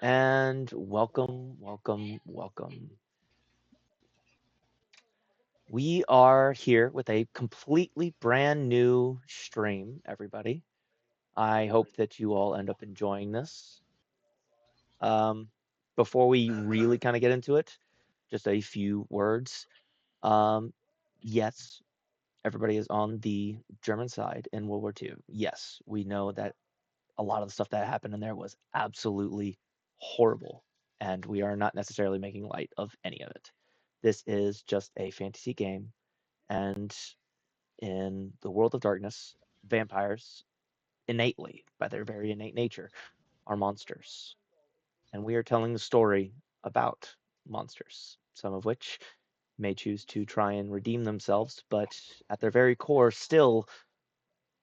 and welcome, welcome, welcome. We are here with a completely brand new stream, everybody. I hope that you all end up enjoying this. Um, Before we really kind of get into it, just a few words. Um, yes, everybody is on the German side in World War II. Yes, we know that a lot of the stuff that happened in there was absolutely horrible, and we are not necessarily making light of any of it. This is just a fantasy game, and in the world of darkness, vampires innately, by their very innate nature, are monsters. And we are telling a story about monsters, some of which may choose to try and redeem themselves, but at their very core still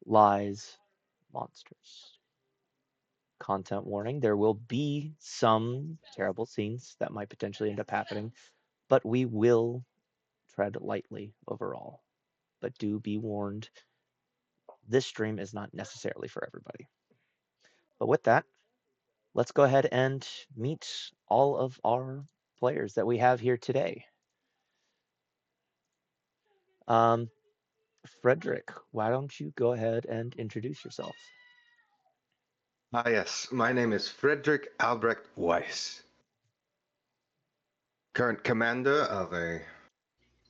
lies monsters. Content warning, there will be some terrible scenes that might potentially end up happening, but we will tread lightly overall. But do be warned, this stream is not necessarily for everybody. But with that, let's go ahead and meet all of our players that we have here today. Um, Frederick, why don't you go ahead and introduce yourself? Yes, my name is Frederick Albrecht Weiss, current commander of a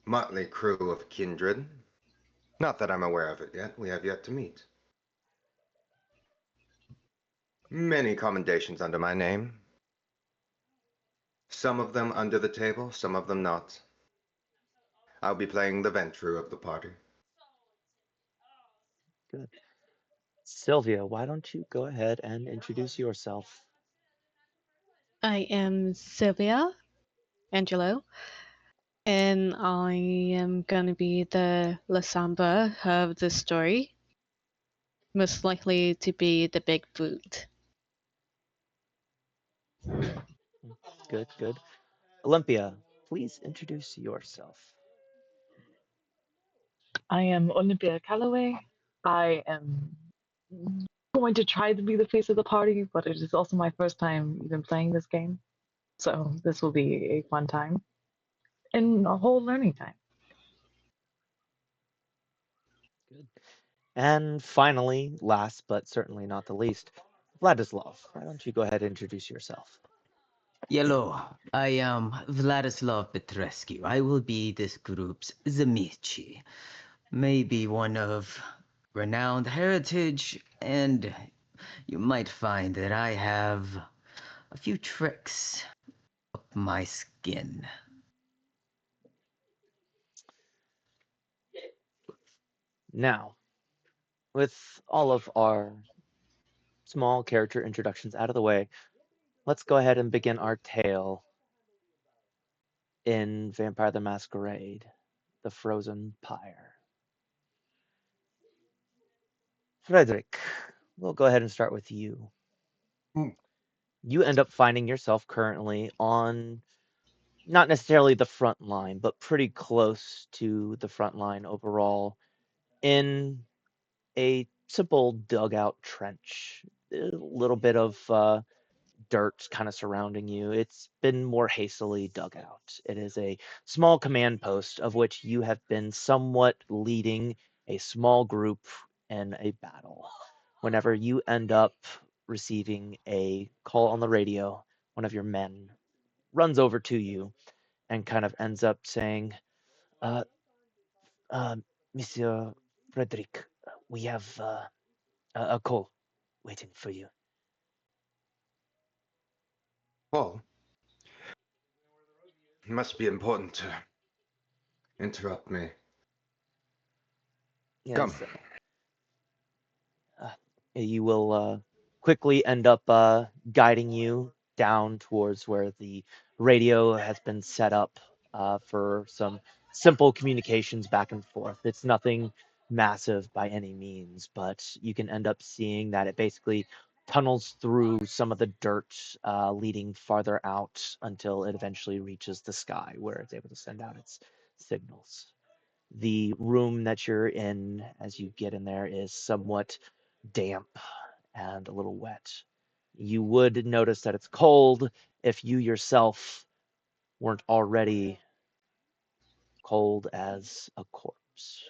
motley crew of kindred. Not that I'm aware of it yet, we have yet to meet. Many commendations under my name. Some of them under the table, some of them not. I'll be playing the Ventru of the party. Good. Sylvia, why don't you go ahead and introduce yourself? I am Sylvia Angelo, and I am going to be the Lasamba of the story, most likely to be the Bigfoot. Good, good. Olympia, please introduce yourself. I am Olympia Calloway. I am going to try to be the face of the party, but it is also my first time even playing this game. So this will be a fun time and a whole learning time. Good. And finally, last but certainly not the least, Vladislav, why don't you go ahead and introduce yourself? Hello, I am Vladislav Petrescu. I will be this group's Zamichi. Maybe one of renowned heritage, and you might find that I have a few tricks up my skin. Now, with all of our small character introductions out of the way, let's go ahead and begin our tale in Vampire the Masquerade, the Frozen Pyre. Frederick, we'll go ahead and start with you. Hmm. You end up finding yourself currently on not necessarily the front line, but pretty close to the front line overall in a simple dugout trench. A little bit of dirt kind of surrounding you. It's been more hastily dug out. It is a small command post of which you have been somewhat leading a small group in a battle. Whenever you end up receiving a call on the radio, one of your men runs over to you and kind of ends up saying, uh, uh, Monsieur Frederick, we have a call waiting for you. Paul, it must be important to interrupt me. Come. Yes, uh, you will quickly end up guiding you down towards where the radio has been set up for some simple communications back and forth. It's nothing massive by any means, but you can end up seeing that it basically tunnels through some of the dirt leading farther out until it eventually reaches the sky where it's able to send out its signals. The room that you're in as you get in there is somewhat damp and a little wet. You would notice that it's cold if you yourself weren't already cold as a corpse.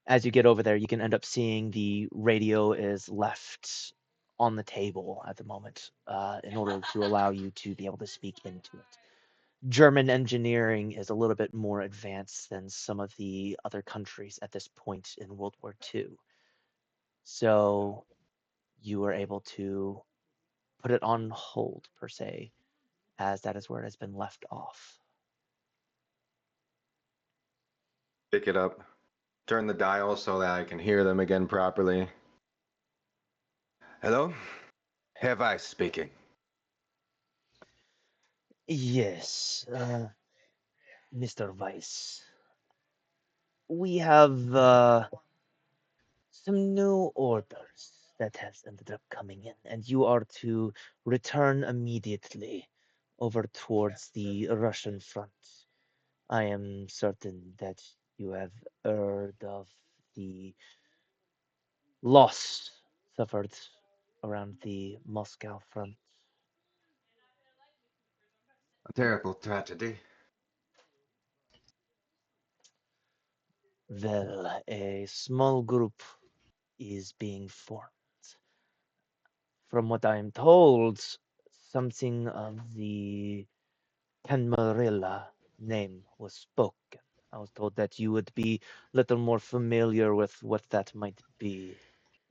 As you get over there, you can end up seeing the radio is left on the table at the moment in order to allow you to be able to speak into it. German engineering is a little bit more advanced than some of the other countries at this point in World War II. So you are able to put it on hold, per se, as that is where it has been left off. Pick it up. Turn the dial so that I can hear them again properly. Hello? Have I speaking? Yes, Mr. Weiss. We have some new orders that has ended up coming in, and you are to return immediately over towards the Russian front. I am certain that you have heard of the loss suffered around the Moscow front. A terrible tragedy. Well, a small group is being formed. From what I am told, something of the Camarilla name was spoken. I was told that you would be a little more familiar with what that might be.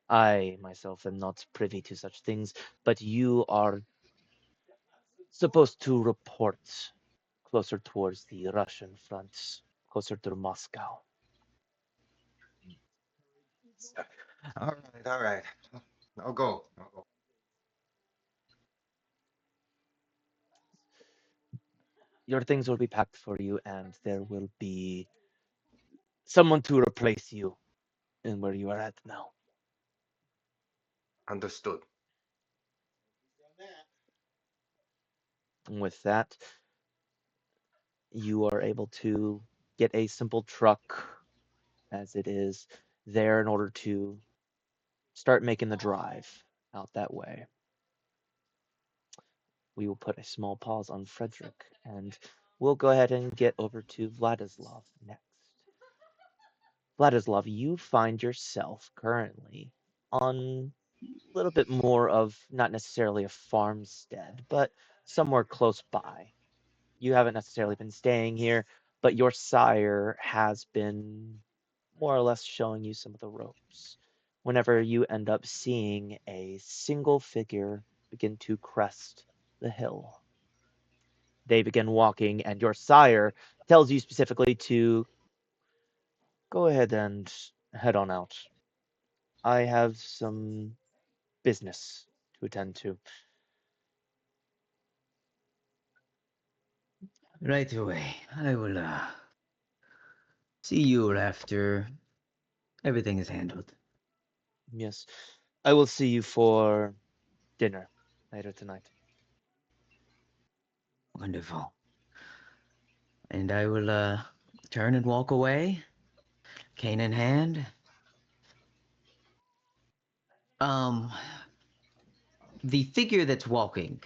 I myself am not privy to such things, but you are supposed to report closer towards the Russian front, closer to Moscow. All right. I'll go. Your things will be packed for you, and there will be someone to replace you in where you are at now. Understood. And with that, you are able to get a simple truck as it is there in order to start making the drive out that way. We will put a small pause on Frederick and we'll go ahead and get over to Vladislav next. Vladislav, you find yourself currently on a little bit more of not necessarily a farmstead, but somewhere close by. You haven't necessarily been staying here, but your sire has been more or less showing you some of the ropes. Whenever you end up seeing a single figure begin to crest the hill, they begin walking, and your sire tells you specifically to go ahead and head on out. I have some business to attend to. Right away. I will see you after everything is handled. Yes, I will see you for dinner later tonight. Wonderful. And I will turn and walk away, cane in hand. Um, the figure that's walking,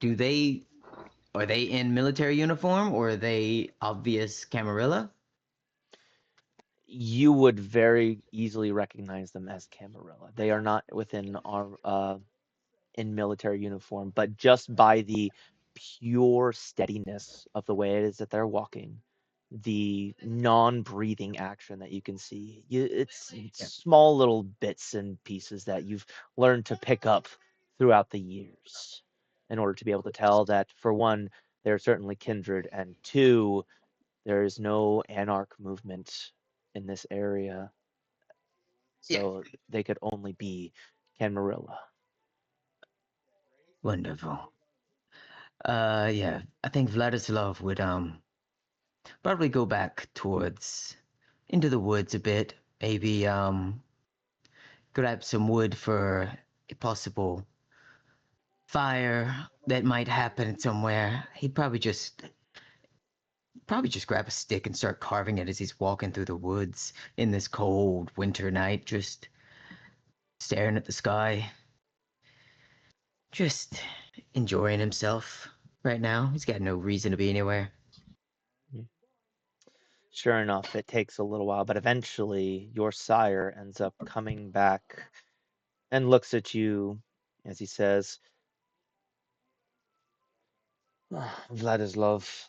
do they are they in military uniform or are they obvious Camarilla? You would very easily recognize them as Camarilla. They are not within our in military uniform, but just by the pure steadiness of the way it is that they're walking, the non-breathing action that you can see, it's Yeah. small little bits and pieces that you've learned to pick up throughout the years in order to be able to tell that, for one, they're certainly kindred, and two, there is no anarch movement in this area, Yeah. so they could only be Camarilla. Wonderful. Yeah. I think Vladislav would probably go back towards into the woods a bit. Maybe grab some wood for a possible fire that might happen somewhere. He'd probably just grab a stick and start carving it as he's walking through the woods in this cold winter night, just staring at the sky. Just enjoying himself right now. He's got no reason to be anywhere. Sure enough, it takes a little while, but eventually your sire ends up coming back and looks at you as he says, Vladislav,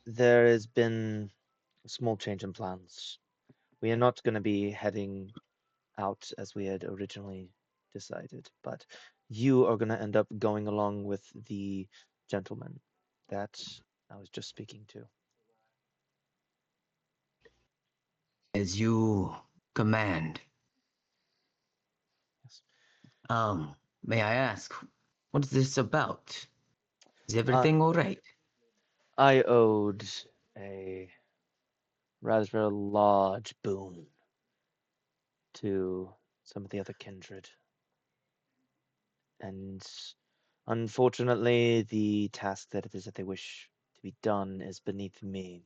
there has been a small change in plans. We are not going to be heading out as we had originally decided, but you are going to end up going along with the gentleman that I was just speaking to. As you command. Yes. May I ask, what is this about? Is everything all right? I owed a rather large boon to some of the other kindred. And unfortunately, the task that it is that they wish to be done is beneath me.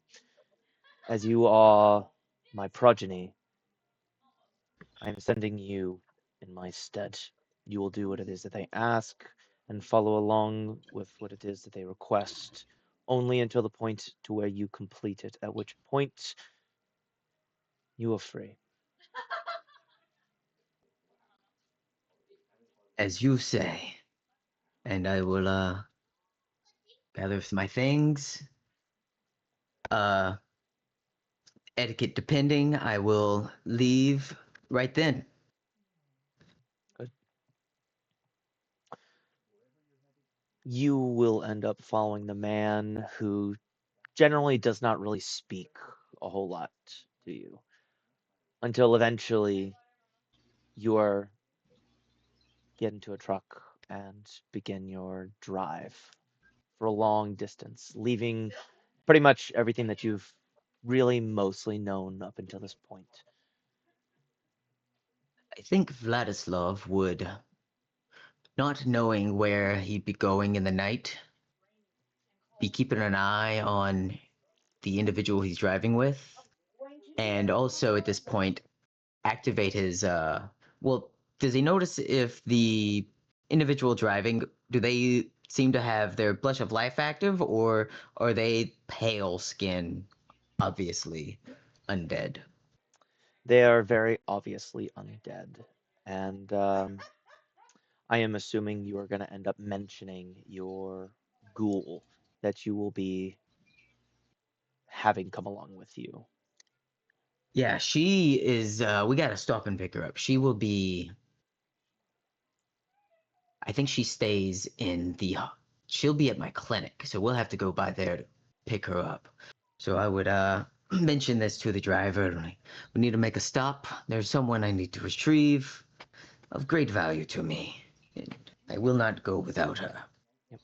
As you are my progeny, I am sending you in my stead. You will do what it is that they ask and follow along with what it is that they request, only until the point to where you complete it, at which point you are free. As you say. And I will gather my things. Etiquette depending, I will leave right then. Good. You will end up following the man who generally does not really speak a whole lot to you until eventually you are get into a truck and begin your drive for a long distance, leaving pretty much everything that you've really mostly known up until this point. I think Vladislav would, not knowing where he'd be going in the night, be keeping an eye on the individual he's driving with, and also at this point activate his well, does he notice if the individual driving, do they seem to have their blush of life active, or are they pale skin, obviously undead? They are very obviously undead, and I am assuming you are going to end up mentioning your ghoul that you will be having come along with you. Yeah, she is we gotta stop and pick her up. She will be, I think she stays in the, she'll be at my clinic, so we'll have to go by there to pick her up. So I would mention this to the driver. We need to make a stop. There's someone I need to retrieve of great value to me. And I will not go without her. Yep.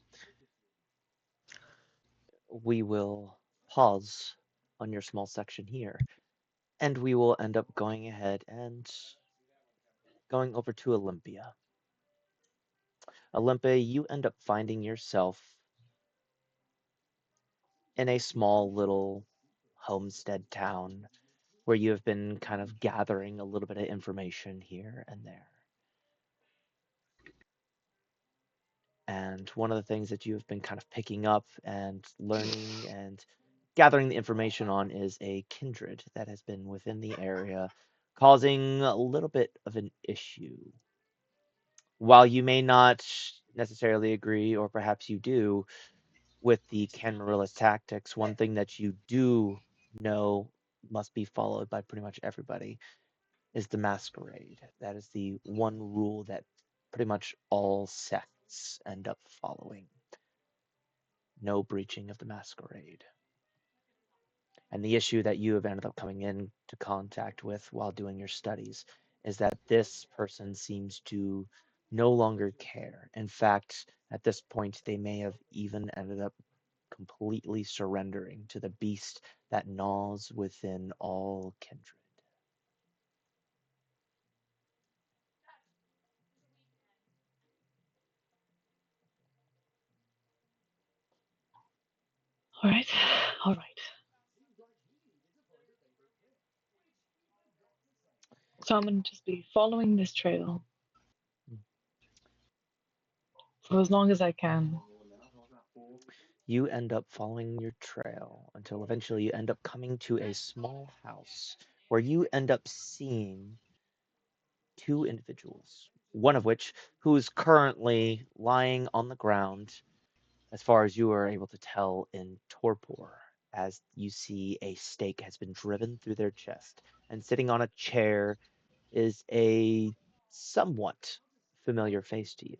We will pause on your small section here, and we will end up going ahead and going over to Olympia. Olympia, you end up finding yourself in a small little homestead town where you have been kind of gathering a little bit of information here and there. And one of the things that you have been kind of picking up and learning and gathering the information on is a kindred that has been within the area, causing a little bit of an issue. While you may not necessarily agree, or perhaps you do, with the Camarilla's tactics, one thing that you do know must be followed by pretty much everybody is the masquerade. That is the one rule that pretty much all sects end up following. No breaching of the masquerade. And the issue that you have ended up coming into contact with while doing your studies is that this person seems to no longer care. In fact, at this point, they may have even ended up completely surrendering to the beast that gnaws within all kindred. All right, all right. So I'm gonna just be following this trail. for as long as I can. You end up following your trail until eventually you end up coming to a small house where you end up seeing two individuals, one of which who is currently lying on the ground, as far as you are able to tell, in torpor, as you see a stake has been driven through their chest, and sitting on a chair is a somewhat familiar face to you.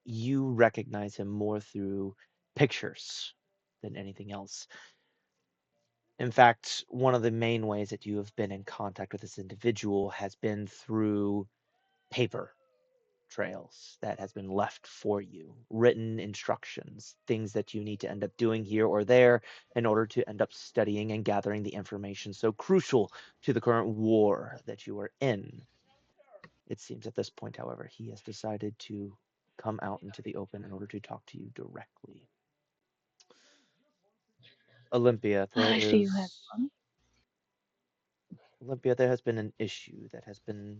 You recognize him more through pictures than anything else. In fact, one of the main ways that you have been in contact with this individual has been through paper trails that has been left for you, written instructions, things that you need to end up doing here or there in order to end up studying and gathering the information so crucial to the current war that you are in. It seems at this point, however, he has decided to come out into the open in order to talk to you directly. Olympia, I see you had fun. There has been an issue that has been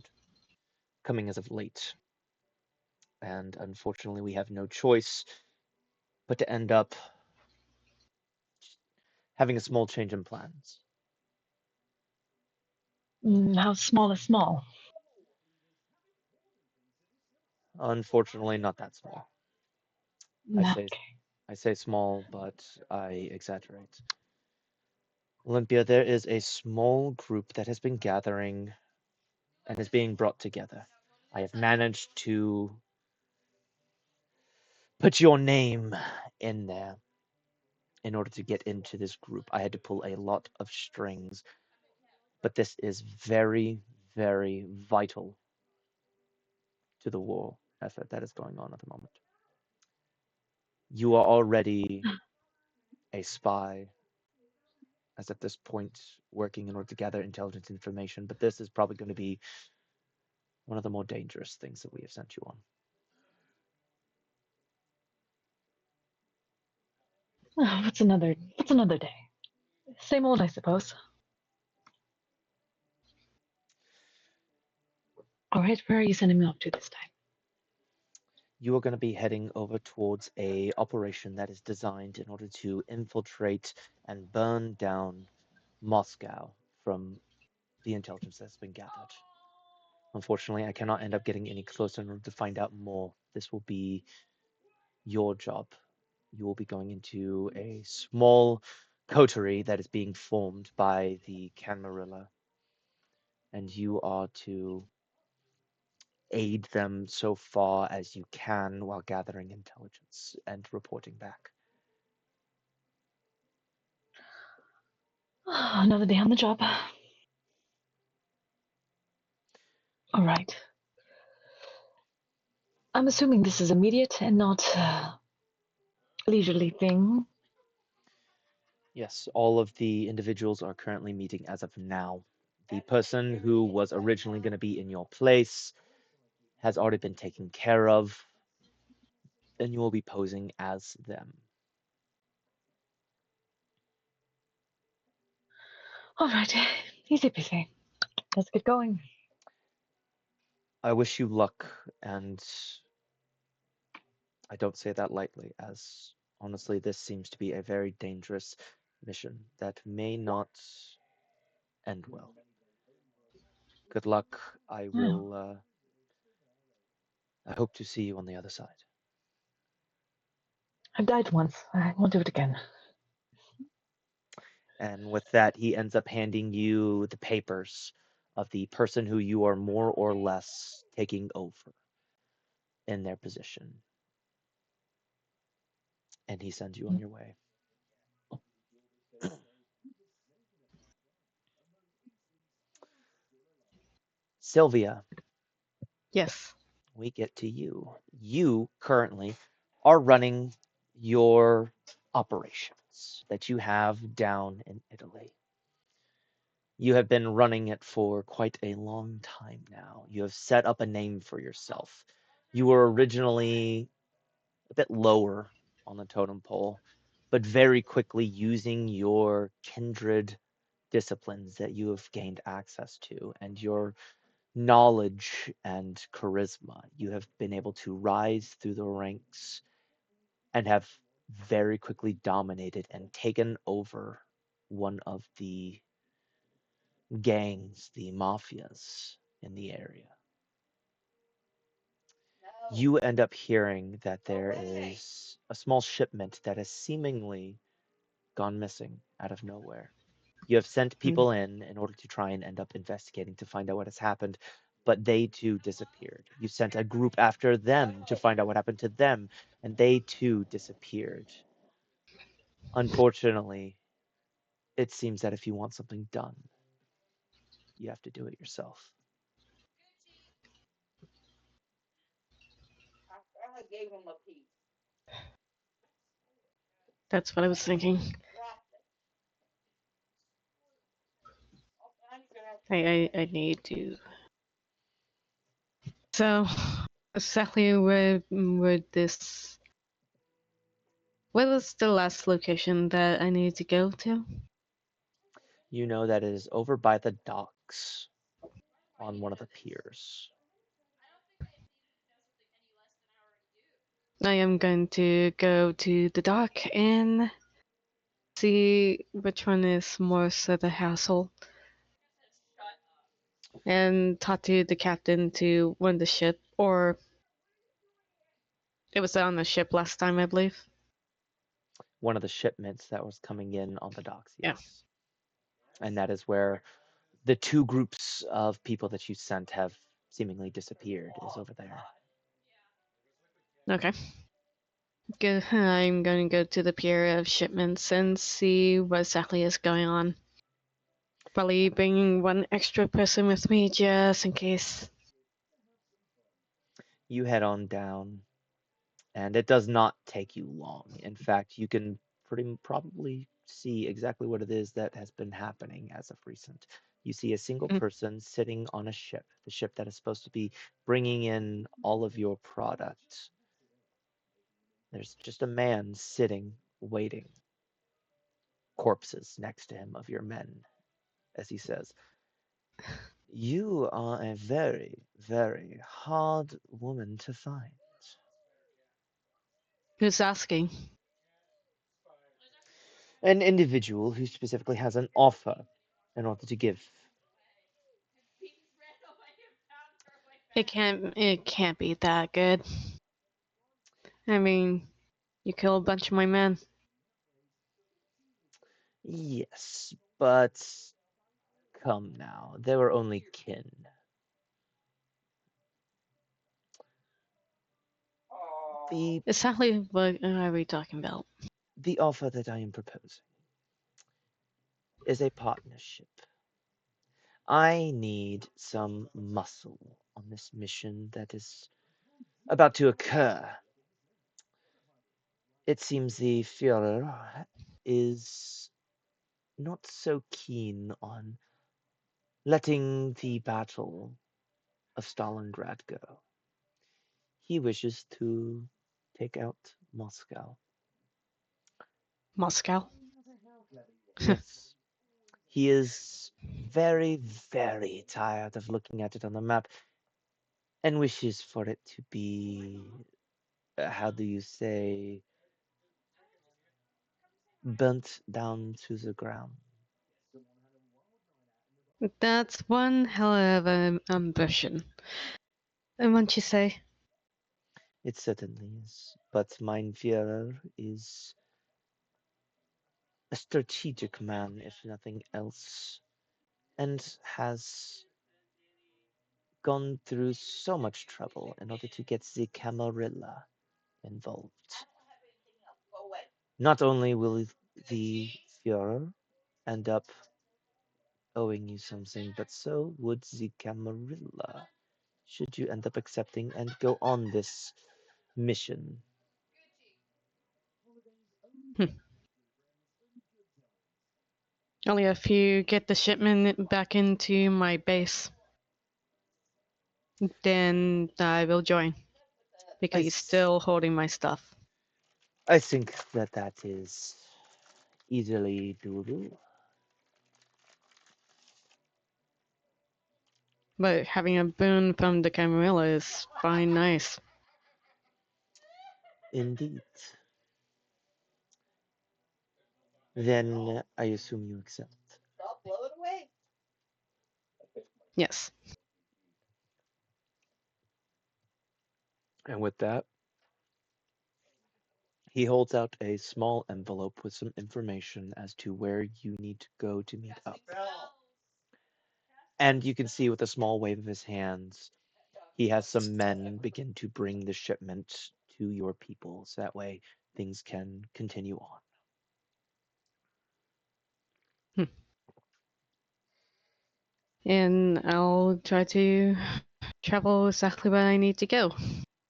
coming as of late, and unfortunately, we have no choice but to end up having a small change in plans. How small is small? Unfortunately, not that small. I say Okay. I say small, but I exaggerate. Olympia, there is a small group that has been gathering and is being brought together. I have managed to put your name in there in order to get into this group. I had to pull a lot of strings, but this is very, very vital to the war effort that is going on at the moment. You are already a spy, as at this point, working in order to gather intelligence information, but this is probably going to be one of the more dangerous things that we have sent you on. What's another day? Same old, I suppose. All right, where are you sending me off to this time? You are going to be heading over towards a operation that is designed in order to infiltrate and burn down Moscow from the intelligence that's been gathered. Unfortunately, I cannot end up getting any closer in order to find out more. This will be your job. You will be going into a small coterie that is being formed by the Camarilla, and you are to aid them so far as you can while gathering intelligence and reporting back. Another day on the job. All right. I'm assuming this is immediate and not leisurely thing. Yes, all of the individuals are currently meeting as of now. The person who was originally going to be in your place has already been taken care of, and you will be posing as them. All right, easy peasy. Let's get going. I wish you luck, and I don't say that lightly, as honestly, this seems to be a very dangerous mission that may not end well. Good luck. I Yeah. will. I hope to see you on the other side. I've died once. I won't do it again. And with that, he ends up handing you the papers of the person who you are more or less taking over in their position. And he sends you on your way. Sylvia, Yes. we get to you. You currently are running your operations that you have down in Italy. You have been running it for quite a long time now. You have set up a name for yourself. You were originally a bit lower on the totem pole, but very quickly using your kindred disciplines that you have gained access to and your knowledge and charisma, you have been able to rise through the ranks and have very quickly dominated and taken over one of the gangs, the mafias in the area. You end up hearing that there is a small shipment that has seemingly gone missing out of nowhere. You have sent people in order to try and end up investigating to find out what has happened, but they too disappeared. You sent a group after them to find out what happened to them, and they too disappeared. Unfortunately, it seems that if you want something done, you have to do it yourself. That's what I was thinking. I need to. So, exactly where would this? What was the last location that I need to go to? You know that it is over by the docks on one of the piers. I am going to go to the dock and see which one is more so the hassle, and talk to the captain to win the ship, or it was on the ship last time, I believe. One of the shipments that was coming in on the docks, Yeah. yes. And that is where the two groups of people that you sent have seemingly disappeared, is over there. Okay. Good. I'm going to go to the pier of shipments and see what exactly is going on. Probably bringing one extra person with me just in case. You head on down, and it does not take you long. In fact, you can probably see exactly what it is that has been happening as of recent. You see a single Mm. person sitting on a ship, the ship that is supposed to be bringing in all of your products. There's just a man sitting, waiting, corpses next to him of your men, as he says, "You are a very, very hard woman to find." Who's asking? An individual who specifically has an offer in order to give. It can't be that good. I mean, you kill a bunch of my men. Yes, but come now, they were only kin. The Exactly what are we talking about? the offer that I am proposing is a partnership. I need some muscle on this mission that is about to occur. It seems the Führer is not so keen on letting the Battle of Stalingrad go. He wishes to take out Moscow. Moscow? Yes. He is very, very tired of looking at it on the map and wishes for it to be, how do you say, burnt down to the ground. That's one hell of an ambition. And won't you say? It certainly is. But mein Führer is a strategic man, if nothing else, and has gone through so much trouble in order to get the Camarilla involved. Not only will the Führer end up owing you something, but so would the Camarilla, should you end up accepting and go on this mission. Only if you get the shipment back into my base, then I will join. Because he's still holding my stuff. I think that that is easily doable. But having a boon from the Camarilla is fine, nice. Indeed. Then I assume you accept. Yes. And with that, he holds out a small envelope with some information as to where you need to go to meet up. And you can see with a small wave of his hands, he has some men begin to bring the shipment to your people, so that way things can continue on. And I'll try to travel exactly where I need to go.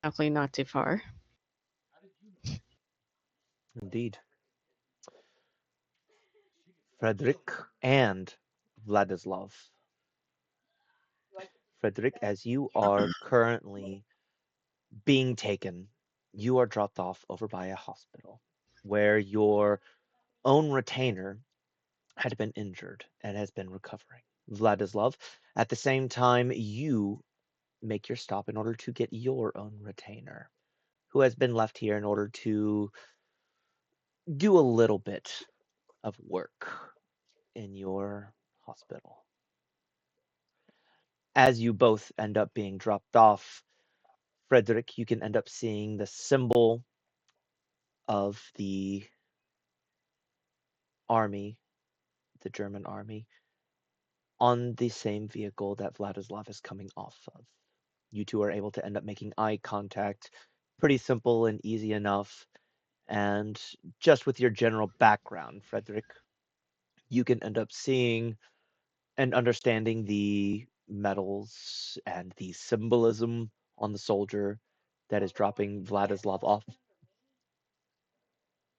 Hopefully not too far. Indeed. Frederick and Vladislav. Frederick, as you are currently being taken, you are dropped off over by a hospital where your own retainer had been injured and has been recovering. Vladislav, at the same time, you make your stop in order to get your own retainer, who has been left here in order to do a little bit of work in your hospital. As you both end up being dropped off, Frederick, you can end up seeing the symbol of the army, the German army, on the same vehicle that Vladislav is coming off of. You two are able to end up making eye contact. Pretty simple and easy enough. And just with your general background, Frederick, you can end up seeing and understanding the medals and the symbolism on the soldier that is dropping Vladislav off.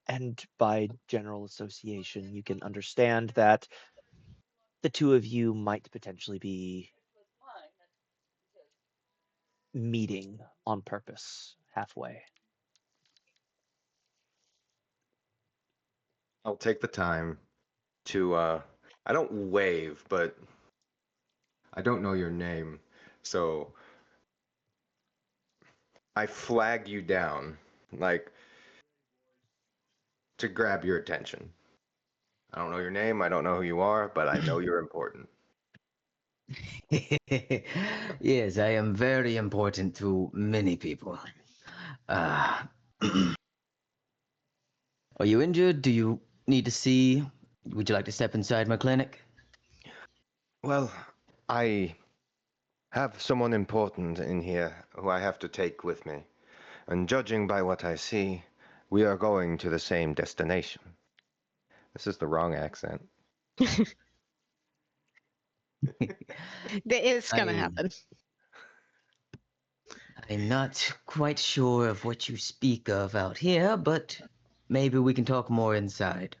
And by general association, you can understand that the two of you might potentially be meeting on purpose halfway. I'll take the time to, I don't wave, but I don't know your name. So I flag you down, like, to grab your attention. I don't know your name, I don't know who you are, but I know you're important. Yes, I am very important to many people. Uh, are you injured? Do you need to see? Would you like to step inside my clinic? Well, I have someone important in here who I have to take with me. And judging by what I see, we are going to the same destination. This is the wrong accent. It's gonna I, happen. I'm not quite sure of what you speak of out here, but maybe we can talk more inside.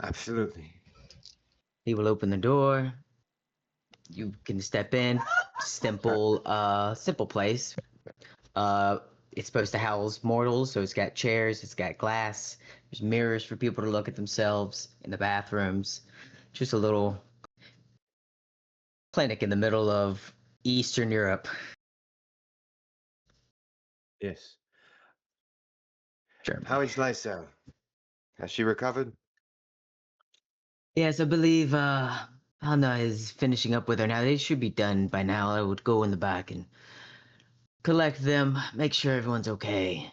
Absolutely. He will open the door. You can step in. Simple place. Uh, it's supposed to house mortals, so it's got chairs, it's got glass. There's mirrors for people to look at themselves in the bathrooms. Just a little clinic in the middle of Eastern Europe. Yes. Germany. How is Lysel? Has she recovered? Yes, I believe Anna is finishing up with her now. They should be done by now. I would go in the back and collect them, make sure everyone's okay.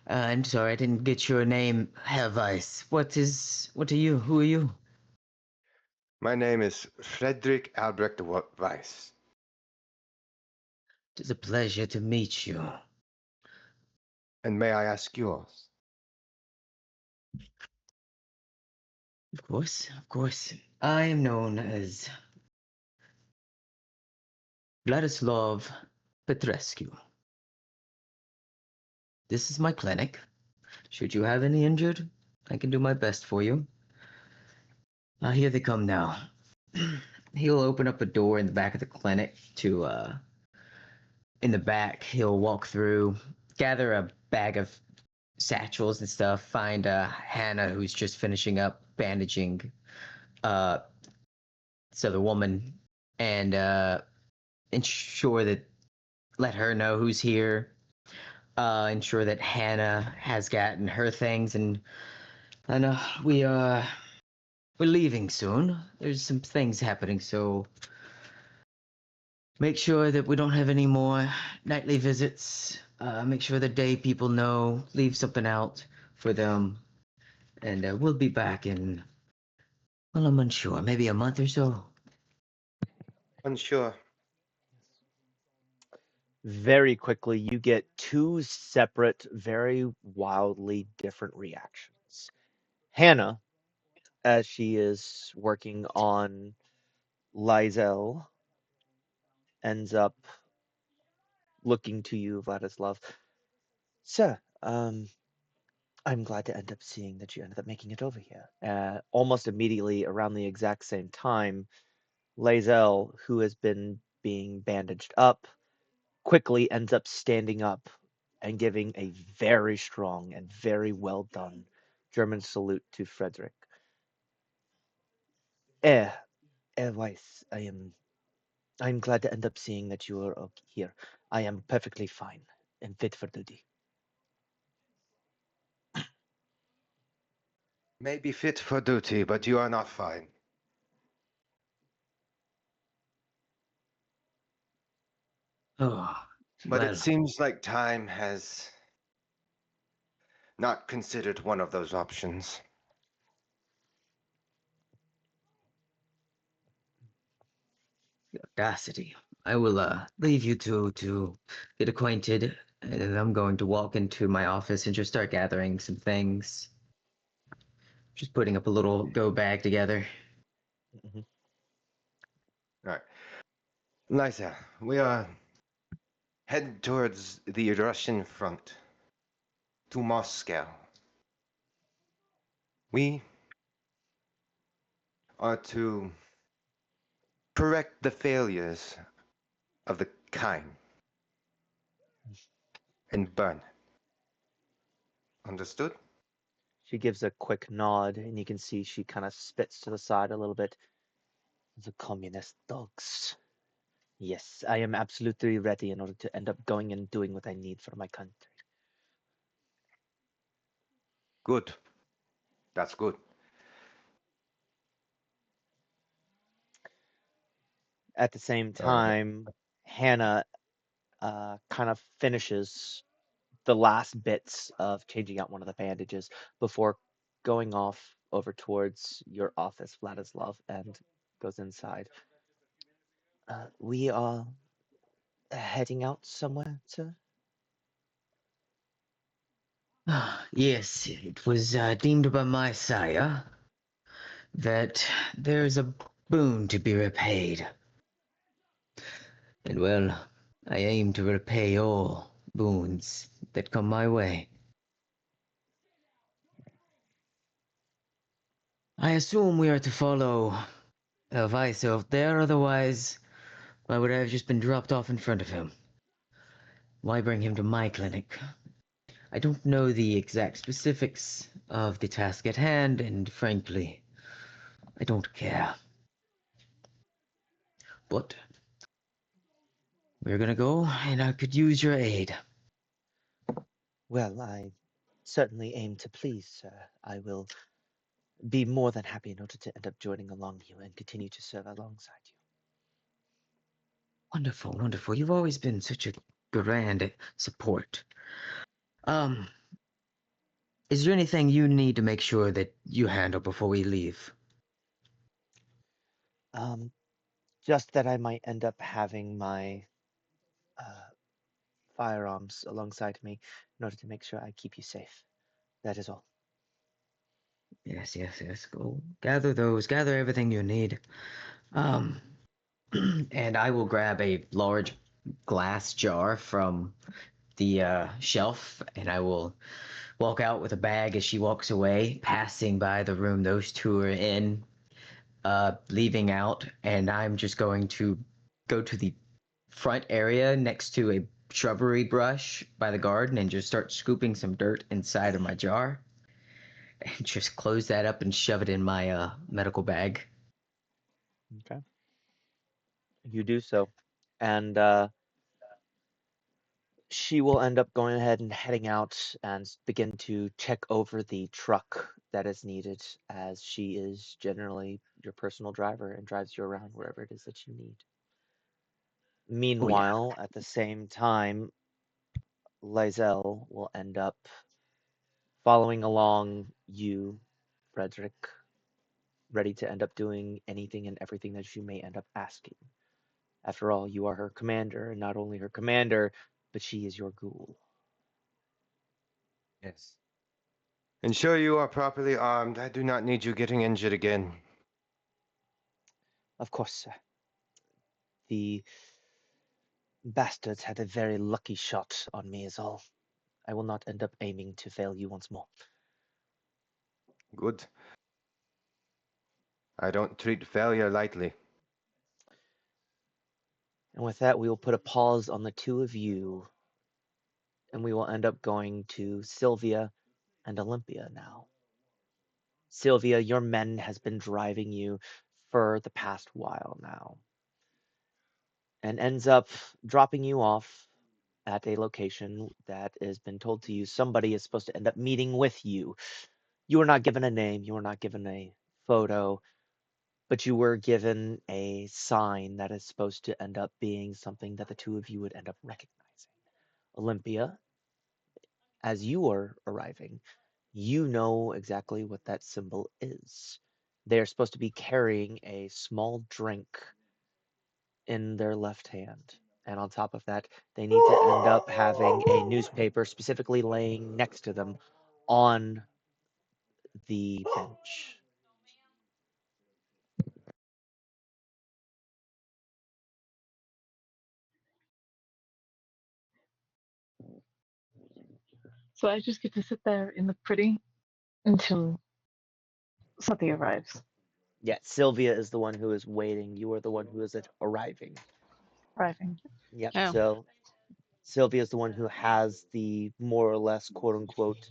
I'm sorry, I didn't get your name, Herr Weiss. What are you? Who are you? My name is Frederick Albrecht Weiss. It is a pleasure to meet you. And may I ask yours? Of course, of course. I am known as Vladislav Petrescu. This is my clinic. Should you have any injured, I can do my best for you. Here they come now. He'll open up a door in the back of the clinic to, in the back, he'll walk through, gather a bag of satchels and stuff, find Hannah, who's just finishing up bandaging. So the woman and ensure that let her know who's here. Ensure that Hannah has gotten her things, and I know we're leaving soon. There's some things happening, so make sure that we don't have any more nightly visits. Make sure the day people know, leave something out for them, and we'll be back in, well, I'm unsure, maybe a month or so. Unsure. Very quickly, you get two separate, very wildly different reactions. Hannah, as she is working on Lizel, ends up looking to you, Vladislav. Sir, I'm glad to end up seeing that you ended up making it over here. Almost immediately, around the exact same time, Lazel, who has been being bandaged up, quickly ends up standing up and giving a very strong and very well done German salute to Frederick. Eh, Weiss, I'm glad to end up seeing that you are here. I am perfectly fine and fit for duty. Maybe fit for duty, but you are not fine. Oh, But it well, seems like time has not considered one of those options. the audacity. I will leave you two to get acquainted, and then I'm going to walk into my office and just start gathering some things. Just putting up a little go bag together. Mhm. All right. Liza, we are headed towards the Russian front, to Moscow. We are to correct the failures of the kind and burn. Understood? She gives a quick nod, and you can see she kind of spits to the side a little bit. The communist dogs. Yes, I am absolutely ready in order to end up going and doing what I need for my country. Good. That's good. At the same time, Hannah kind of finishes the last bits of changing out one of the bandages before going off over towards your office, Vladislav, and goes inside. We are heading out somewhere, sir? Yes, it was deemed by my sire that there's a boon to be repaid. And well, I aim to repay all boons that come my way. I assume we are to follow Vice out there, otherwise, why would I have just been dropped off in front of him? Why bring him to my clinic? I don't know the exact specifics of the task at hand, and frankly, I don't care. But we're gonna go, and I could use your aid. Well, I certainly aim to please, sir. I will be more than happy in order to end up joining along you and continue to serve alongside you. Wonderful, wonderful. You've always been such a grand support. Um, is there anything you need to make sure that you handle before we leave? Um, just that I might end up having my uh, firearms alongside me in order to make sure I keep you safe. That is all. Yes, yes, yes. Go gather those, gather everything you need. Um, and I will grab a large glass jar from the shelf, and I will walk out with a bag as she walks away, passing by the room those two are in, leaving out, and I'm just going to go to the front area next to a shrubbery brush by the garden and just start scooping some dirt inside of my jar and just close that up and shove it in my medical bag. Okay. You do so. And she will end up going ahead and heading out and begin to check over the truck that is needed, as she is generally your personal driver and drives you around wherever it is that you need. Oh yeah. Meanwhile, at the same time, Lizelle will end up following along you, Frederick, ready to end up doing anything and everything that you may end up asking. After all, you are her commander, and not only her commander, but she is your ghoul. Yes. Ensure you are properly armed. I do not need you getting injured again. Of course, sir. The bastards had a very lucky shot on me, is all. I will not end up aiming to fail you once more. Good. I don't treat failure lightly. And with that, we will put a pause on the two of you, and we will end up going to Sylvia and Olympia now. Sylvia, your men has been driving you for the past while now, and ends up dropping you off at a location that has been told to you somebody is supposed to end up meeting with you. You were not given a name, you were not given a photo, but you were given a sign that is supposed to end up being something that the two of you would end up recognizing. Olympia, as you are arriving, you know exactly what that symbol is. They are supposed to be carrying a small drink in their left hand. And on top of that, they need to end up having a newspaper specifically laying next to them on the bench. So I just get to sit there in the pretty until something arrives. Yeah, Sylvia is the one who is waiting. You are the one who is arriving. Arriving. Yep. Oh. So Sylvia is the one who has the more or less quote unquote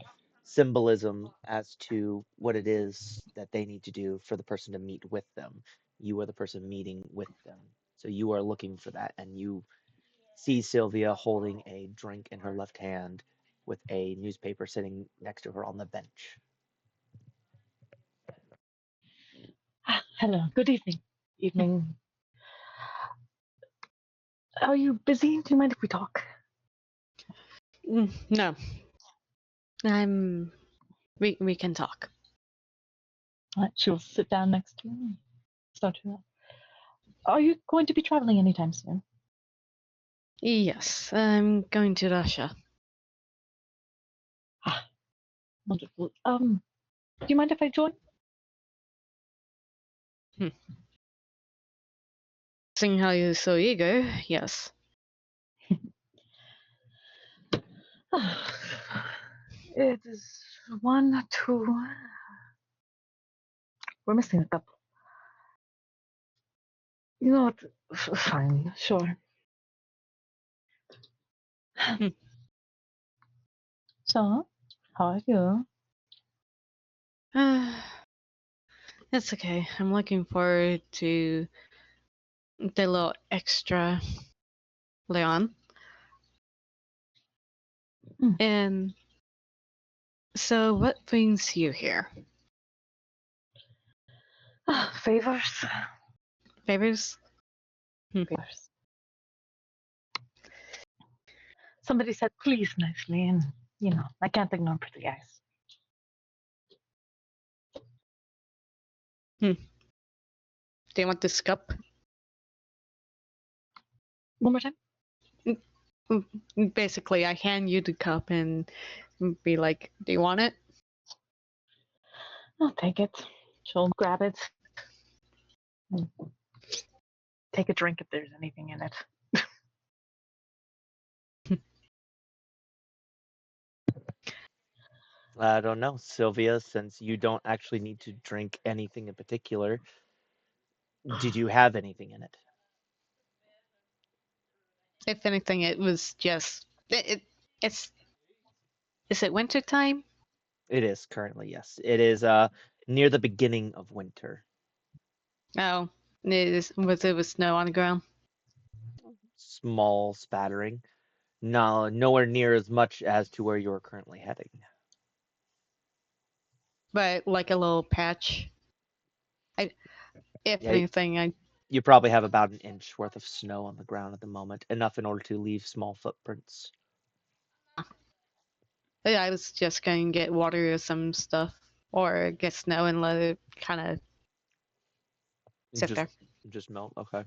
symbolism as to what it is that they need to do for the person to meet with them. You are the person meeting with them. So you are looking for that, and you see Sylvia holding a drink in her left hand with a newspaper sitting next to her on the bench. Hello. Good evening. Evening. Are you busy? Do you mind if we talk? No, we can talk. She'll sit down next to me and start to. Are you going to be traveling anytime soon? Yes, I'm going to Russia. Ah, wonderful. Do you mind if I join? Seeing how you're so eager, yes. It is one, two. We're missing a couple. You know what? Fine, sure. So, how are you? It's okay. I'm looking forward to the little extra Leon. Hmm. And so, what brings you here? Favors? Favors? Favors. Somebody said please nicely, and I can't ignore pretty eyes. Do you want this cup? One more time? Basically, I hand you the cup and be like, do you want it? I'll take it. She'll grab it. And take a drink if there's anything in it. I don't know, Sylvia, since you don't actually need to drink anything in particular, did you have anything in it? If anything, it was just it's. Is it winter time? It is currently, yes. It is near the beginning of winter. Oh, it is. Was snow on the ground? small spattering. No, nowhere near as much as to where you're currently heading. But like a little patch. If Yeah, anything, I you probably have about an inch worth of snow on the ground at the moment, enough in order to leave small footprints. was just going to get water or some stuff, or get snow and let it kind of sit Just there. just melt. Okay.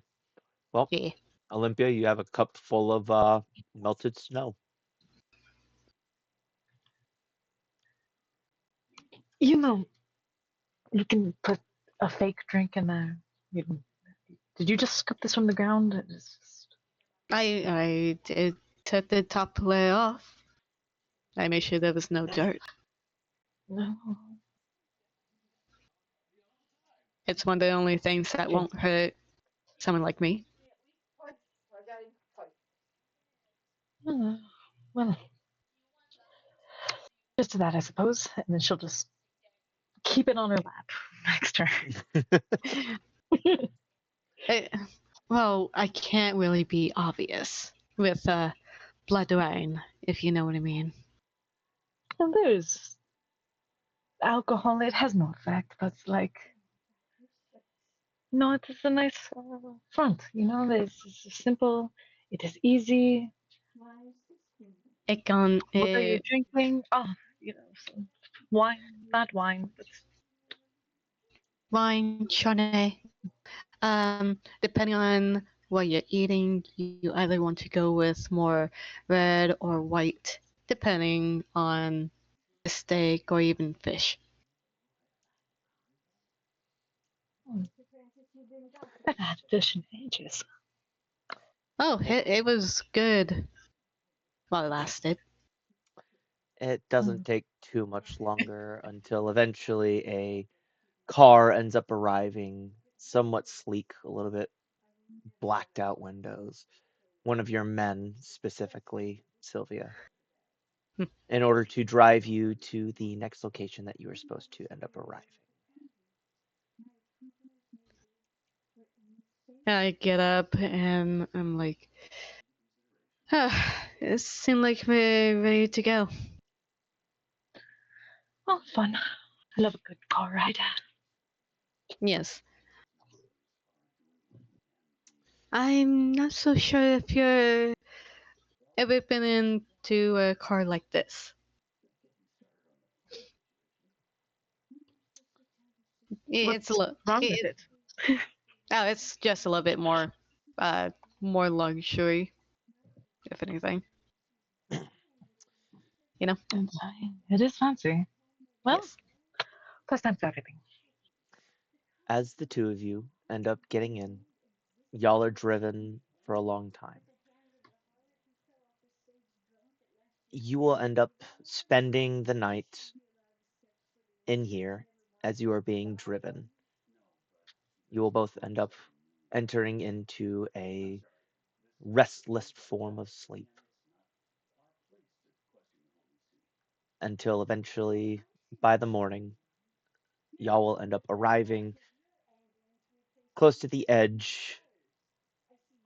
Well, Yeah. Olympia, you have a cup full of melted snow. You know, you can put a fake drink in there. Did you just scoop this from the ground? It's just... I did took the top layer off. I made sure there was no dirt. No. It's one of the only things that won't hurt someone like me. Well, just to that, I suppose. And then she'll just keep it on her lap next turn. Well, I can't really be obvious with blood wine, if you know what I mean. And there's alcohol. It has no effect, but like, no, it's a nice front. It's simple. It is easy. It can What are you drinking? Oh, some wine, not wine, but wine, Chardonnay. Depending on what you're eating, you either want to go with more red or white, depending on the steak or even fish. I haven't had fish in ages. Oh, it was good while it lasted. It doesn't take too much longer until eventually a car ends up arriving, somewhat sleek, a little bit blacked out windows. One of your men, specifically, Sylvia, in order to drive you to the next location that you were supposed to end up arriving. I get up and I'm like, it seemed like we're ready to go. Oh, fun. I love a good car ride. Yes. I'm not so sure if you're ever been into a car like this. It's a What's little. wrong with it? Oh, it's just a little bit more, more luxury, if anything. You know. It is fancy. Well, Yes. first time for everything. As the two of you end up getting in, y'all are driven for a long time. You will end up spending the night in here as you are being driven. You will both end up entering into a restless form of sleep until eventually, by the morning, y'all will end up arriving close to the edge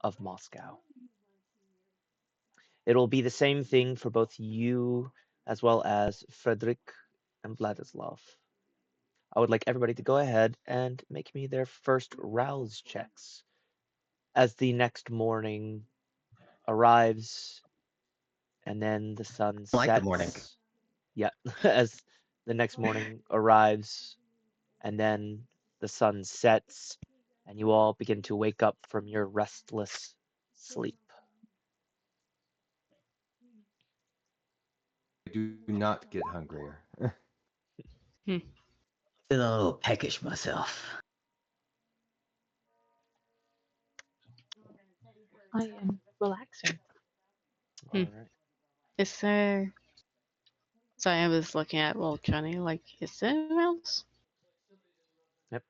of Moscow. It'll be the same thing for both you as well as Frederick and Vladislav. I would like everybody to go ahead and make me their first rouse checks as the next morning arrives and then the sun Like the morning. sets. Yeah, as the next morning arrives and then the sun sets and you all begin to wake up from your restless sleep. Do not get hungrier. Feeling a little peckish myself. I am relaxing. All right. Is there? Sorry, I was looking at Johnny. Like, is there else? Yep.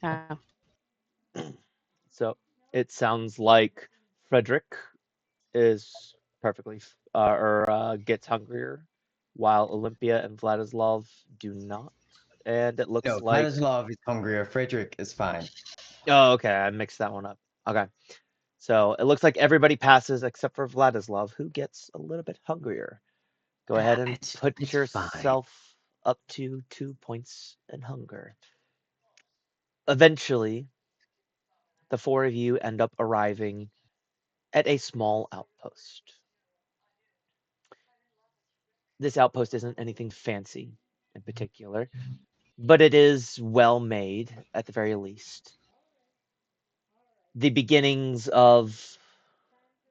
Oh, So it sounds like Frederick is gets hungrier, while Olympia and Vladislav do not. And it looks No, like Vladislav is hungrier. Frederick is fine. oh, okay, I mixed that one up. Okay. So it looks like everybody passes except for Vladislav, who gets a little bit hungrier. Go ahead and put It's fine. yourself up to 2 points in hunger. Eventually, the four of you end up arriving at a small outpost. This outpost isn't anything fancy in particular, but it is well made at the very least. The beginnings of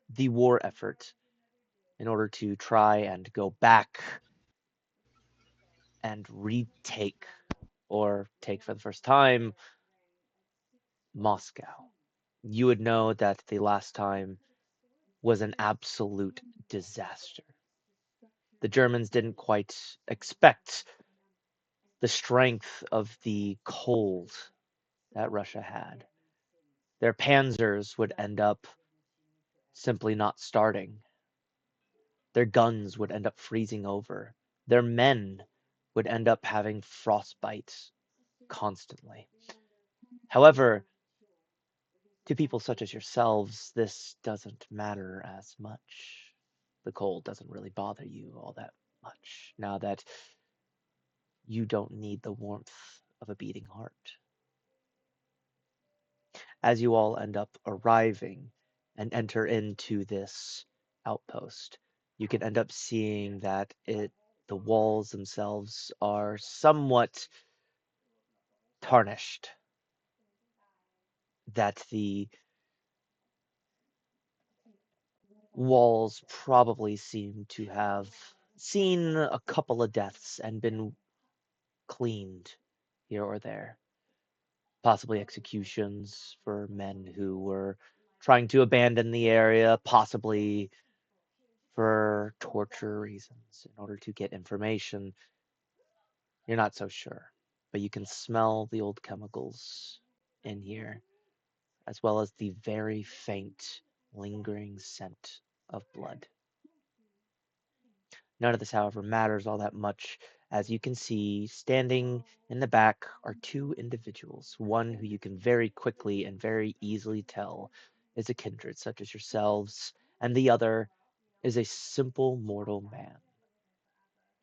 the war effort in order to try and go back and retake or take for the first time Moscow. You would know that the last time was an absolute disaster. The Germans didn't quite expect the strength of the cold that Russia had. Their panzers would end up simply not starting. Their guns would end up freezing over. Their men would end up having frostbite constantly. However, to people such as yourselves, this doesn't matter as much. The cold doesn't really bother you all that much now that you don't need the warmth of a beating heart. As you all end up arriving and enter into this outpost, you can end up seeing that the walls themselves are somewhat tarnished, that the walls probably seem to have seen a couple of deaths and been cleaned here or there. Possibly executions for men who were trying to abandon the area, possibly for torture reasons in order to get information. You're not so sure, but you can smell the old chemicals in here, as well as the very faint, lingering scent of blood. None of this, however, matters all that much, as you can see, standing in the back are two individuals. One who you can very quickly and very easily tell is a kindred, such as yourselves, and the other is a simple mortal man.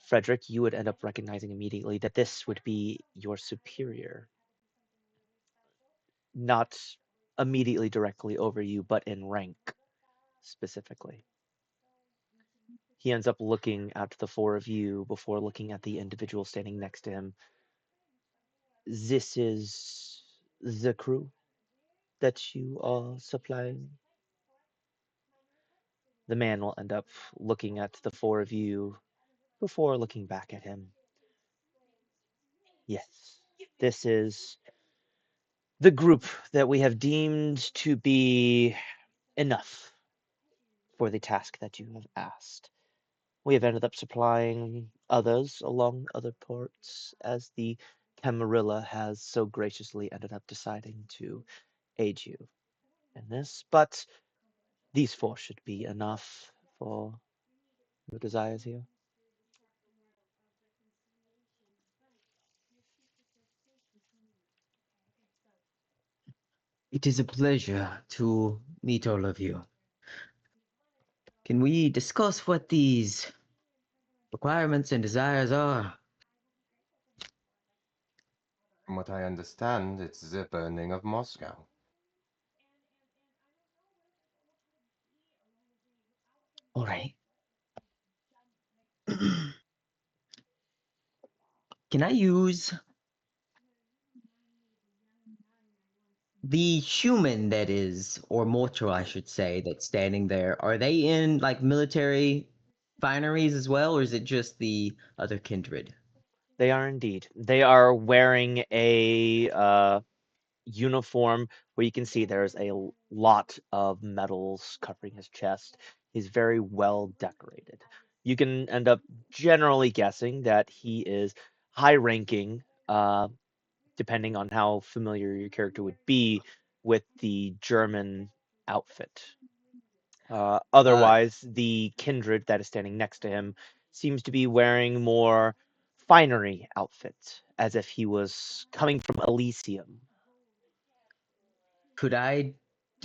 Frederick, you would end up recognizing immediately that this would be your superior, not immediately directly over you, but in rank specifically. He ends up looking at the four of you before looking at the individual standing next to him. This is the crew that you are supplying. The man will end up looking at the four of you before looking back at him. Yes, this is the group that we have deemed to be enough for the task that you have asked. We have ended up supplying others along other ports as the Camarilla has so graciously ended up deciding to aid you in this, but these four should be enough for your desires here. It is a pleasure to meet all of you. Can we discuss what these requirements and desires are? From what I understand, it's the burning of Moscow. All right. Can I use the human that is, or mortal, I should say, that's standing there? Are they in like military fineries as well, or is it just the other kindred? They are indeed. They are wearing a uniform where you can see there's a lot of medals covering his chest. He's very well decorated. You can end up generally guessing that he is high ranking, depending on how familiar your character would be with the German outfit. Otherwise, the kindred that is standing next to him seems to be wearing more finery outfit, as if he was coming from Elysium. Could I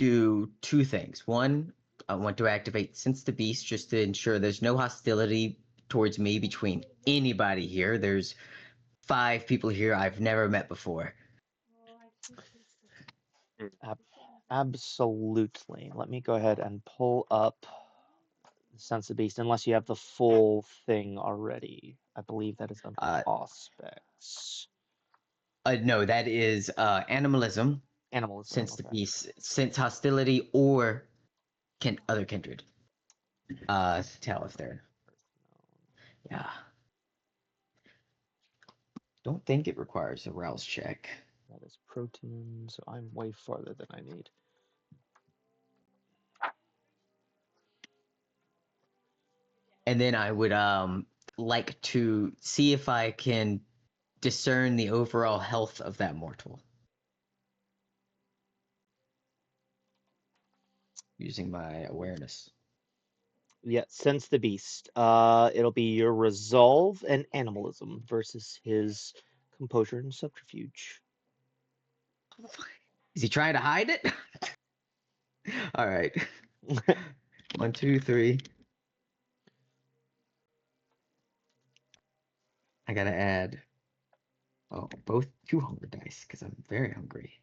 do two things. One, I want to activate Sense the Beast just to ensure there's no hostility towards me between anybody here. There's 5 people here I've never met before. Ab- Absolutely. Let me go ahead and pull up Sense of Beast, unless you have the full thing already. I believe that is under Uh, aspects. no, that is animalism, Animalism, Sense the okay. Beast, Sense hostility, or other kindred. Tell if they're yeah. Don't think it requires a rouse check. That is protein, so I'm way farther than I need. And then I would like to see if I can discern the overall health of that mortal using my awareness. Yeah, Sense the Beast. It'll be your resolve and animalism versus his composure and subterfuge. Is he trying to hide it? All right. 1, 2, 3. I gotta add. Oh, both 2 hunger dice because I'm very hungry.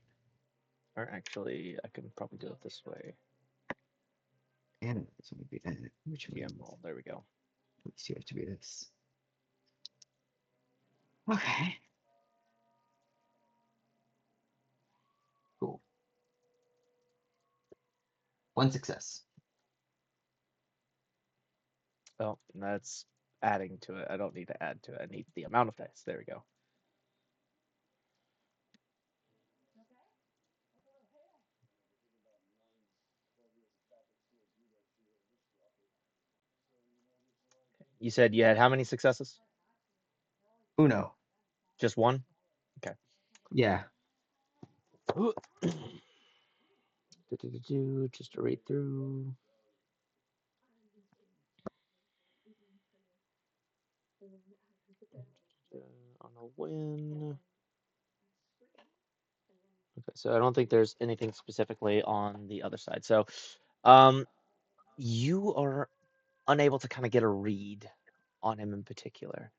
Or actually, I can probably do it this way. Animalism would be that. Which Yeah, means well, there we go. let me see, have to be this. Okay. Cool. 1 success. Oh, that's adding to it. I don't need to add to it. I need the amount of dice. There we go. You said you had how many successes? Uno. Just one? Okay. Yeah. Just to read through. On a win. Okay, so I don't think there's anything specifically on the other side. So, you are unable to kind of get a read on him in particular.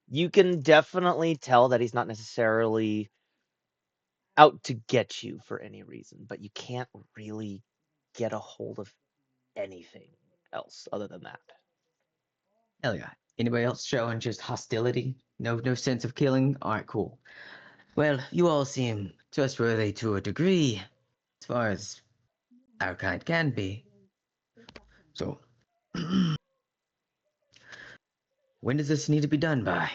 You can definitely tell that he's not necessarily out to get you for any reason, but you can't really get a hold of anything else other than that. Hell yeah. Anybody else showing just hostility? No sense of killing? Alright, cool. Well, you all seem trustworthy to a degree, as far as our kind can be. So, when does this need to be done by?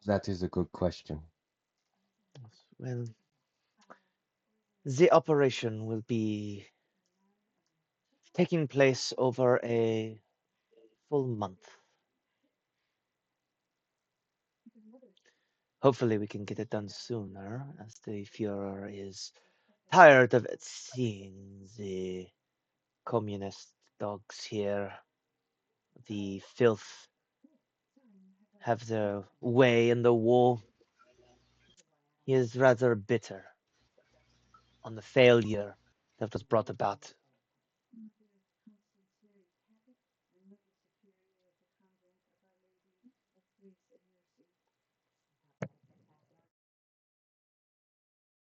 That is a good question. Well, the operation will be taking place over a full month. Hopefully, we can get it done sooner, as the Führer is tired of seeing the communist dogs here, the filth, have their way in the war. He is rather bitter on the failure that was brought about.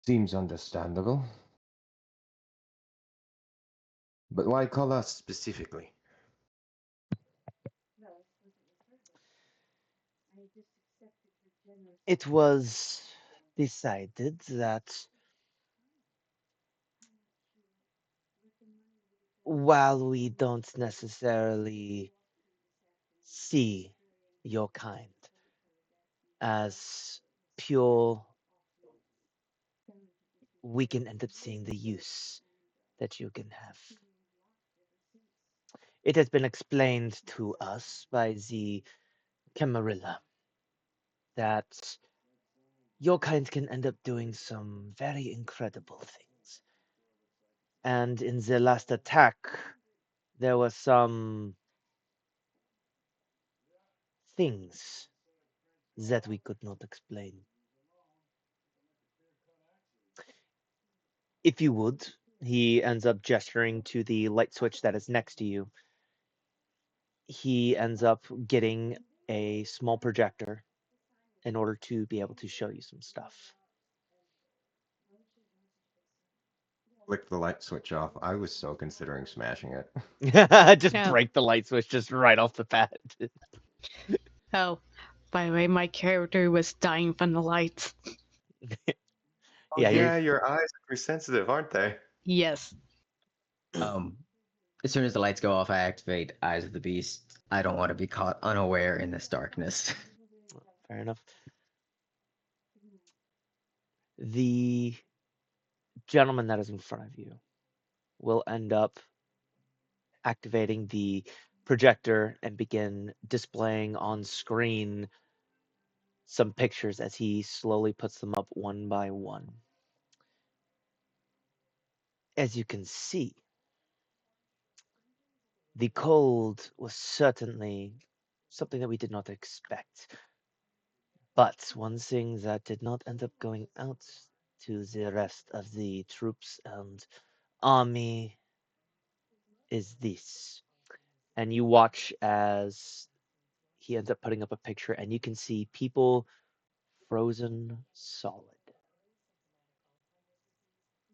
Seems understandable. But why call us specifically? It was decided that while we don't necessarily see your kind as pure, we can end up seeing the use that you can have. It has been explained to us by the Camarilla that your kind can end up doing some very incredible things. And in the last attack, there were some things that we could not explain. If you would, he ends up gesturing to the light switch that is next to you. He ends up getting a small projector in order to be able to show you some stuff. Flick the light switch off. I was so considering smashing it. Just Oh. break the light switch just right off the bat. Oh, by the way, my character was dying from the lights. Yeah, you're Yeah, your eyes are sensitive, aren't they? Yes. As soon as the lights go off, I activate Eyes of the Beast. I don't want to be caught unaware in this darkness. fair enough. The gentleman that is in front of you will end up activating the projector and begin displaying on screen some pictures as he slowly puts them up one by one. As you can see, the cold was certainly something that we did not expect. But one thing that did not end up going out to the rest of the troops and army is this. And you watch as he ends up putting up a picture, and you can see people frozen solid.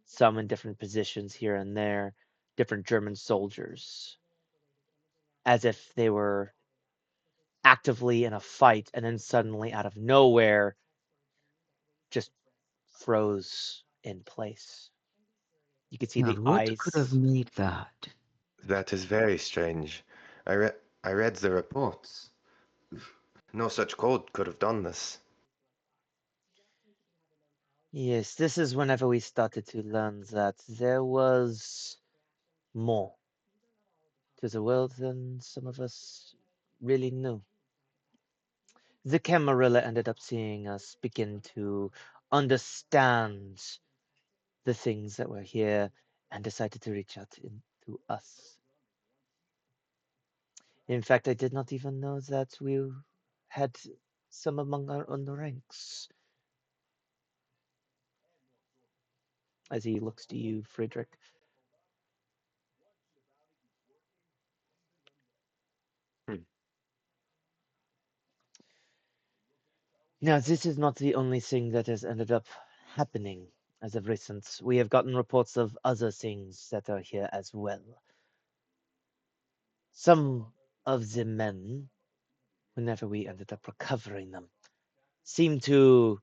Some in different positions here and there, different German soldiers, as if they were actively in a fight, and then suddenly, out of nowhere, just froze in place. You could see Now, the what could have eyes. made that? That is very strange. I read the reports. No such code could have done this. Yes, this is whenever we started to learn that there was more to the world than some of us really knew. The Camarilla ended up seeing us begin to understand the things that were here and decided to reach out to us. In fact, I did not even know that we had some among our own ranks. As he looks to you, Friedrich. Hmm. Now, this is not the only thing that has ended up happening as of recent. We have gotten reports of other things that are here as well. Some of the men, whenever we ended up recovering them, seem to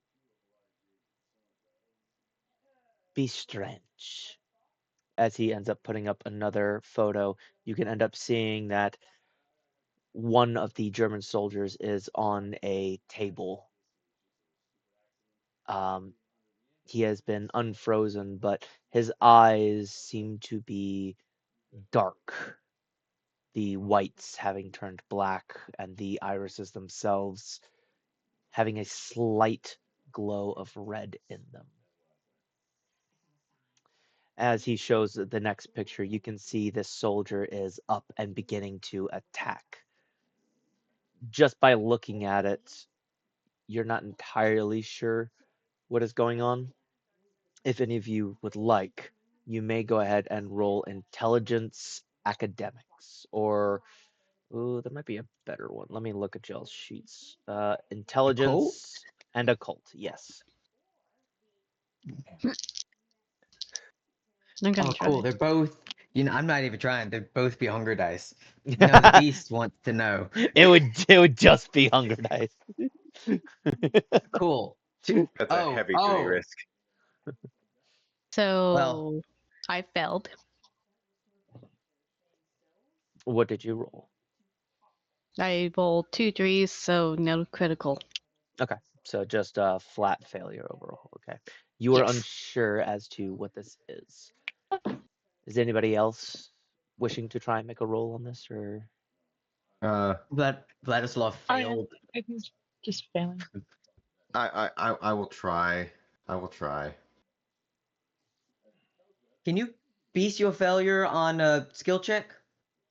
be strange. As he ends up putting up another photo, you can end up seeing that one of the German soldiers is on a table. Um, he has been unfrozen, but his eyes seem to be dark, the whites having turned black, and the irises themselves having a slight glow of red in them. As he shows the next picture, you can see this soldier is up and beginning to attack. Just by looking at it, you're not entirely sure what is going on. If any of you would like, you may go ahead and roll intelligence academics, or ooh, there might be a better one. Let me look at y'all's sheets. Cold? Intelligence and occult. Yes. I'm gonna Oh, try. cool. They're both. I'm not even trying. They'd both be Hunger Dice. The Beast wants to know. it would just be hunger dice. Cool. That's a Oh, heavy duty oh. risk. Well, So I failed. What did you roll? I rolled 2 3s, so no critical. Okay, so just a flat failure overall. Okay, you are Yes. unsure as to what this is. Is anybody else wishing to try and make a roll on this, or Vladislav failed. I think it's just failing. I will try. I will try. Can you base your failure on a skill check?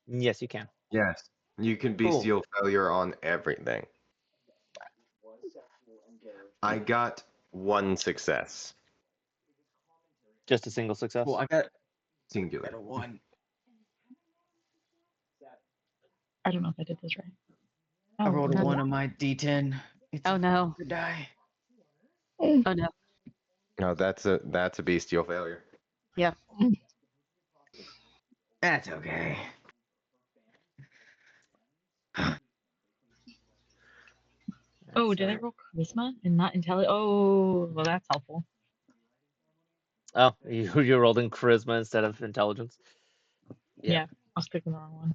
yes, you can. Yes. You can be Cool. seal failure on everything. I got one success. Just a single success. Well, I got Singular. a 1. I don't know if I did this right. I Oh, rolled a no. 1 on my D10. It's Oh a no. good die. Oh no. No, that's a bestial failure. Yeah. That's okay. Oh, did I roll charisma and not intelligence? Oh, well, that's helpful. Oh, you rolled in charisma instead of intelligence. Yeah, I was picking the wrong one.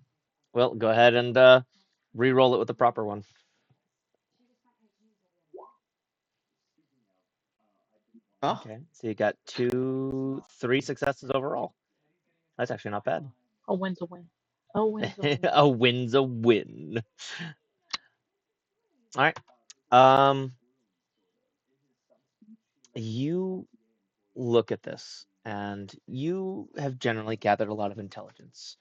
Well, go ahead and re-roll it with the proper one. Oh, Okay, so you got 3 successes overall. That's actually not bad. A win's a win. A win's a win. A win's a win. All right. You look at this, and you have generally gathered a lot of intelligence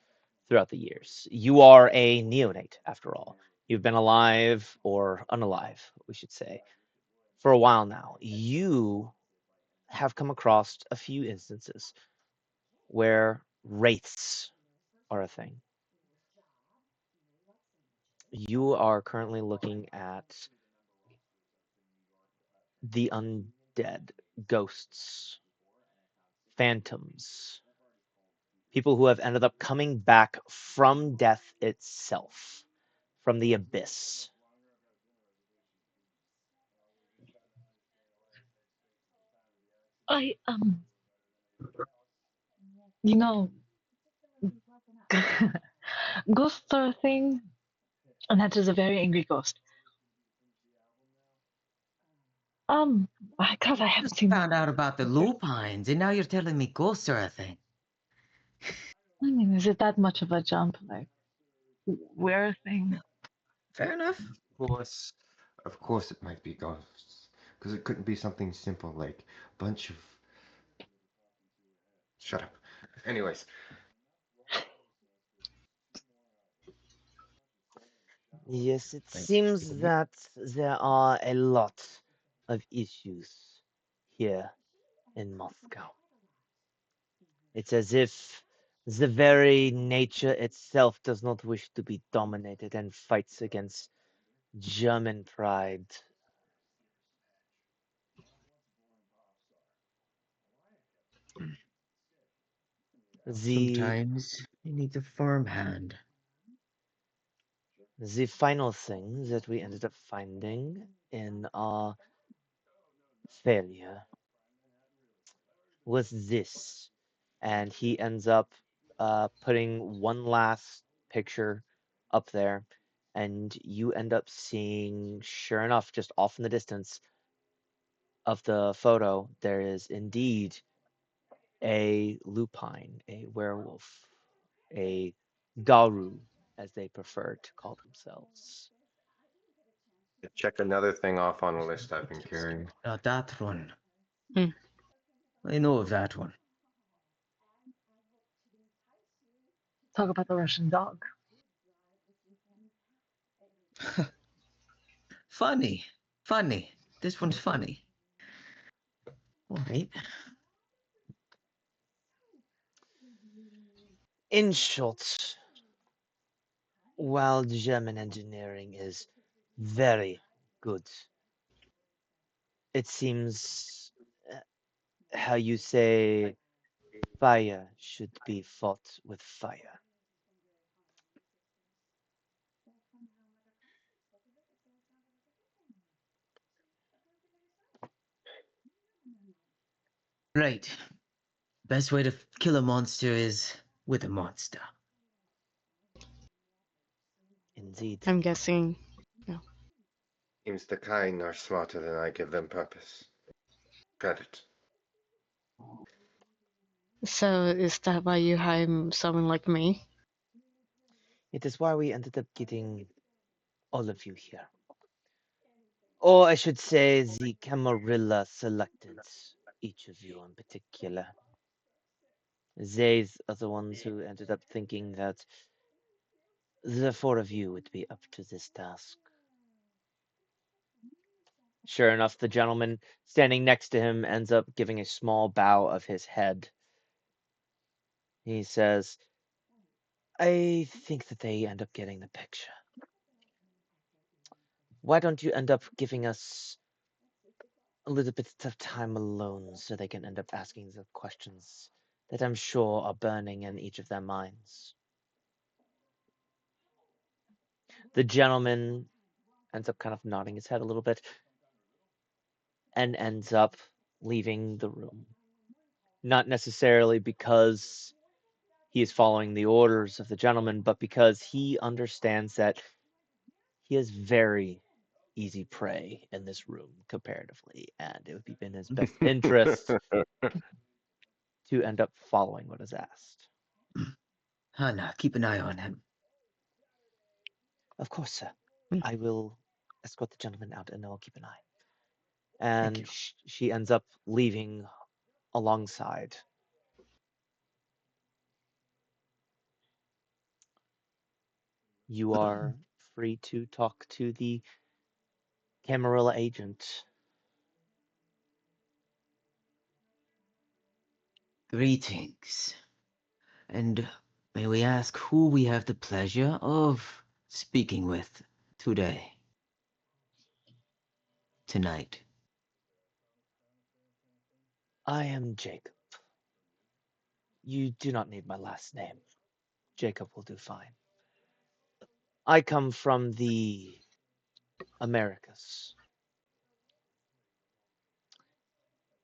throughout the years. You are a neonate, after all. You've been alive, or unalive, we should say, for a while now. You have come across a few instances where wraiths are a thing. You are currently looking at the undead, ghosts, phantoms, people who have ended up coming back from death itself, from the abyss. I, you know, ghosts are a thing, and that is a very angry ghost. Because I haven't just seen. found out about the lupines, and now you're telling me ghosts are a thing. I mean, is it that much of a jump? Like, we're a thing. Fair enough. Of course, it might be ghosts, because it couldn't be something simple like a bunch of. Shut up. Anyways, Yes, it Like, seems that there are a lot of issues here in Moscow. It's as if the very nature itself does not wish to be dominated and fights against German pride. The sometimes you need a firm hand. the final thing that we ended up finding in our failure was this. And he ends up putting one last picture up there. And you end up seeing, sure enough, just off in the distance of the photo, there is indeed a lupine, a werewolf, a garu, as they prefer to call themselves. check another thing off on a list I've been carrying. Now that one. Hmm. I know of that one. Talk about the Russian dog. Funny. Funny. This one's funny. All right. In short, while German engineering is very good, it seems how you say fire should be fought with fire. Right. Best way to kill a monster is with a monster. Indeed. I'm guessing. Seems the kind are smarter than I give them purpose. Credit. So is that why you hire someone like me? It is why we ended up getting all of you here. Or I should say, the Camarilla selected each of you in particular. They are the ones who ended up thinking that the 4 of you would be up to this task. Sure enough, the gentleman standing next to him ends up giving a small bow of his head. He says, I think that they end up getting the picture. Why don't you end up giving us a little bit of time alone so they can end up asking the questions that I'm sure are burning in each of their minds? The gentleman ends up kind of nodding his head a little bit and ends up leaving the room. Not necessarily because he is following the orders of the gentleman, but because he understands that he is very easy prey in this room comparatively, and it would be in his best interest to end up following what is asked. Hannah, keep an eye on him. Of course, sir. Mm. I will escort the gentleman out and I'll keep an eye. Thank And you. she ends up leaving alongside. You are free to talk to the Camarilla agent. Greetings. And may we ask who we have the pleasure of speaking with today? Tonight. I am Jacob. You do not need my last name. Jacob will do fine. I come from the Americas.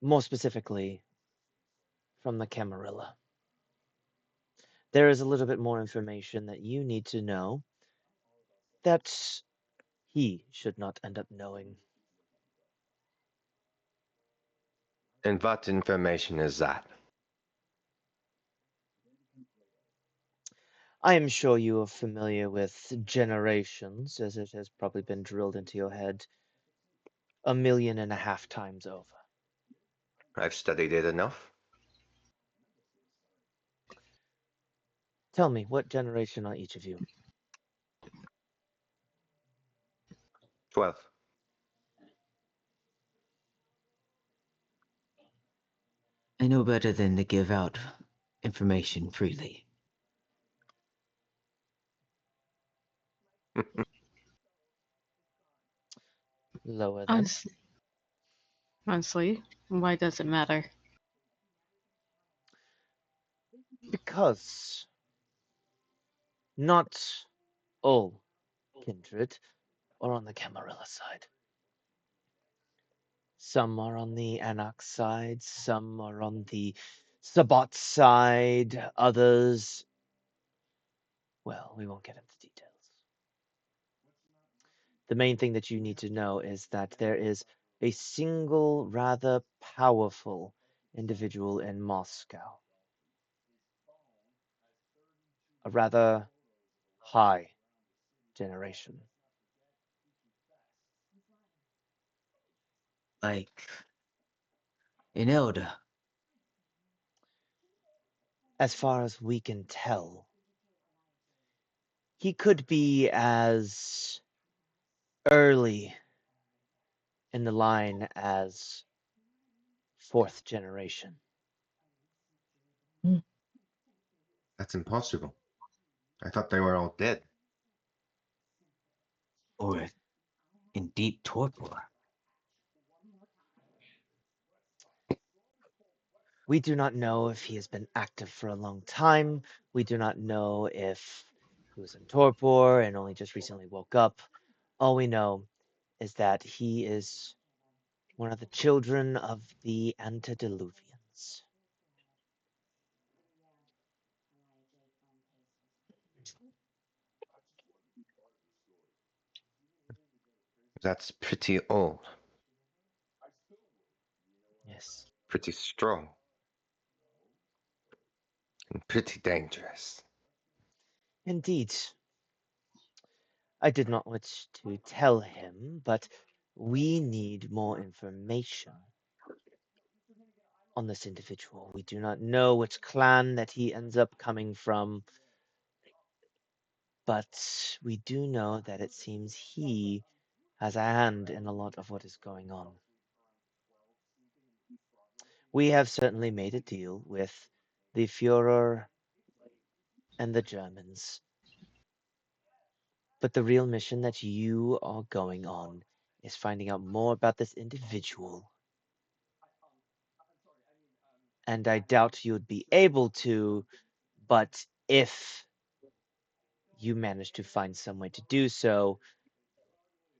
More specifically, from the Camarilla. There is a little bit more information that you need to know that he should not end up knowing. And what information is that? I am sure you are familiar with generations, as it has probably been drilled into your head 1.5 million times over. I've studied it enough. Tell me, what generation are each of you? 12. I know better than to give out information freely. Lower then. Honestly, why does it matter? Because not all kindred are on the Camarilla side. Some are on the Anarch side, some are on the Sabbat side, others. Well, we won't get into details. The main thing that you need to know is that there is a single, rather powerful individual in Moscow. A rather high generation. Like an elder. As far as we can tell, he could be as early in the line as 4th generation. That's impossible. I thought they were all dead. Or in deep torpor. We do not know if he has been active for a long time. We do not know if he was in torpor and only just recently woke up. All we know is that he is one of the children of the antediluvians. That's pretty old. Yes. Pretty strong. And pretty dangerous. Indeed. I did not wish to tell him, but we need more information on this individual. We do not know which clan that he ends up coming from, but we do know that it seems he has a hand in a lot of what is going on. We have certainly made a deal with the Führer and the Germans, but the real mission that you are going on is finding out more about this individual. And I doubt you'd be able to, but if you manage to find some way to do so,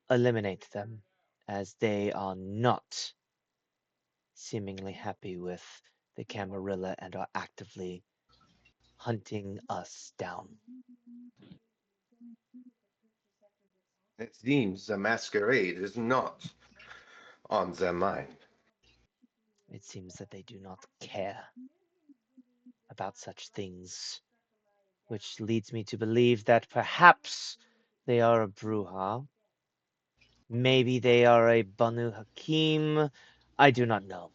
eliminate them, as they are not seemingly happy with the Camarilla and are actively hunting us down. It seems the masquerade is not on their mind. It seems that they do not care about such things, which leads me to believe that perhaps they are a Bruja. Maybe they are a Banu Hakim. I do not know.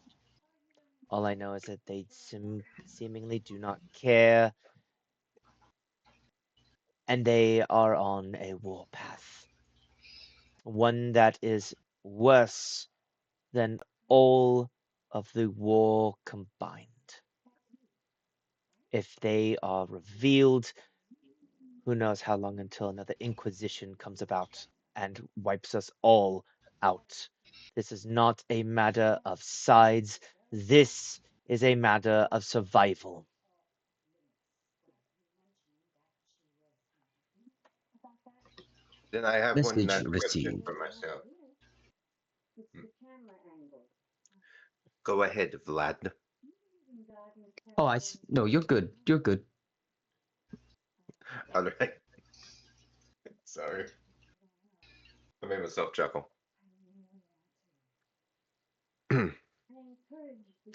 All I know is that they seemingly do not care, and they are on a warpath. One that is worse than all of the war combined. If they are revealed, who knows how long until another Inquisition comes about and wipes us all out. This is not a matter of sides. This is a matter of survival. Then I have one Message last question received. for myself. Hmm. Go ahead, Vlad. Oh, no, you're good. You're good. All right. Sorry. I made myself chuckle.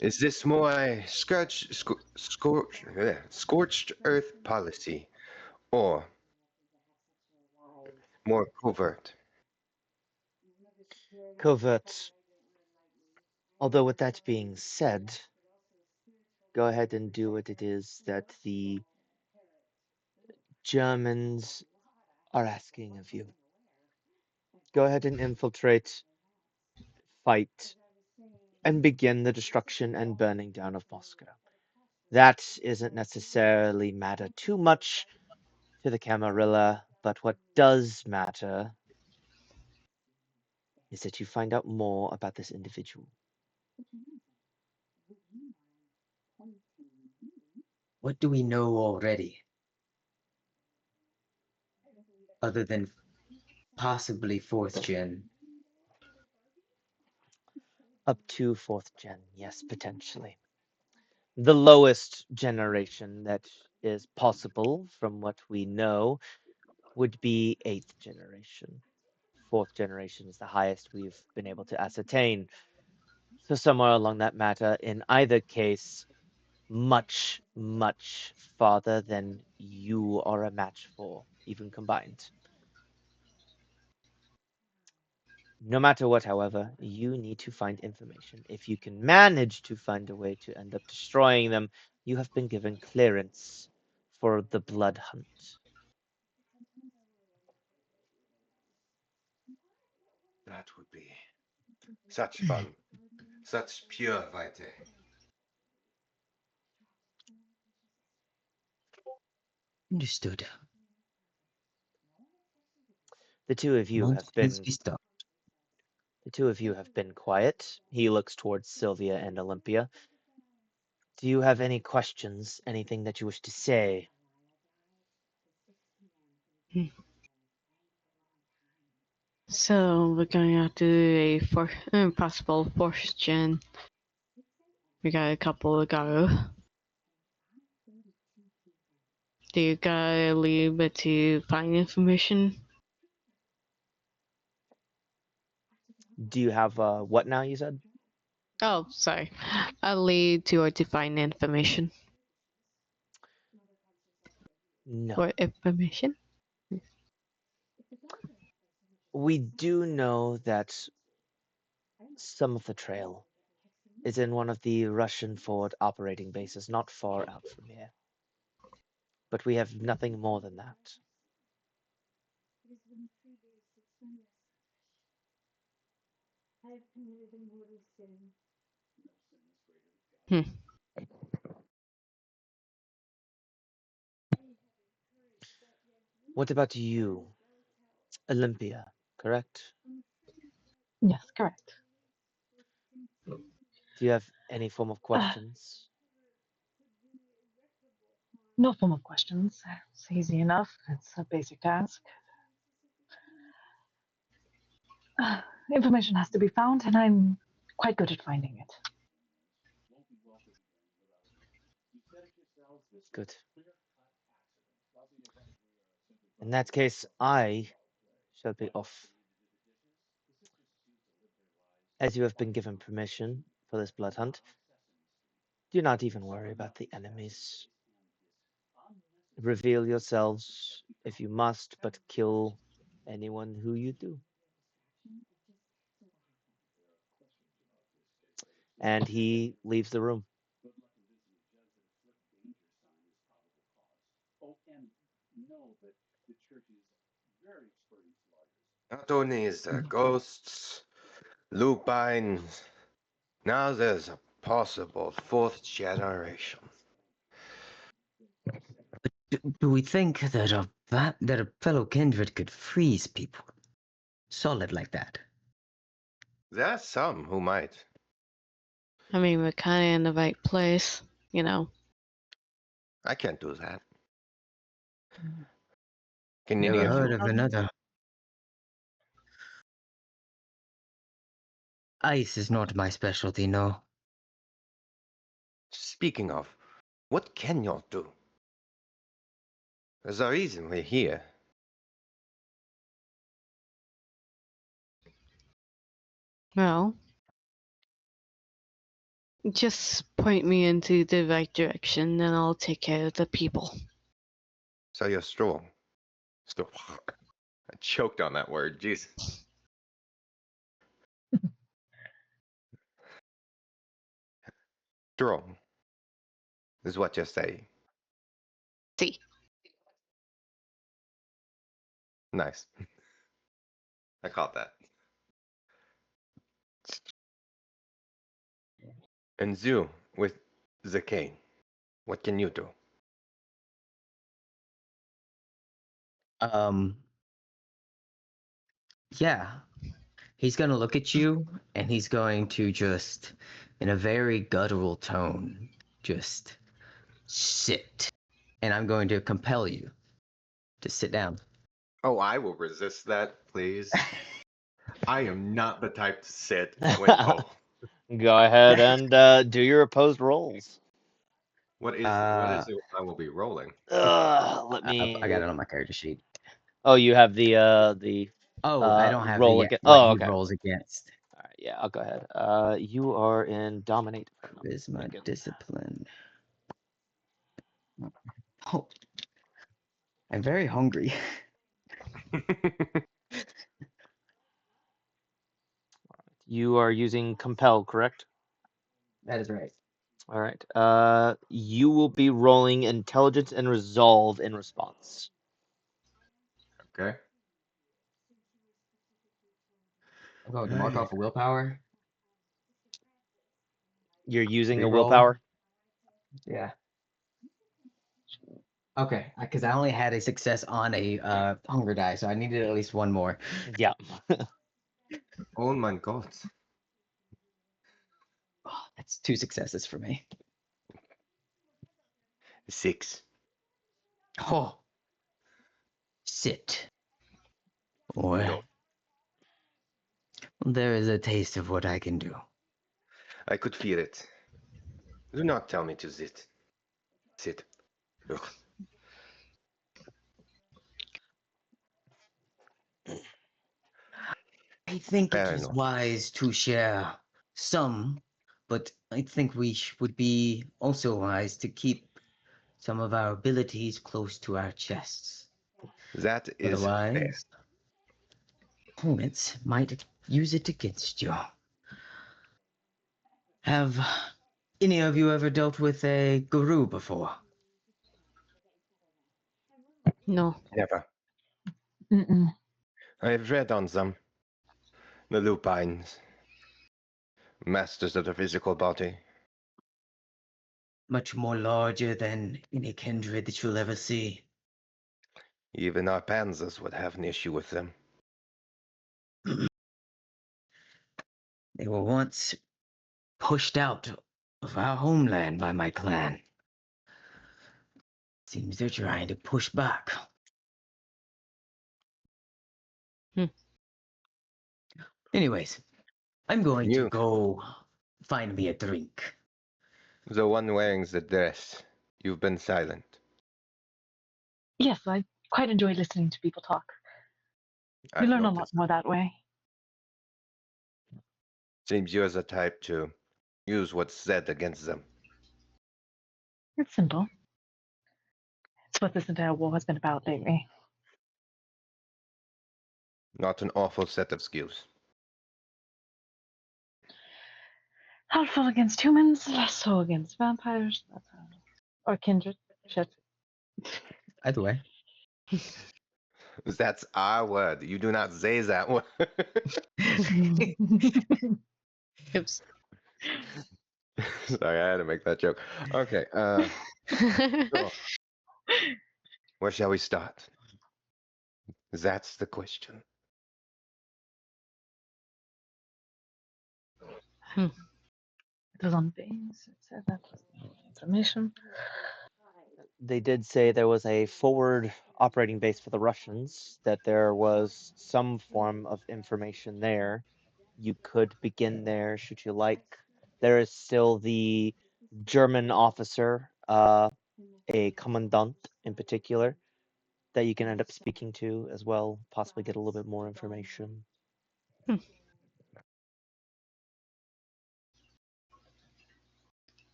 Is this more a scorched earth policy or more covert? Covert. Although with that being said, go ahead and do what it is that the Germans are asking of you. Go ahead and infiltrate, fight, and begin the destruction and burning down of Moscow. That isn't necessarily matter too much to the Camarilla, but what does matter is that you find out more about this individual. What do we know already, other than possibly fourth gen? Up to 4th gen, yes, potentially. The lowest generation that is possible, from what we know, would be 8th generation. 4th generation is the highest we've been able to ascertain. So somewhere along that matter, in either case, much, much farther than you are a match for, even combined. No matter what, however, you need to find information. If you can manage to find a way to end up destroying them, you have been given clearance for the blood hunt. That would be such fun. Such pure vitae. Understood. The two of you Once have has been we stopped. the two of you have been quiet. He looks towards Sylvia and Olympia. Do you have any questions? Anything that you wish to say? So we're going out to a possible fourth gen. We got a couple ago. Do you gotta leave it to find information? Do you have what now? You said Oh, sorry. I'll lead to or to find information. no. What information? We do know that some of the trail is in one of the Russian forward operating bases not far out from here. But we have nothing more than that. Hmm. What about you, Olympia, correct? Yes, correct. Do you have any form of Uh, questions? no form of questions. It's easy enough. It's a basic task. Information has to be found, and I'm quite good at finding it. Good. In that case, I shall be off. As you have been given permission for this blood hunt, do not even worry about the enemies. Reveal yourselves if you must, but kill anyone who you do. And he leaves the room. Not only is there ghosts, lupines, now there's a possible fourth generation. Do we think that that a fellow kindred could freeze people solid like that? There are some who might. I mean, we're kind of in the right place, you know. I can't do that. Can any Never of heard you? of another. Ice is not my specialty, no. Speaking of, what can y'all do? There's a reason we're here. Well, just point me into the right direction, and I'll take care of the people. So you're strong. I choked on that word. Jeez. Strong is what you say. See. Nice. I caught that. And Zoo, with the cane, what can you do? Um, yeah. He's gonna look at you and he's going to just, in a very guttural tone, just sit. And I'm going to compel you to sit down. Oh, I will resist that, please. I am not the type to sit when. Oh, Go ahead and do your opposed rolls. what is it I will be rolling? Let I got me. it on my character sheet. Oh, you have the Oh, I don't have roll the again. what Oh, he okay. All rolls against. right, yeah, I'll go ahead. You are in dominate. If I'm not Is my mistaken. discipline. Oh, I'm very hungry. You are using compel, correct? That is right. All right. You will be rolling intelligence and resolve in response. Okay. I'm going to mark off a willpower. You're using a Reroll. willpower. Yeah. Okay, because I only had a success on a hunger die, so I needed at least one more. Yeah. Oh my god. Oh, that's 2 successes for me. 6. Oh, sit. Or No. there is a taste of what I can do. I could feel it. Do not tell me to sit. Sit. Ugh. I think Fair it is enough. wise to share some, but I think we would be also wise to keep some of our abilities close to our chests. That is fair. Otherwise, opponents might use it against you. Have any of you ever dealt with a guru before? No. Never. Mm-mm. I've read on them. The lupines. Masters of the physical body. Much more larger than any kindred that you'll ever see. Even our panzers would have an issue with them. They were once pushed out of our homeland by my clan. Seems they're trying to push back. Hmm. Anyways, I'm going to You, go find me a drink. the one wearing the dress, you've been silent. Yes, I quite enjoy listening to people talk. You I've learn a lot noticed. more that way. Seems you're the type to use what's said against them. It's simple. It's what this entire war has been about lately. Not an awful set of skills. Helpful against humans, less so against vampires. That's how. Or kindred. Shit. Either way. That's our word. You do not say that word. Oops. Sorry, I had to make that joke. Okay, so where shall we start? That's the question. It was on base. It said that was information. They did say there was a forward operating base for the Russians, that there was some form of information there. You could begin there should you like. There is still the German officer, a commandant in particular, that you can end up speaking to as well, possibly get a little bit more information. I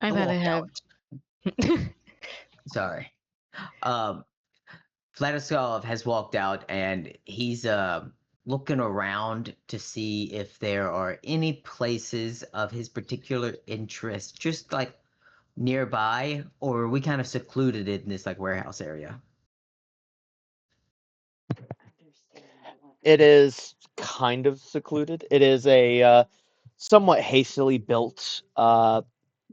I better walk have. out. Sorry. Vladislav has walked out and he's looking around to see if there are any places of his particular interest, just like nearby, or are we kind of secluded in this like warehouse area? It is kind of secluded. It is a somewhat hastily built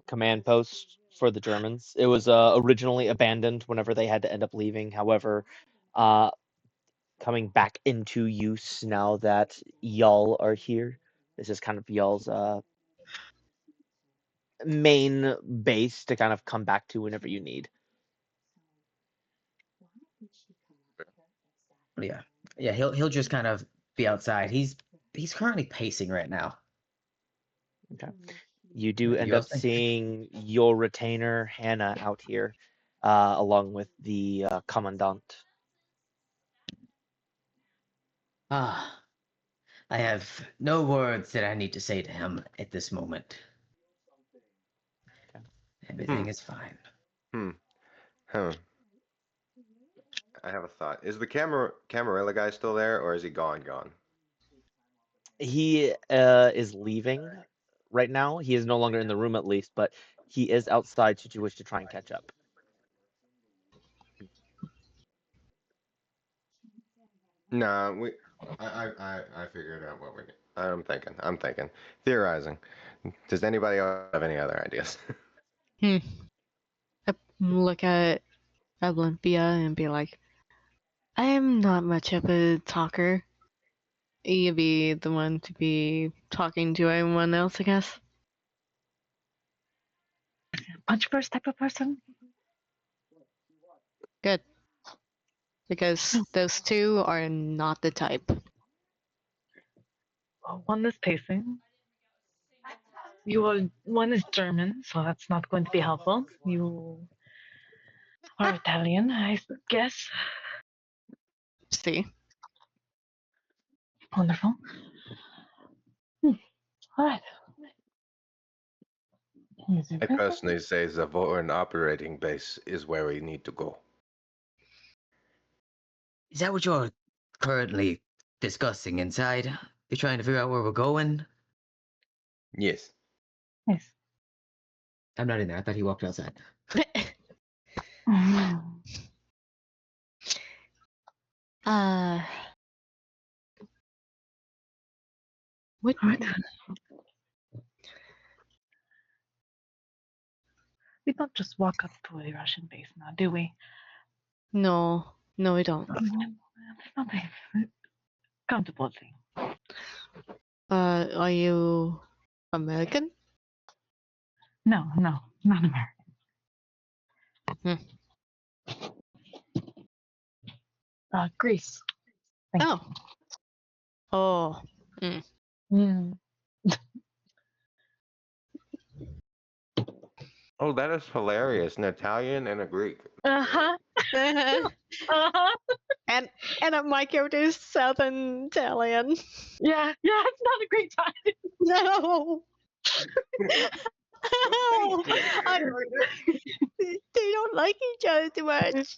command post for the Germans. It was originally abandoned whenever they had to end up leaving. However, uh, coming back into use now that y'all are here. This is kind of y'all's main base to kind of come back to whenever you need. Yeah, yeah. He'll just kind of be outside. He's currently pacing right now. Okay. You do What do end you up guys think? seeing your retainer Hannah out here, along with the commandant. Ah, I have no words that I need to say to him at this moment. Okay. Everything is fine. Huh. I have a thought. Is the Camarilla guy still there, or is he gone? He is leaving right now. He is no longer in the room at least, but he is outside should you wish to try and catch up. Nah, I figured out what we need. I'm thinking. Theorizing. Does anybody else have any other ideas? I look at Olympia and be like, I am not much of a talker. You be the one to be talking to everyone else, I guess. Punch first type of person. Good. Because those two are not the type. Well, one is pacing. One is German, so that's not going to be helpful. You are Italian, I guess. See? Wonderful. All right. Here's your I paper. personally say the foreign operating base is where we need to go. Is that what you're currently discussing inside? You're trying to figure out where we're going? Yes. Nice. I'm not in there. I thought he walked outside. uh, What? What? We don't just walk up to a Russian base now, do we? No, no, we don't. It's not a comfortable thing. Are you American? No, not American. Greece. Thank Oh. Oh. Mm. you. Oh, that is hilarious. An Italian and a Greek. Uh-huh. and Uh-huh. and my character is Southern Italian. Yeah, it's not a great time. No. They don't like each other too much.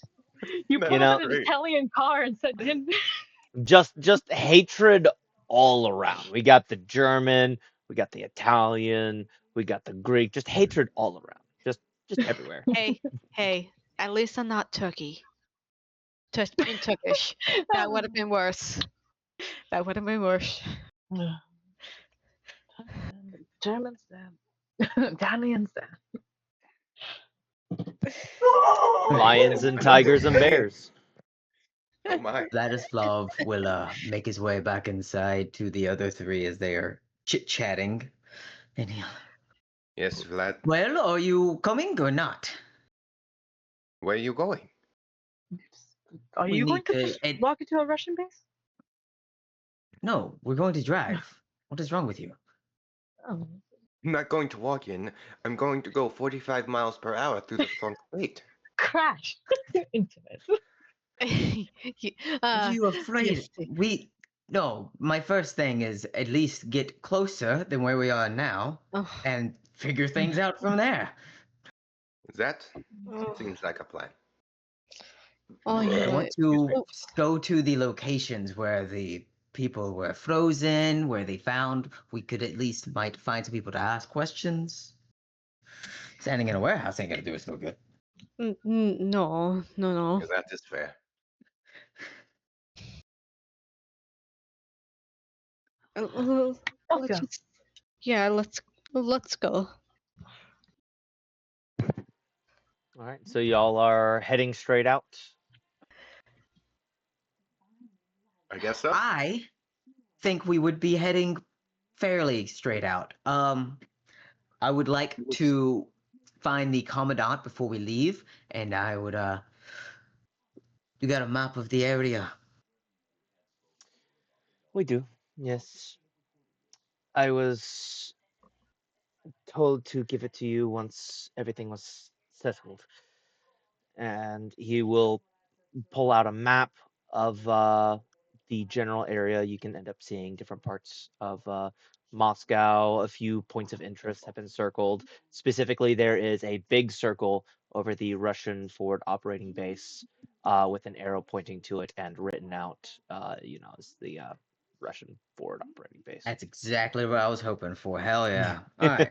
You That's pulled know, in an great. Italian car and said, just hatred all around. We got the German, we got the Italian, we got the Greek, just hatred all around. Just everywhere. Hey, at least I'm not Turkey. In Turkish. That would have been worse. That would have been worse. Germans then. Italians then. Lions and tigers and bears. Oh my. Vladislav will make his way back inside to the other three as they are chit-chatting. And Yes, Vlad. well, are you coming or not? Where are you going? Are We you going need to to- just it- walk into a Russian base? No, we're going to drive. What is wrong with you? Oh. I'm not going to walk in. I'm going to go 45 miles per hour through the front gate. Crash into it. Are you afraid? yes. No, my first thing is at least get closer than where we are now Oh, and figure things out from there. That oh, seems like a plan. oh I yeah. want to go to the locations where the people were frozen, where they found. We could at least might find some people to ask questions. Standing in a warehouse ain't gonna do us no good. No. Yeah, that is fair. Let's go. just, yeah, let's go. All right, so y'all are heading straight out. I guess so. I think we would be heading fairly straight out. I would like to find the commandant before we leave, and I would you got a map of the area? We do, yes. I was told to give it to you once everything was settled. And he will pull out a map of the general area. You can end up seeing different parts of Moscow. A few points of interest have been circled. Specifically, there is a big circle over the Russian forward operating base with an arrow pointing to it and written out, as the Russian forward operating base. That's exactly what I was hoping for. Hell yeah! All right.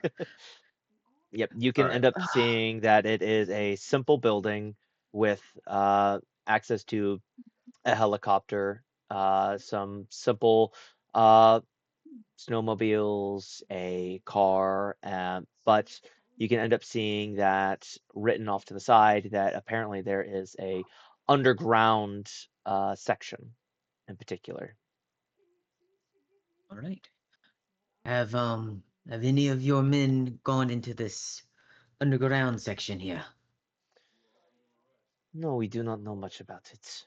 Yep, you can All right. end up seeing that it is a simple building with access to a helicopter, some simple snowmobiles, a car, but you can end up seeing that written off to the side that apparently there is a underground section in particular. All right. Have any of your men gone into this underground section here? No, we do not know much about it.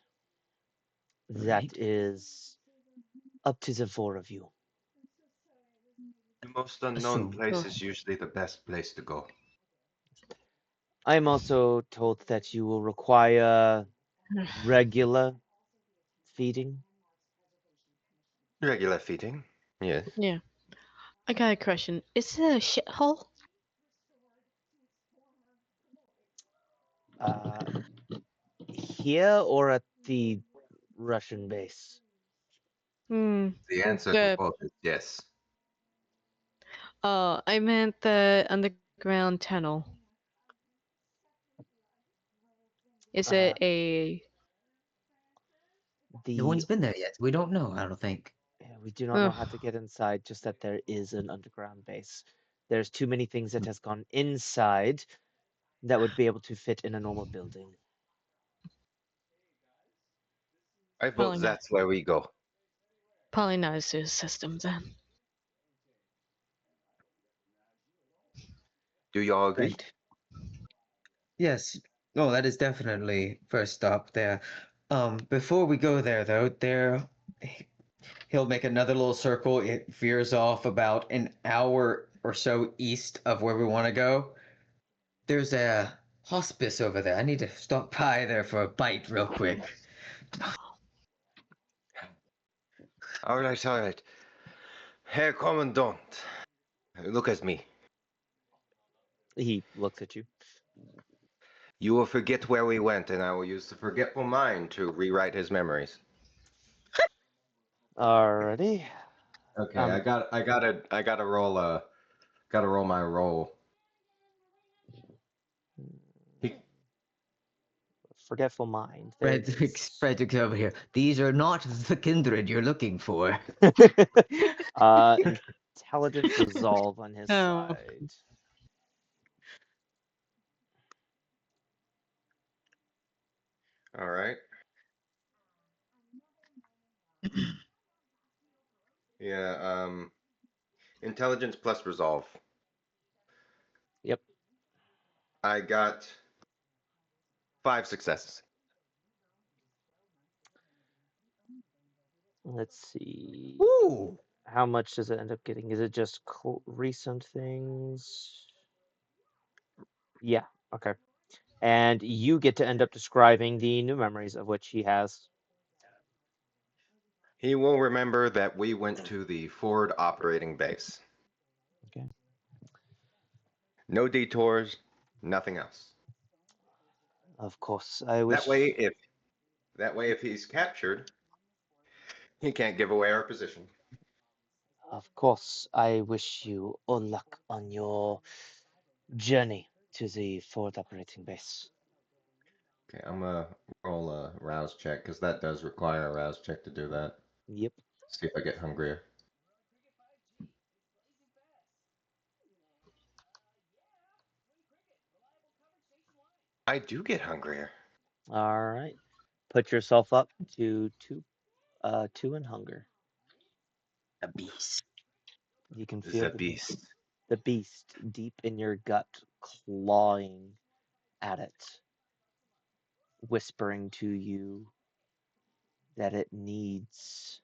All That right. is up to the four of you. The most unknown place is usually the best place to go. I am also told that you will require regular feeding. Regular feeding. Yes. Yeah. I got a question. Is it a shithole? Here or at the Russian base? The answer to both is yes. I meant the underground tunnel. Is it a? No one's The been there yet. We don't know. I don't think. We do not know how to get inside, just that there is an underground base. There's too many things that has gone inside that would be able to fit in a normal building. I vote Probably not. that's where we go. Probably not a sewer system then. Do you all agree? Right. Yes. Oh, that is definitely first stop there. Before we go there, though, he'll make another little circle. It veers off about an hour or so east of where we want to go. There's a hospice over there. I need to stop by there for a bite real quick. All right, all right. Herr Commandant, look at me. He looks at you. You will forget where we went, and I will use the forgetful mind to rewrite his memories. Alrighty. Okay, I gotta roll my roll. He, Forgetful mind. There it is. Frederick's over here. These are not the kindred you're looking for. Intelligence resolve on his Oh. side. all right. Yeah. Intelligence plus resolve. Yep. I got 5 successes. Let's see. Ooh. How much does it end up getting? Is it just recent things? Yeah. Okay. And you get to end up describing the new memories of which he has. He will remember that we went to the forward operating base. Okay. No detours, nothing else. Of course. I wish. That way, if he's captured, he can't give away our position. Of course. I wish you all luck on your journey to the forward operating base. Okay, I'm gonna roll a rouse check because that does require a rouse check to do that. Yep. See if I get hungrier. I do get hungrier. All right. Put yourself up to two in hunger. A beast. You can The feel beast. the beast deep in your gut clawing at it, whispering to you that it needs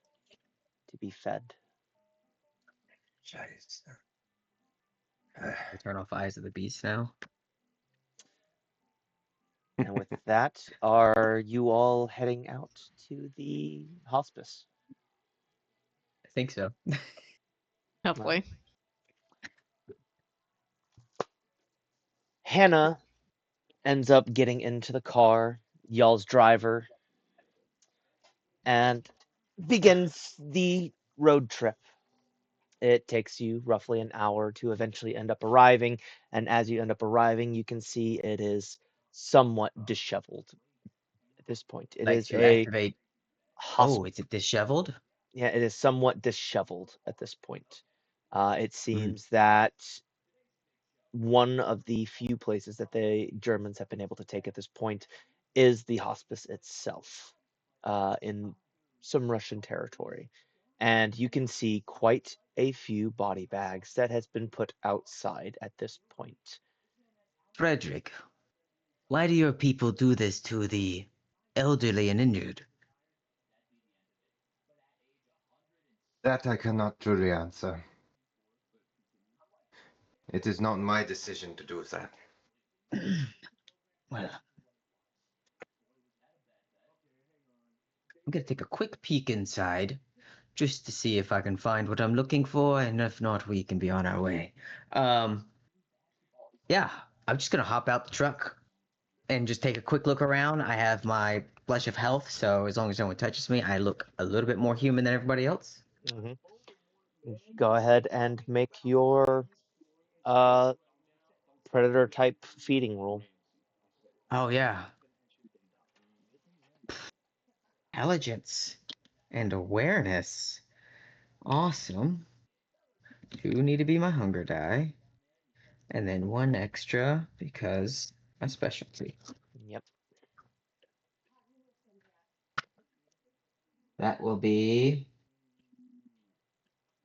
to be fed. Jeez. I turn off Eyes of the Beast now. And with that, are you all heading out to the hospice? I think so. Hopefully. Hannah ends up getting into the car, y'all's driver, and begins the road trip. It takes you roughly an hour to eventually end up arriving, and as you end up arriving, you can see it is somewhat disheveled at this point. It Like is to a activate. hospital. Oh, is it disheveled? Yeah, it is somewhat disheveled at this point. It Hmm. seems that one of the few places that the Germans have been able to take at this point is the hospice itself, in some Russian territory. And you can see quite a few body bags that has been put outside at this point. Frederick, why do your people do this to the elderly and injured? That I cannot truly answer. It is not my decision to do that. Well, I'm gonna take a quick peek inside just to see if I can find what I'm looking for, and if not, we can be on our way. Yeah, I'm just gonna hop out the truck and just take a quick look around. I have my flesh of health, so as long as no one touches me, I look a little bit more human than everybody else. Mhm. Go ahead and make your uh, predator type feeding roll. Oh yeah, intelligence and awareness. Awesome. 2 need to be my hunger die. And then 1 extra because my specialty. Yep. That will be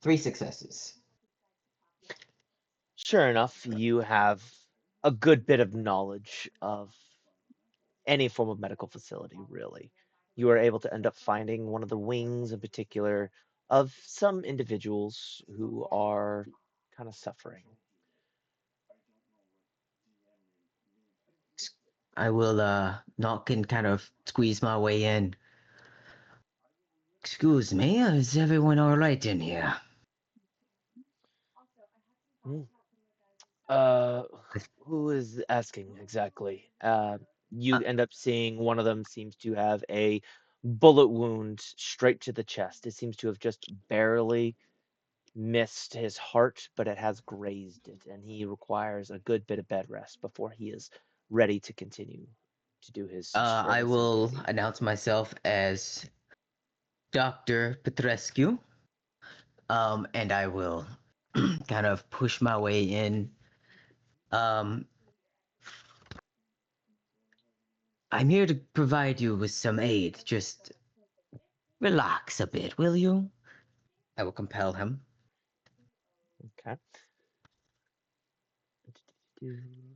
3 successes. Sure enough, you have a good bit of knowledge of any form of medical facility, really. You are able to end up finding one of the wings in particular of some individuals who are kind of suffering. I will knock and kind of squeeze my way in. Excuse me, is everyone all right in here? Hmm. Uh, who is asking exactly? You Uh, end up seeing one of them seems to have a bullet wound straight to the chest. It seems to have just barely missed his heart, but it has grazed it, and he requires a good bit of bed rest before he is ready to continue to do his I service and will duty. announce myself as Dr. Petrescu. And I will kind of push my way in. Um, I'm here to provide you with some aid. Just relax a bit, will you? I will compel him. Okay.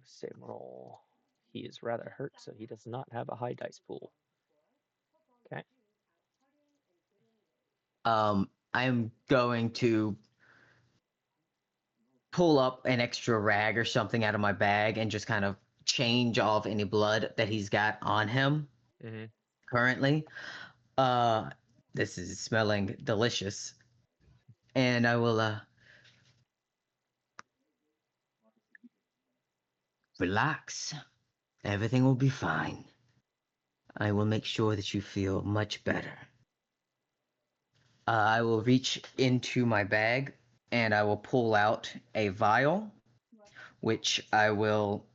Same roll. He is rather hurt, so he does not have a high dice pool. Okay. I'm going to pull up an extra rag or something out of my bag and just kind of change off any blood that he's got on him Mm-hmm. currently. Uh, this is smelling delicious. And I will relax. Everything will be fine. I will make sure that you feel much better. I will reach into my bag and I will pull out a vial, which I will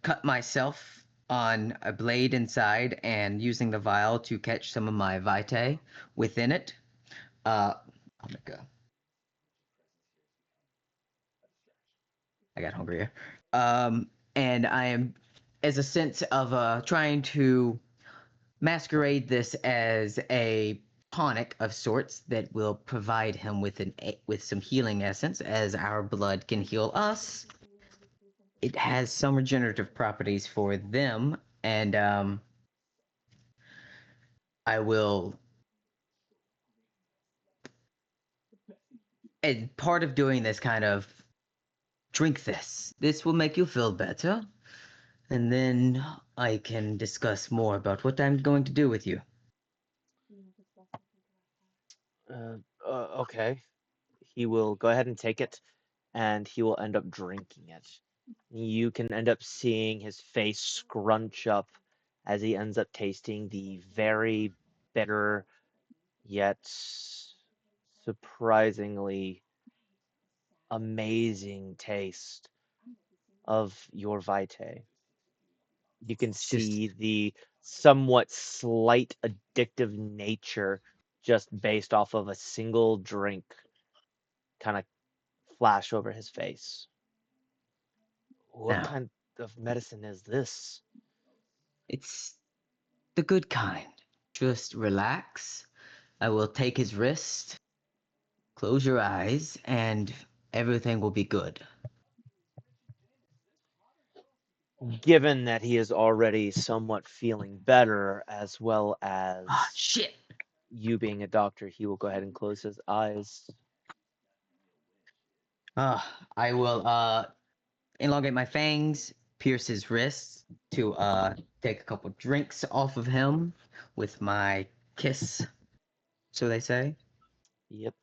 cut myself on a blade inside and using the vial to catch some of my vitae within it. I'll make a. I got hungrier. And I am, as a sense of trying to masquerade this as a tonic of sorts that will provide him with with some healing essence, as our blood can heal us. It has some regenerative properties for them, and I will. And part of doing this kind of drink this. This will make you feel better, and then I can discuss more about what I'm going to do with you. Okay. He will go ahead and take it, and he will end up drinking it. You can end up seeing his face scrunch up as he ends up tasting the very bitter yet surprisingly amazing taste of your vitae. You can It's just see the somewhat slight addictive nature just based off of a single drink kind of flash over his face. What now. kind of medicine is this? It's the good kind. Just relax. I will take his wrist. Close your eyes, and everything will be good. Given that he is already somewhat feeling better, as well Ah, as shit. you being a doctor, he will go ahead and close his eyes. I will elongate my fangs, pierce his wrists to take a couple drinks off of him with my kiss, so they say. Yep.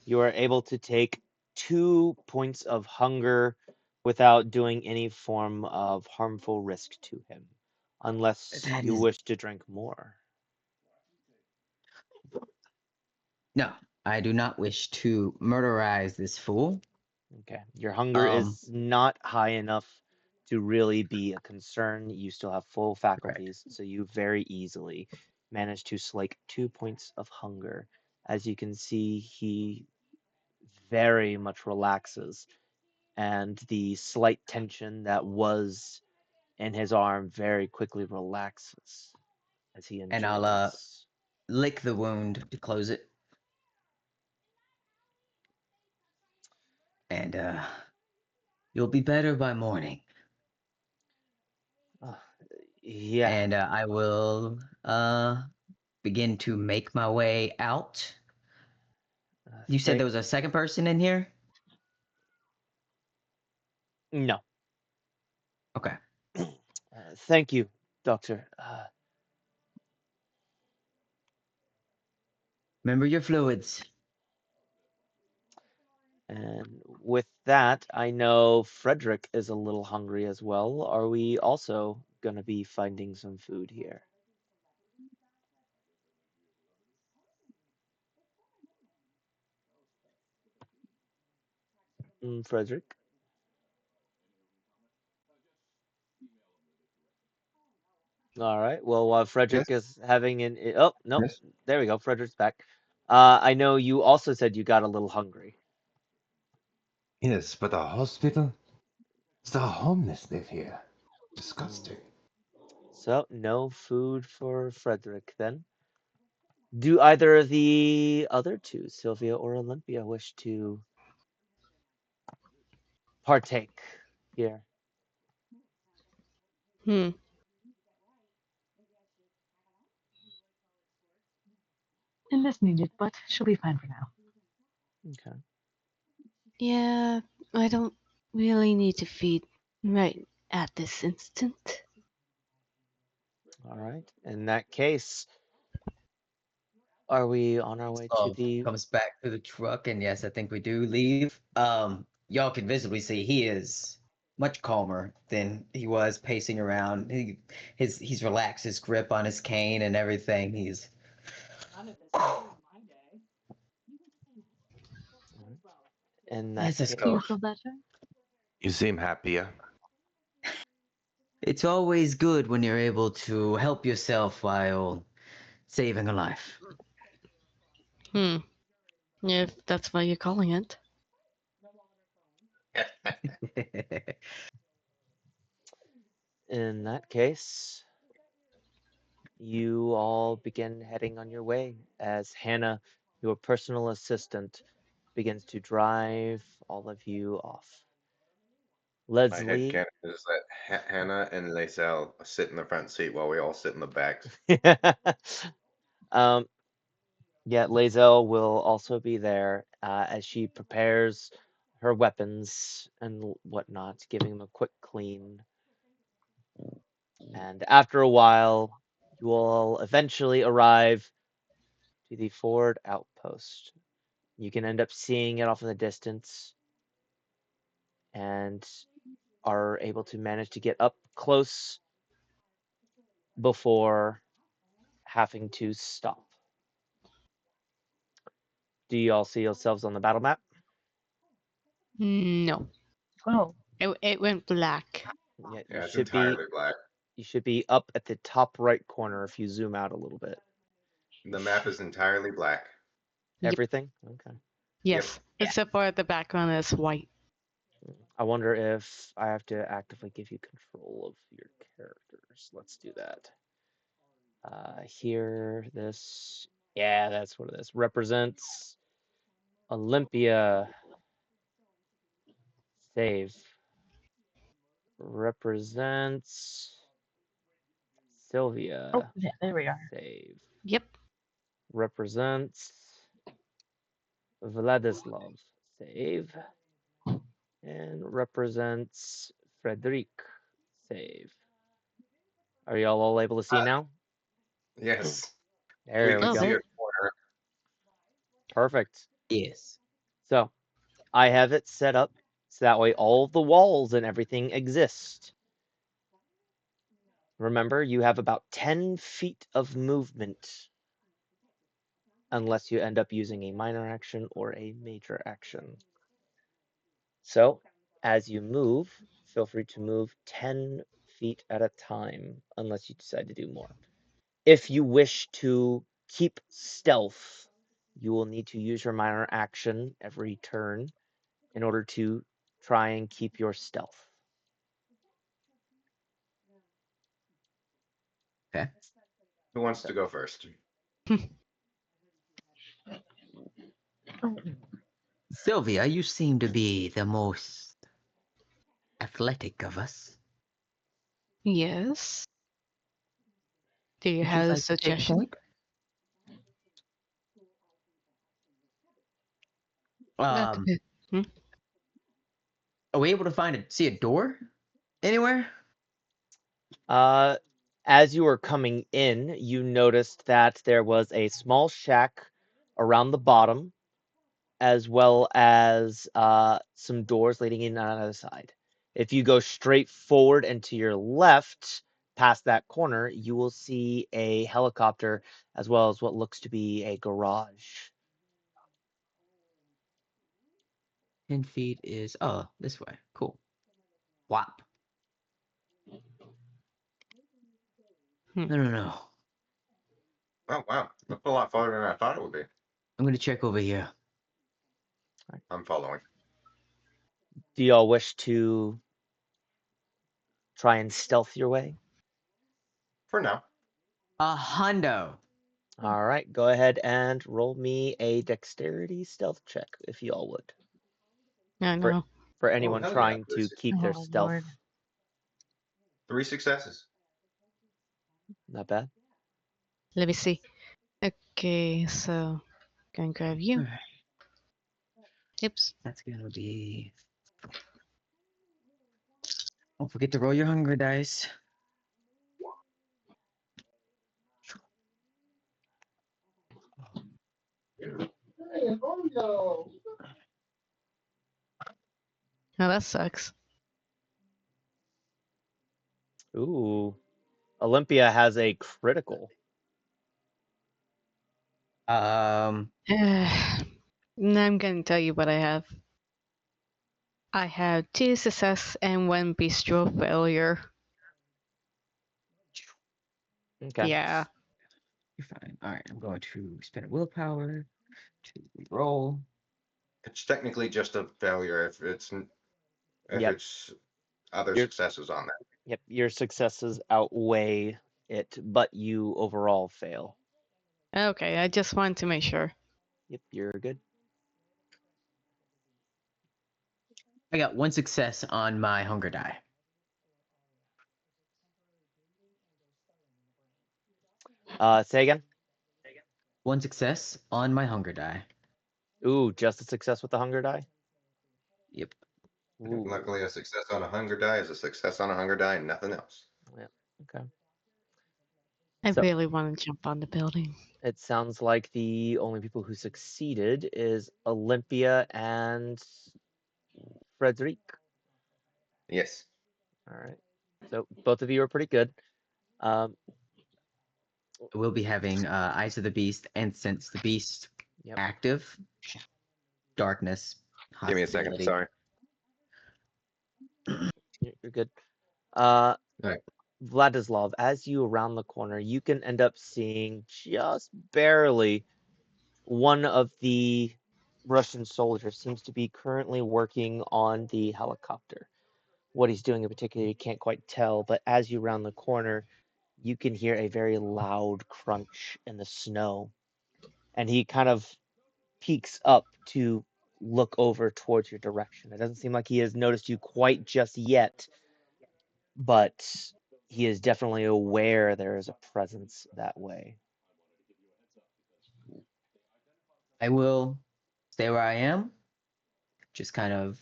You are able to take 2 points of hunger without doing any form of harmful risk to him, unless That you is wish to drink more. no. I do not wish to murderize this fool. Okay. Your hunger Um, is not high enough to really be a concern. You still have full right. faculties, so you very easily manage to slake 2 points of hunger As you can see, he very much relaxes, and the slight tension that was in his arm very quickly relaxes as he And I'll enjoys. lick the wound to close it. And you'll be better by morning. Uh, yeah, And I will begin to make my way out. You said thank there was a second person in here? no. Okay. Thank you, Doctor. Remember your fluids. And with that, I know Frederick is a little hungry as well. Are we also going to be finding some food here? Frederick? All right. Well, while Yes, Frederick is having oh, nope. yes. There we go. Frederick's back. I know you also said you got a little hungry. Yes, but a hospital? The homeless live here. Mm. Disgusting. So, no food for Frederick then. Do either of the other two, Sylvia or Olympia, wish to partake here? Hmm. And this needed, but she'll be fine for now. Okay. Yeah, I don't really need to feed right at this instant. All right. In that case, are we on our way to Love the comes back to the truck, and yes, I think we do leave. Y'all can visibly see he is much calmer than he was pacing around. He's relaxed his grip on his cane and everything. He's in that as this Do you goes. case? feel better? You seem happier. It's always good when you're able to help yourself while saving a life. Hmm. If that's what you're calling it. In that case, you all begin heading on your way as Hannah, your personal assistant, begins to drive all of you off. My head Leslie, canon is that Hannah and Lacelle sit in the front seat while we all sit in the back. um, yeah, Lae'zel will also be there as she prepares her weapons and whatnot, giving them a quick clean. And after a while, you will eventually arrive to the forward outpost. You can end up seeing it off in the distance and are able to manage to get up close before having to stop. Do you all see yourselves on the battle map? No. Oh, It went black. Yeah, Yeah, it's entirely black. you should be up at the top right corner if you zoom out a little bit. The map is entirely black. Yep. Everything? Okay. Yes. Except for the background is white. I wonder if I have to actively give you control of your characters. Let's do that. Here, this, yeah, that's what it is. Represents Olympia. Save. Represents Sylvia. oh, yeah, there we are. Save. Yep. Represents Vladislav. Save. And represents Frederic. Save. Are y'all all able to see now? Yes, we There we can Oh, go. see there. a corner. Perfect. Yes. So I have it set up so that way all the walls and everything exist. Remember, you have about 10 feet of movement unless you end up using a minor action or a major action. So as you move, feel free to move 10 feet at a time unless you decide to do more. If you wish to keep stealth you will need to use your minor action every turn in order to try and keep your stealth. Okay. Who wants to go first? Sylvia, you seem to be the most athletic of us. Yes. Do you Would you have a like to take suggestion? point? Um, Okay. are we able to see a door anywhere? As you were coming in, you noticed that there was a small shack around the bottom, as well as some doors leading in on the side. If you go straight forward and to your left, past that corner, you will see a helicopter, as well as what looks to be a garage. 10 feet is this way. Cool. Whop. No. Oh, wow. That's a lot farther than I thought it would be. I'm gonna check over here. I'm following. Do y'all wish to try and stealth your way? For now. A hundo. All right, go ahead and roll me a dexterity stealth check, if y'all would. I know. For anyone hell yeah, trying to please. keep their Oh, stealth. Lord. 3 successes. Not bad. Let me see. Okay, so gonna grab you. All right. Oops. That's gonna be. Don't forget to roll your hunger dice. Oh, that sucks. Ooh. Olympia has a critical. Now I'm gonna tell you what I have. I have 2 success and 1 bistro failure. Okay. Yeah. You're fine. All right, I'm going to spend a willpower to roll. It's technically just a failure if Yep. it's other Your successes on there. Yep, your successes outweigh it, but you overall fail. Okay, I just wanted to make sure. Yep, you're good. I got 1 success on my hunger die. Say again. 1 success on my hunger die. Ooh, just a success with the hunger die. Yep. Ooh. Luckily, a success on a hunger die is a success on a hunger die and nothing else. Yeah. Okay. I So- really want to jump on the building. It sounds like the only people who succeeded is Olympia and Frederic. Yes. All right. So both of you are pretty good. We'll be having Eyes of the Beast and Sense the Beast Yep. active. Darkness. Give me a second. Sorry. You're good. Right. Vladislav, as you around the corner, you can end up seeing just barely one of the Russian soldiers seems to be currently working on the helicopter. What he's doing in particular, you can't quite tell, but as you round the corner, you can hear a very loud crunch in the snow. And he kind of peeks up to look over towards your direction. It doesn't seem like he has noticed you quite just yet, but he is definitely aware there is a presence that way. I will stay where I am. Just kind of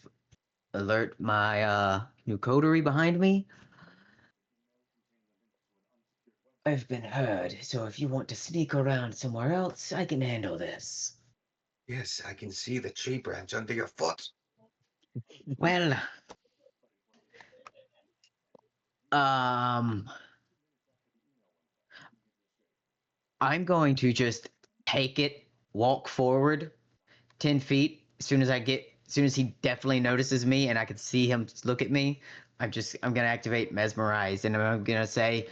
alert my new coterie behind me. I've been heard, so if you want to sneak around somewhere else, I can handle this. Yes, I can see the tree branch under your foot. Well, I'm going to just take it, walk forward 10 feet. As soon as he definitely notices me and I can see him look at me, I'm gonna activate Mesmerize and I'm gonna say,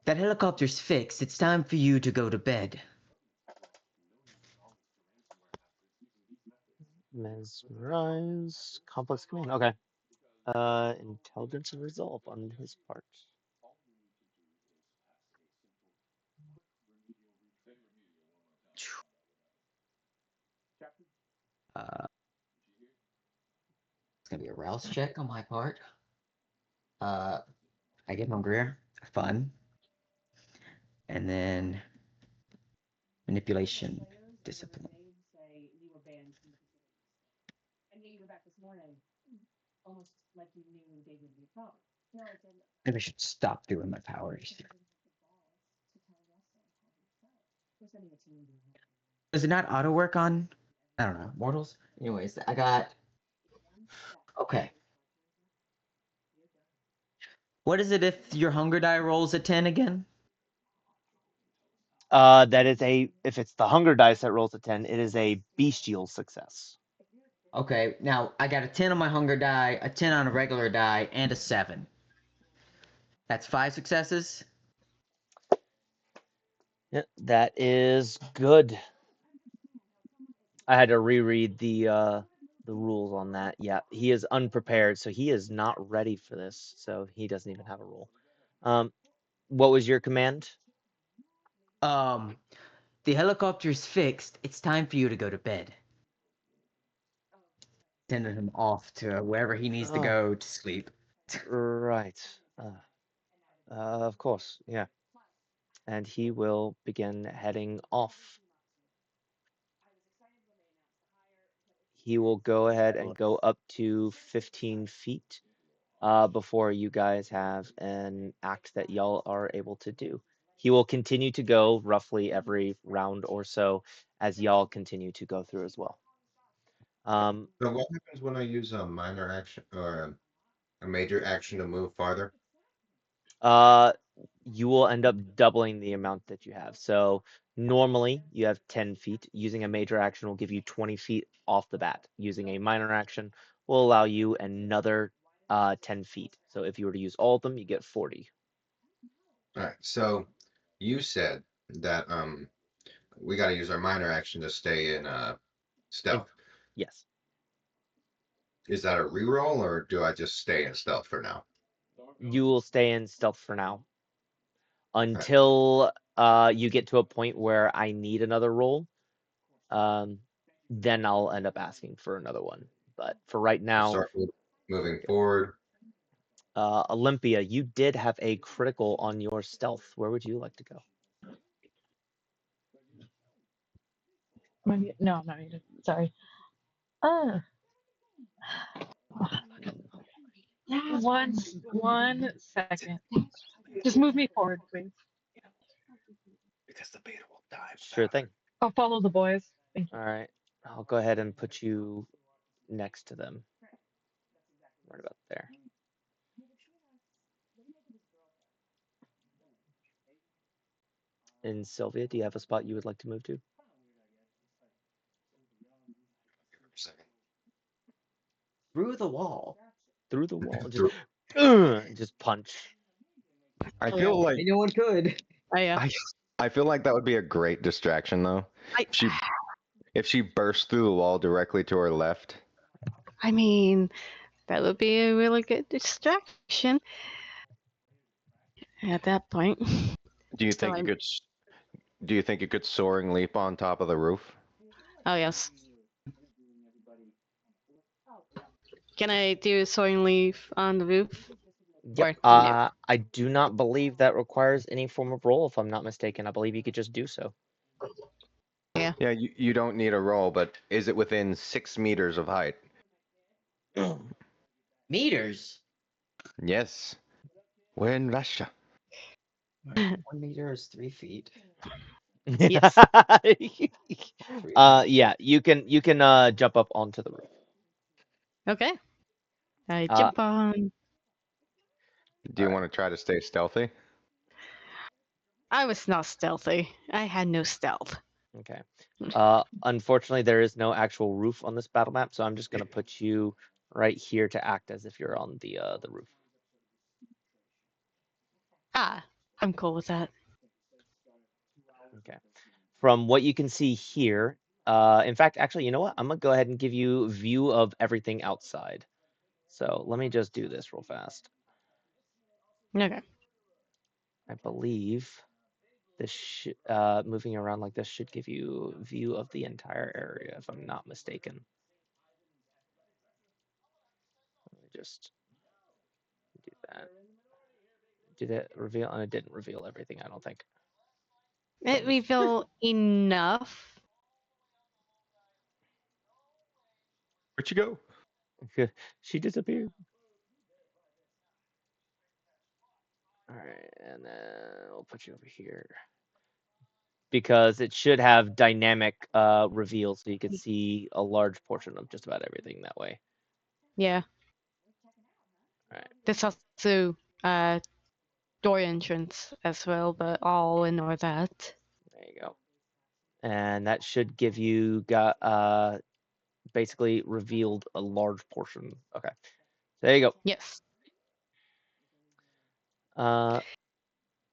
that helicopter's fixed. It's time for you to go to bed. Mesmerize. Complex command. Okay. Intelligence and resolve on his part. It's gonna be a rouse check on my part. I get hungrier. Fun. And then manipulation, discipline. Maybe I should stop doing my powers. Does it not auto work on? I don't know, mortals? Anyways, I got. Okay. What is it if your hunger die rolls a 10 again? That is if it's the hunger dice that rolls a 10, it is a bestial success. Okay, now I got a 10 on my hunger die, a 10 on a regular die, and a 7. That's 5 successes. Yeah, that is good. I had to reread the rules on that. Yeah, he is unprepared, so he is not ready for this. So he doesn't even have a roll. What was your command? The helicopter's fixed. It's time for you to go to bed. Sending him off to wherever he needs to go to sleep. Right. Of course, yeah. And he will begin heading off. He will go ahead and go up to 15 feet before you guys have an act that y'all are able to do. He will continue to go roughly every round or so as y'all continue to go through as well. So what happens when I use a minor action or a major action to move farther? You will end up doubling the amount that you have. So normally you have 10 feet. Using a major action will give you 20 feet off the bat. Using a minor action will allow you another 10 feet. So if you were to use all of them, you get 40. All right. So you said that we got to use our minor action to stay in stealth. Yes. Is that a reroll or do I just stay in stealth for now? You will stay in stealth for now Right. until you get to a point where I need another roll. Then I'll end up asking for another one. But for right now, Start moving forward. Olympia, you did have a critical on your stealth. Where would you like to go? No, I'm not muted. Sorry. Uh, one second. Just move me forward, please. Because the beta will die. Sure thing. I'll follow the boys. Thank you. All right. I'll go ahead and put you next to them. Right about there. And Sylvia, do you have a spot you would like to move to? Through the wall. Through the wall. Through- Just punch. I feel like Anyone could. Oh yeah. I feel like that would be a great distraction though. If she burst through the wall directly to her left. I mean, that would be a really good distraction. At that point. Do you So think you could soaring leap on top of the roof? Oh yes. Can I do a soaring leaf on the roof? Yep. Or, no. I do not believe that requires any form of roll, if I'm not mistaken. I believe you could just do so. Yeah. Yeah, you don't need a roll, but is it within 6 meters of height? Meters? Yes. We're in Russia. 1 meter is 3 feet. Yes. Yeah, you can jump up onto the roof. Okay. I Uh, jump on. Do you Alright. want to try to stay stealthy? I was not stealthy. I had no stealth. Okay. Unfortunately, there is no actual roof on this battle map, so I'm just gonna put you right here to act as if you're on the roof. I'm cool with that. Okay. From what you can see here, In fact, actually, you know what? I'm gonna go ahead and give you view of everything outside. So let me just do this real fast. Okay. I believe this moving around like this should give you view of the entire area, if I'm not mistaken. Let me just do that. Did it reveal? And it didn't reveal everything, I don't think. It reveal enough. Where'd you go? She disappeared. All right, and then we'll put you over here because it should have dynamic reveal, so you could see a large portion of just about everything that way. Yeah. All right. There's also door entrance as well, but I'll ignore that. There you go. And that should give you basically revealed a large portion. Okay. There you go. Yes. All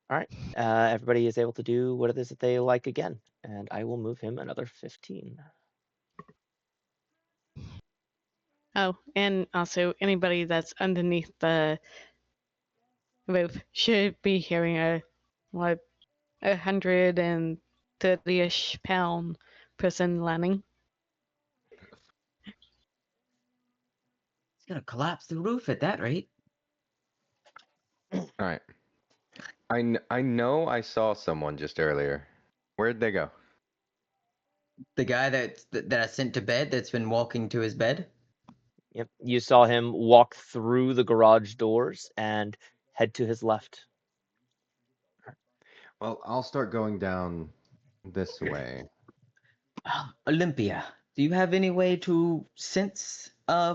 right. Everybody is able to do what it is that they like again, and I will move him another 15. Oh, and also anybody that's underneath the roof should be hearing a 130-ish pound person landing. It's gonna collapse the roof at that rate. All right. I know I saw someone just earlier. Where'd they go? The guy that I sent to bed that's been walking to his bed. Yep. You saw him walk through the garage doors and head to his left. Well, I'll start going down this way. Olympia, do you have any way to sense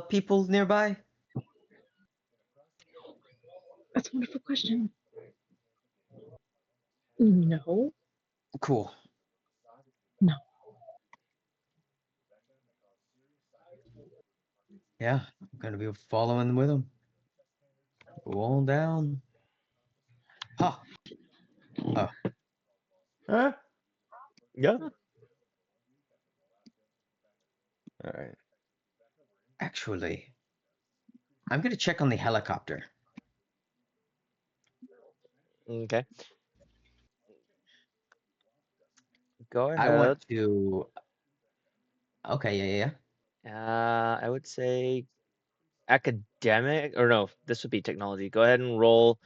people nearby? That's a wonderful question. No. Cool. No. Yeah, I'm gonna be following with him. Go on down. Ha. Oh. Huh? Yeah. All right. Actually, I'm gonna check on the helicopter. Okay. Go ahead. I want to. Okay, yeah. I would say academic, or no, this would be technology. Go ahead and roll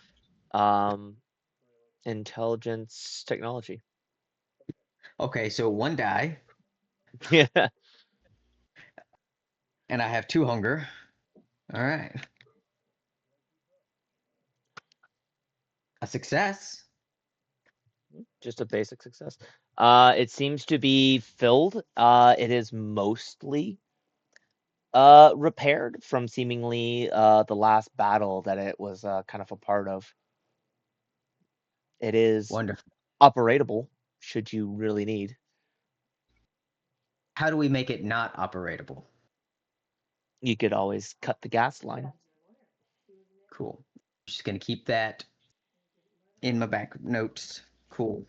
intelligence technology. Okay, so one die, Yeah. and I have 2 hunger. All right. A success. Just a basic success. It seems to be filled. It is mostly repaired from seemingly the last battle that it was kind of a part of. It is Wonderful. operatable should you really need. How do we make it not operatable? You could always cut the gas line. Cool. Just gonna keep that in my back notes. Cool.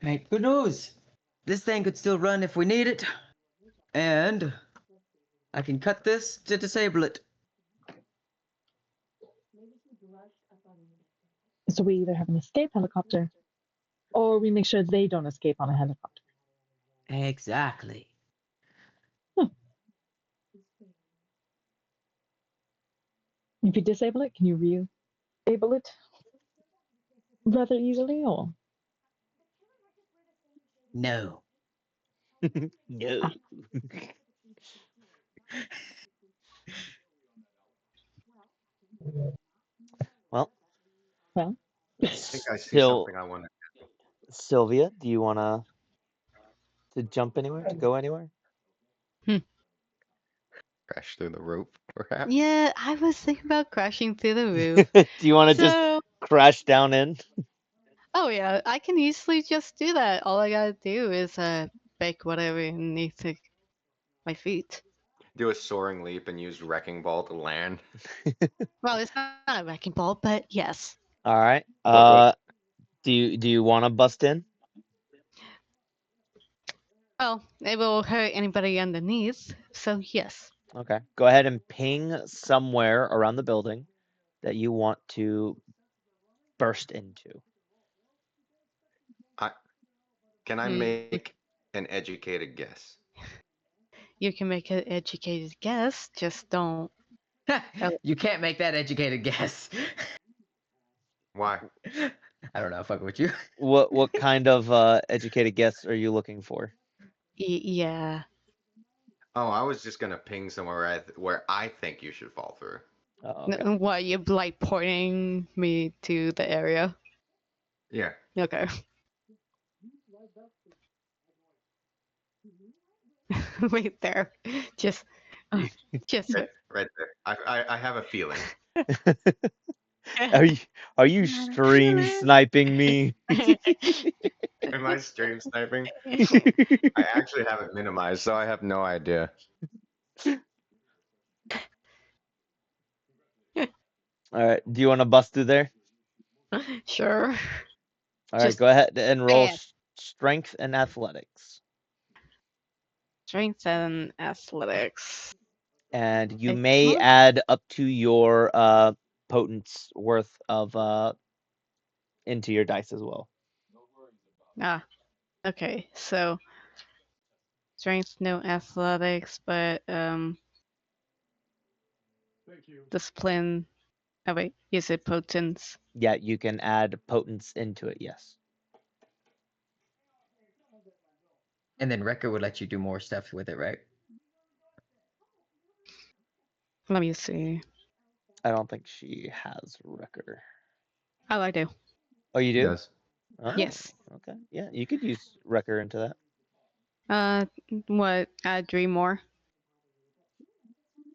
Hey, good news. This thing could still run if we need it, and I can cut this to disable it. So we either have an escape helicopter, or we make sure they don't escape on a helicopter. Exactly. If you disable it, can you re-able it rather easily, or? No. No. Well, Well, I think I see something I want to. Sylvia, do you want to jump anywhere, to go anywhere? Crash through the roof, perhaps? Yeah, I was thinking about crashing through the roof. Do you want to just So, crash down in? oh yeah, I can easily just do that. All I gotta do is break whatever underneath my feet. Do a soaring leap and use wrecking ball to land. Well, it's not a wrecking ball, but yes. All right. What? Do you want to bust in? Well, it will hurt anybody underneath, so yes. Okay. Go ahead and ping somewhere around the building that you want to burst into. Can I Hmm. make an educated guess? You can make an educated guess, just don't. You can't make that educated guess. Why? I don't know. Fuck with you. What kind of educated guess are you looking for? Yeah. Oh, I was just gonna ping somewhere where I think you should fall through. Oh, okay. What, you like pointing me to the area? Yeah. Okay. Wait there. Just Right there. I have a feeling. Are you stream sniping me? Am I stream sniping? I actually have it minimized, so I have no idea. All right. Do you want to bust through there? Sure. All right. Just Go ahead and roll add. strength and athletics. Strength and athletics. And you Okay. may add up to your potence worth of into your dice as well. Okay. So strength, no athletics, but discipline. Oh wait, is it potence? Yeah, you can add potence into it. Yes. And then Wrecker would let you do more stuff with it, right? Let me see. I don't think she has Wrecker. Oh, I do. Oh, you do? Yes. Oh, Yes. Okay. Yeah, you could use Wrecker into that. What? Add 3 more?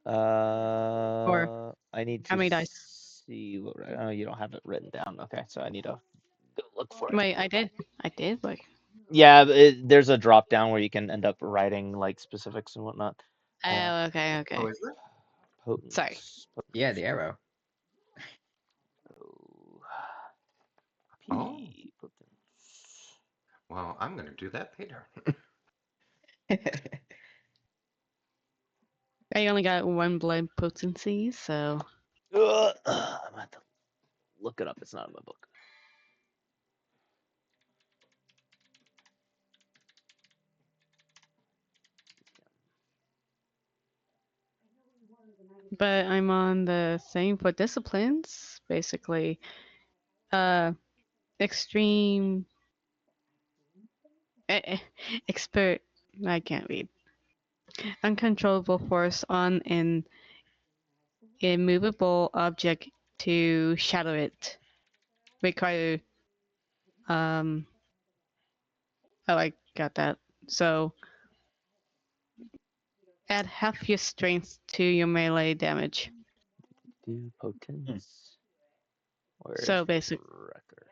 I need How to many dice? see what. Oh, you don't have it written down. Okay, so I need to go look for it. Wait, I did. I did. Like. Yeah, there's a drop down where you can end up writing like specifics and whatnot. Oh, okay, okay. Oh, is there? Potence. Sorry. Yeah, the arrow. Oh. P potence. Well, I'm gonna do that later. I only got 1 blood potency, so. I'm gonna have to look it up. It's not in my book. But I'm on the thing for disciplines, basically. Extreme. Expert. I can't read. Uncontrollable force on an immovable object to shatter it. Require. Oh, I got that. So. Add half your strength to your melee damage. Do potence. Where's So basic. Wrecker?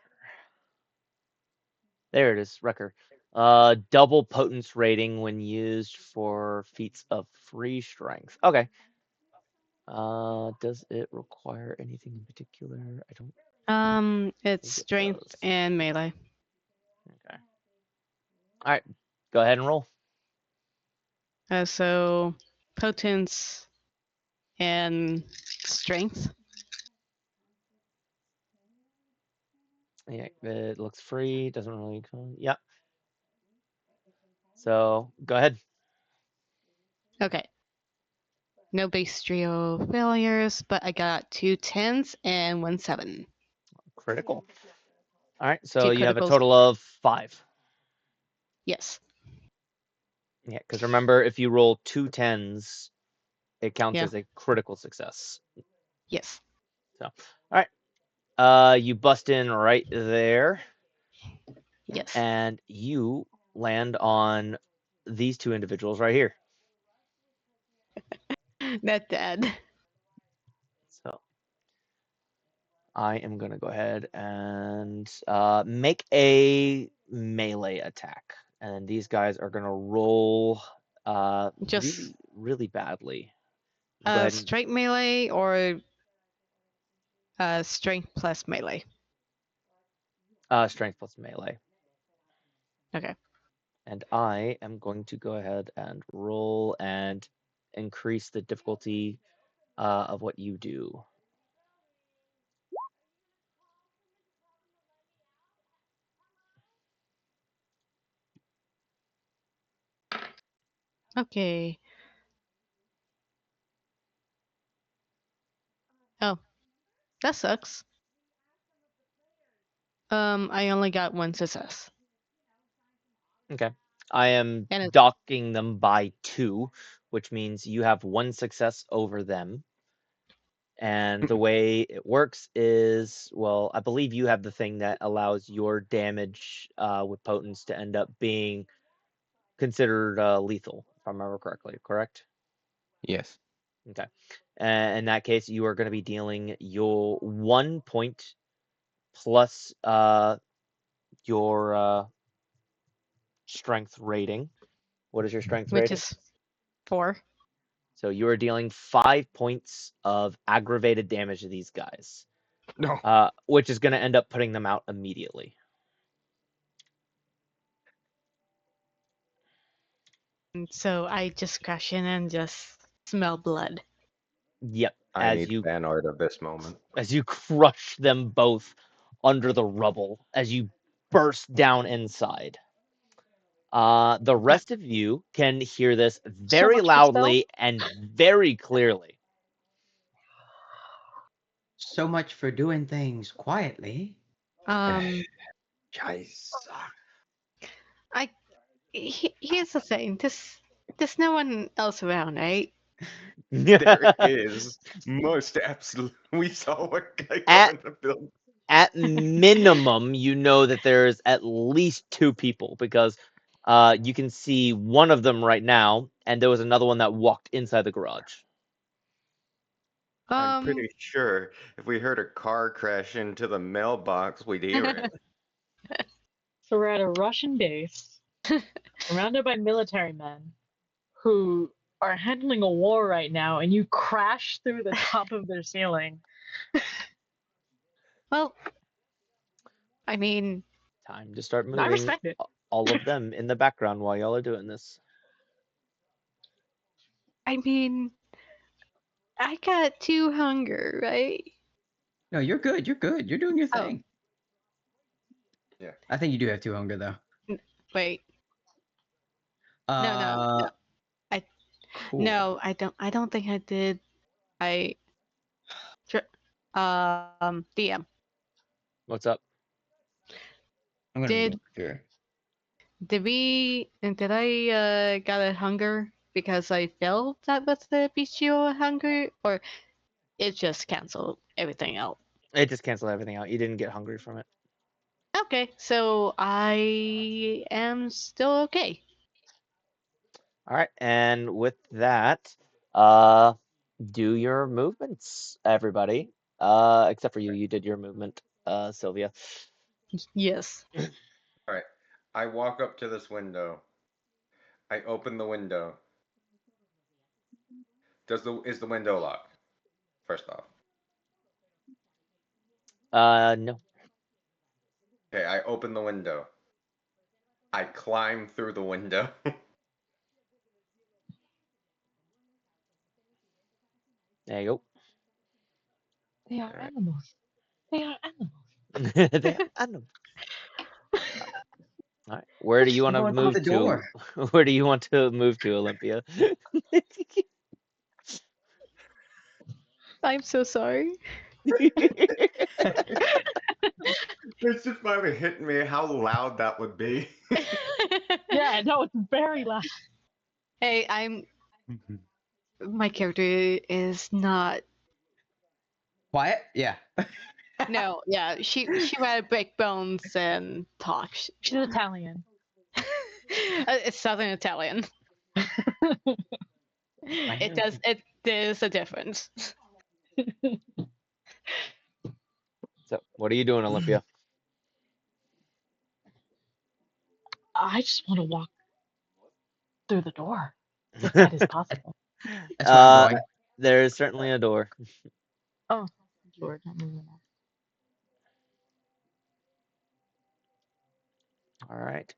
There it is, Wrecker. Double potence rating when used for feats of free strength. Okay. Does it require anything in particular? I don't It's think it strength does. and melee. Okay. All right. Go ahead and roll. So potence and strength. Yeah, it looks free. Doesn't really come. Yeah. So go ahead. Okay. No bestial failures, but I got 2 10s and 1 7. Critical. All right. So 2 you have a criticals. total of 5. Yes. Yeah, because remember, if you roll 2 10s, it counts Yeah. as a critical success. Yes. So, all right. You bust in right there, Yes. and you land on these 2 individuals right here. Not dead. So I am gonna go ahead and make a melee attack, and these guys are gonna roll Just really, really badly. Go ahead and straight melee or strength plus melee. strength plus melee. Okay. And I am going to go ahead and roll and increase the difficulty of what you do. Okay. Oh, that sucks. I only got one success. Okay. I am And docking them by 2, which means you have 1 success over them. And the way it works is, well, I believe you have the thing that allows your damage with potence to end up being considered lethal, if I remember correctly, correct? Yes. Okay. In that case, you are going to be dealing your 1 point plus your strength rating. What is your strength which rating? is 4. So you are dealing 5 points of aggravated damage to these guys, No. which is going to end up putting them out immediately. And so I just crash in and just smell blood. Yep, I need fan art of this moment. as you crush them both under the rubble, as you burst down inside. The rest of you can hear this very much for stealth. loudly and very clearly. So much for doing things quietly. Jeez. Here's the thing. There's no one else around, right? There is most absolute. We saw what guy go At- in the building. At minimum, you know that there's at least 2 people because you can see one of them right now, and there was another one that walked inside the garage. I'm pretty sure if we heard a car crash into the mailbox, we'd hear it. So we're at a Russian base, surrounded by military men who are handling a war right now, and you crash through the top of their ceiling. Well, I mean, Time to start I moving respect it. all of them in the background while y'all are doing this. I got 2 hunger, right? No, you're good. You're good. You're doing your Oh. thing. Yeah. I think you do have 2 hunger though. Wait. No. Cool. No, I don't. I don't think I did. DM. What's up? I'm gonna Did- look here. Did I got a hunger because I felt that was the bestial hunger, or it just canceled everything out? It just canceled everything out. You didn't get hungry from it. Okay, so I am still okay. All right, and with that, do your movements, everybody. Except for you, you did your movement, Sylvia. Yes. All right. I walk up to this window. I open the window. Is the window locked? First off. No. Okay, I open the window. I climb through the window. There you They are Alright. animals. They are animals. go. They are animals. All right. Where do you want to Going out move the to? door. Where do you want to move to, Olympia? I'm so sorry. It's just finally hitting me how loud that would be. Yeah, no, it's very loud. Hey, my character is not. Quiet? Yeah. No, yeah, she rather break bones and talk. She's Italian. It's Southern Italian. It is a difference. So, what are you doing, Olympia? I just want to walk through the door, if that is possible. That's where I'm going. There is certainly a door. Oh, Lord, not moving on. All right.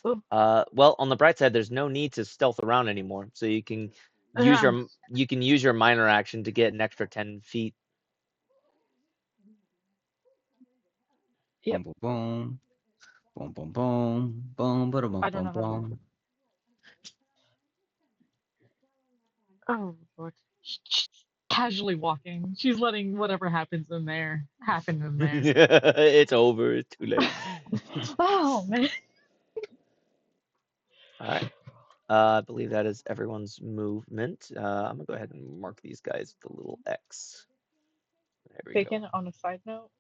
Well, on the bright side, there's no need to stealth around anymore, so you can use Yeah. your minor action to get an extra 10 feet. Yep. Boom, boom, boom, boom, boom, boom, boom, boom, boom, I don't boom, know how to. boom. Oh Lord. Casually walking. She's letting whatever happens in there happen in there. It's over. It's too late. Oh man. All right. I believe that is everyone's movement. I'm gonna go ahead and mark these guys with the little X. There we go. Bacon, on a side note,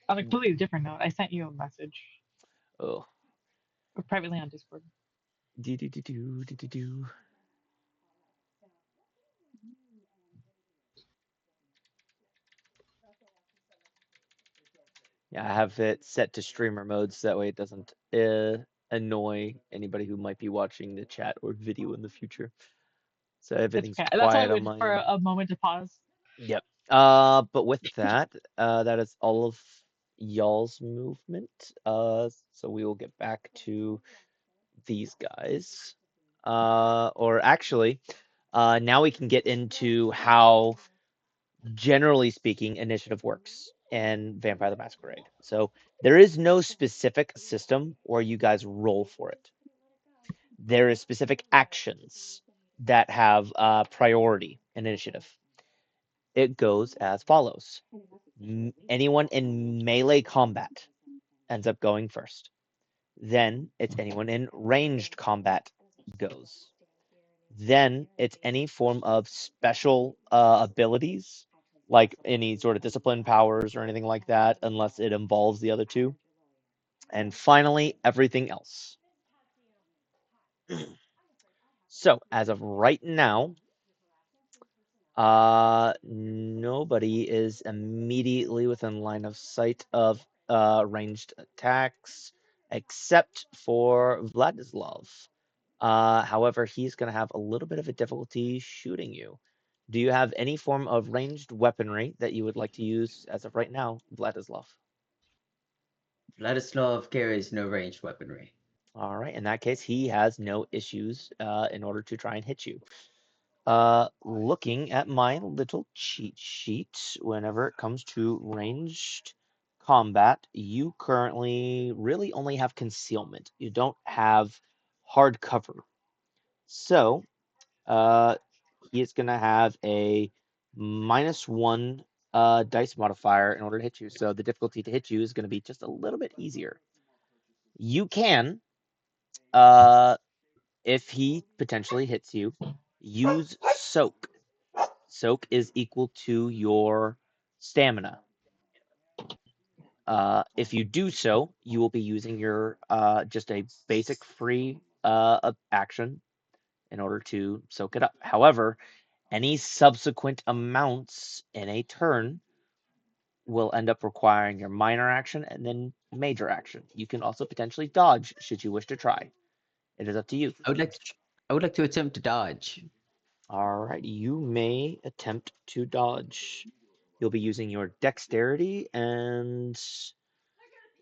on a completely different note, I sent you a message Oh. privately on Discord. Do do do do do do do. Yeah, I have it set to streamer mode so that way it doesn't annoy anybody who might be watching the chat or video in the future. So It's everything's okay. That's why I quiet on waited my for end. a moment to pause. Yep. But with that, that is all of y'all's movement. So we will get back to these guys. Or actually, now we can get into how, generally speaking, initiative works in Vampire the Masquerade. So there is no specific system where you guys roll for it. There is specific actions that have priority in initiative. It goes as follows. Anyone in melee combat ends up going first. Then it's anyone in ranged combat goes. Then it's any form of special abilities, like any sort of discipline powers or anything like that, unless it involves the other two. And finally, everything else. So, as of right now, nobody is immediately within line of sight of ranged attacks, except for Vladislav. However, he's going to have a little bit of a difficulty shooting you. Do you have any form of ranged weaponry that you would like to use as of right now, Vladislav? Vladislav carries no ranged weaponry. All right, in that case, he has no issues in order to try and hit you. Looking at my little cheat sheet, whenever it comes to ranged combat, you currently really only have concealment. You don't have hard cover. So, he is going to have a -1 dice modifier in order to hit you. So the difficulty to hit you is going to be just a little bit easier. You can, if he potentially hits you, use soak. Soak is equal to your stamina. If you do so, you will be using your just a basic free action in order to soak it up. However, any subsequent amounts in a turn will end up requiring your minor action and then major action. You can also potentially dodge should you wish to try. It is up to you. I would like to attempt to dodge. All right, you may attempt to dodge. You'll be using your dexterity and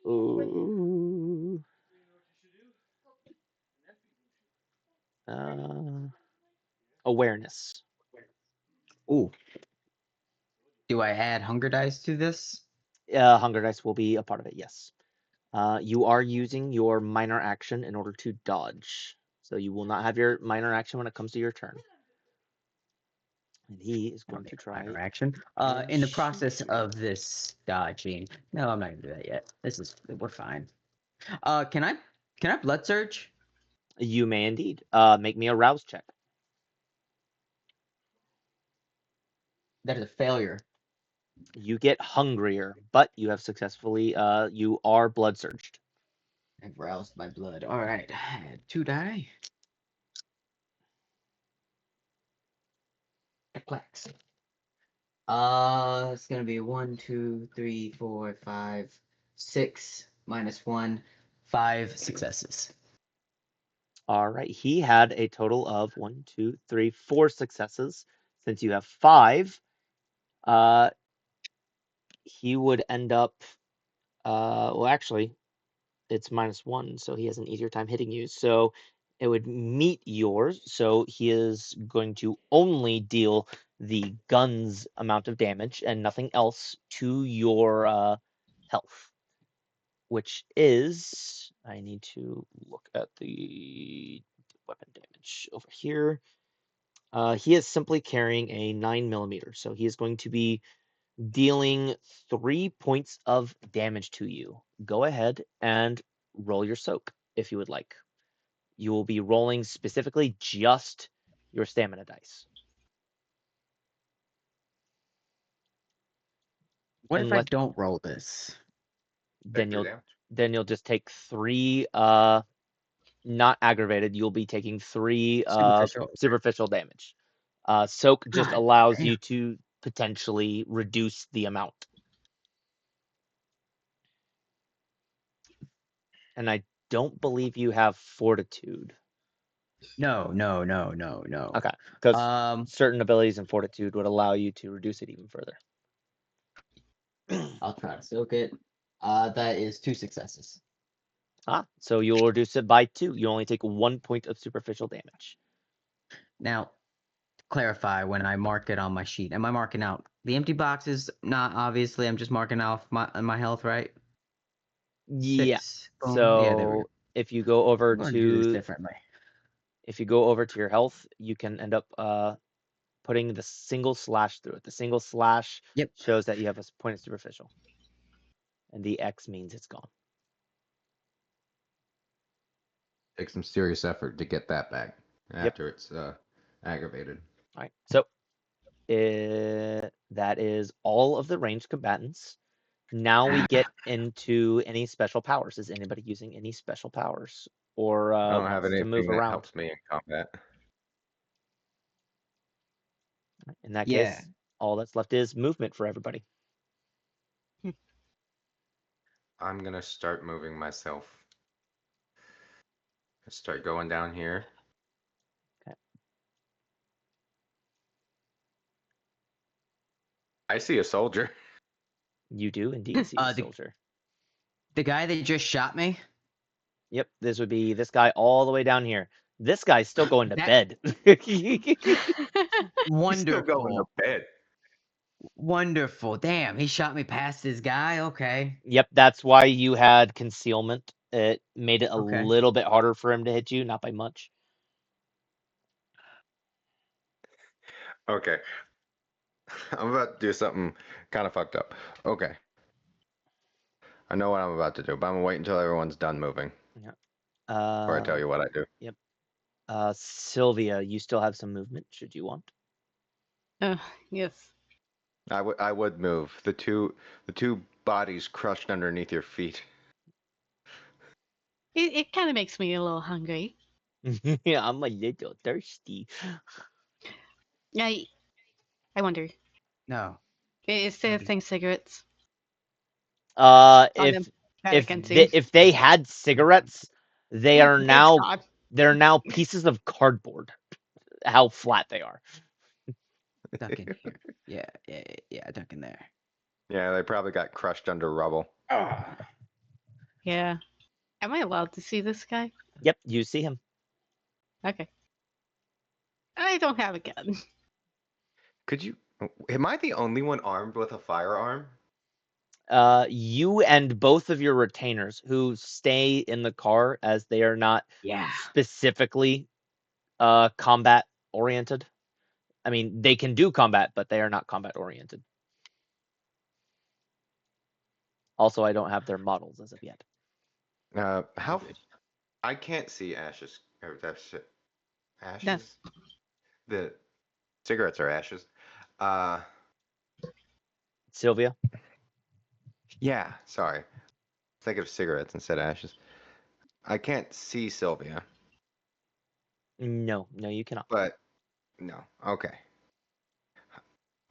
ooh, awareness. Ooh. Do I add hunger dice to this? Hunger dice will be a part of it, yes. You are using your minor action in order to dodge. So you will not have your minor action when it comes to your turn. And he is going to try. Minor action. and In the shoot process you. of this dodging. No, I'm not gonna do that yet. We're fine. Can I blood surge? You may indeed. Make me a rouse check. That is a failure. You get hungrier, but you have successfully. You are blood surged. I've roused my blood. All right, 2 die. Perplex. It's gonna be 1, 2, 3, 4, 5, 6 -1, 5 successes. All right. He had a total of 1, 2, 3, 4 successes. Since you have 5, he would end up. Well, actually, it's -1, so he has an easier time hitting you. So it would meet yours. So he is going to only deal the gun's amount of damage and nothing else to your health, which is, I need to look at the weapon damage over here. He is simply carrying a 9mm, so he is going to be dealing 3 points of damage to you. Go ahead and roll your soak if you would like. You will be rolling specifically just your stamina dice. What if I Unless don't roll this? then Take you'll 3 damage. then you'll just take 3 not aggravated, you'll be taking 3 Superficial. superficial damage. Soak just God allows damn. you to potentially reduce the amount. And I don't believe you have fortitude. No. Okay, because Um, certain abilities in fortitude would allow you to reduce it even further. I'll try to soak it. That is 2 successes. So you'll reduce it by 2. You only take 1 point of superficial damage. Now, to clarify, when I mark it on my sheet, am I marking out the empty boxes? Not obviously. I'm just marking off my health, right? Yeah. 6. Boom. Yeah, there we go. So if you go over I'm going to do this to differently. your health, you can end up putting the single slash through it. The single slash Yep. shows that you have a point of superficial, and the X means it's gone. Take some serious effort to get that back after it's aggravated. All right. So that is all of the ranged combatants. Now we get into any special powers. Is anybody using any special powers or I don't have wants to move anything that around? helps me in combat. In that Yeah. case, all that's left is movement for everybody. I'm gonna start moving myself. Start going down here. Okay. I see a soldier. You do indeed see a The- soldier. The guy that just shot me? Yep, this would be this guy all the way down here. This guy's still going to That- bed. He's still going to Wonderful. bed. Wonderful. Damn, he shot me past this guy. Okay. Yep, that's why you had concealment. It made it a Okay. little bit harder for him to hit you, not by much. Okay. I'm about to do something kind of fucked up. Okay. I know what I'm about to do, but I'm gonna wait until everyone's done moving before I tell you what I do. Yep. Sylvia, you still have some movement, should you want. Yes. I would move the two bodies crushed underneath your feet. It kind of makes me a little hungry. Yeah, I'm a little thirsty. I wonder, No. is there Maybe. thing cigarettes? If That I can see. if they had cigarettes, they are It's now gone. they're now pieces of cardboard. How flat they are. Duck in here. Yeah, duck in there. Yeah, they probably got crushed under rubble. Yeah. Am I allowed to see this guy? Yep, you see him. Okay. I don't have a gun. Could you? Am I the only one armed with a firearm? You and both of your retainers who stay in the car as they are not Yeah. specifically combat oriented. I mean, they can do combat, but they are not combat oriented. Also, I don't have their models as of yet. How? I can't see ashes. Or that's it. Ashes. That's- The cigarettes are ashes. Sylvia? Yeah. Sorry. Think of cigarettes instead of ashes. I can't see Sylvia, No, you cannot. but no. Okay.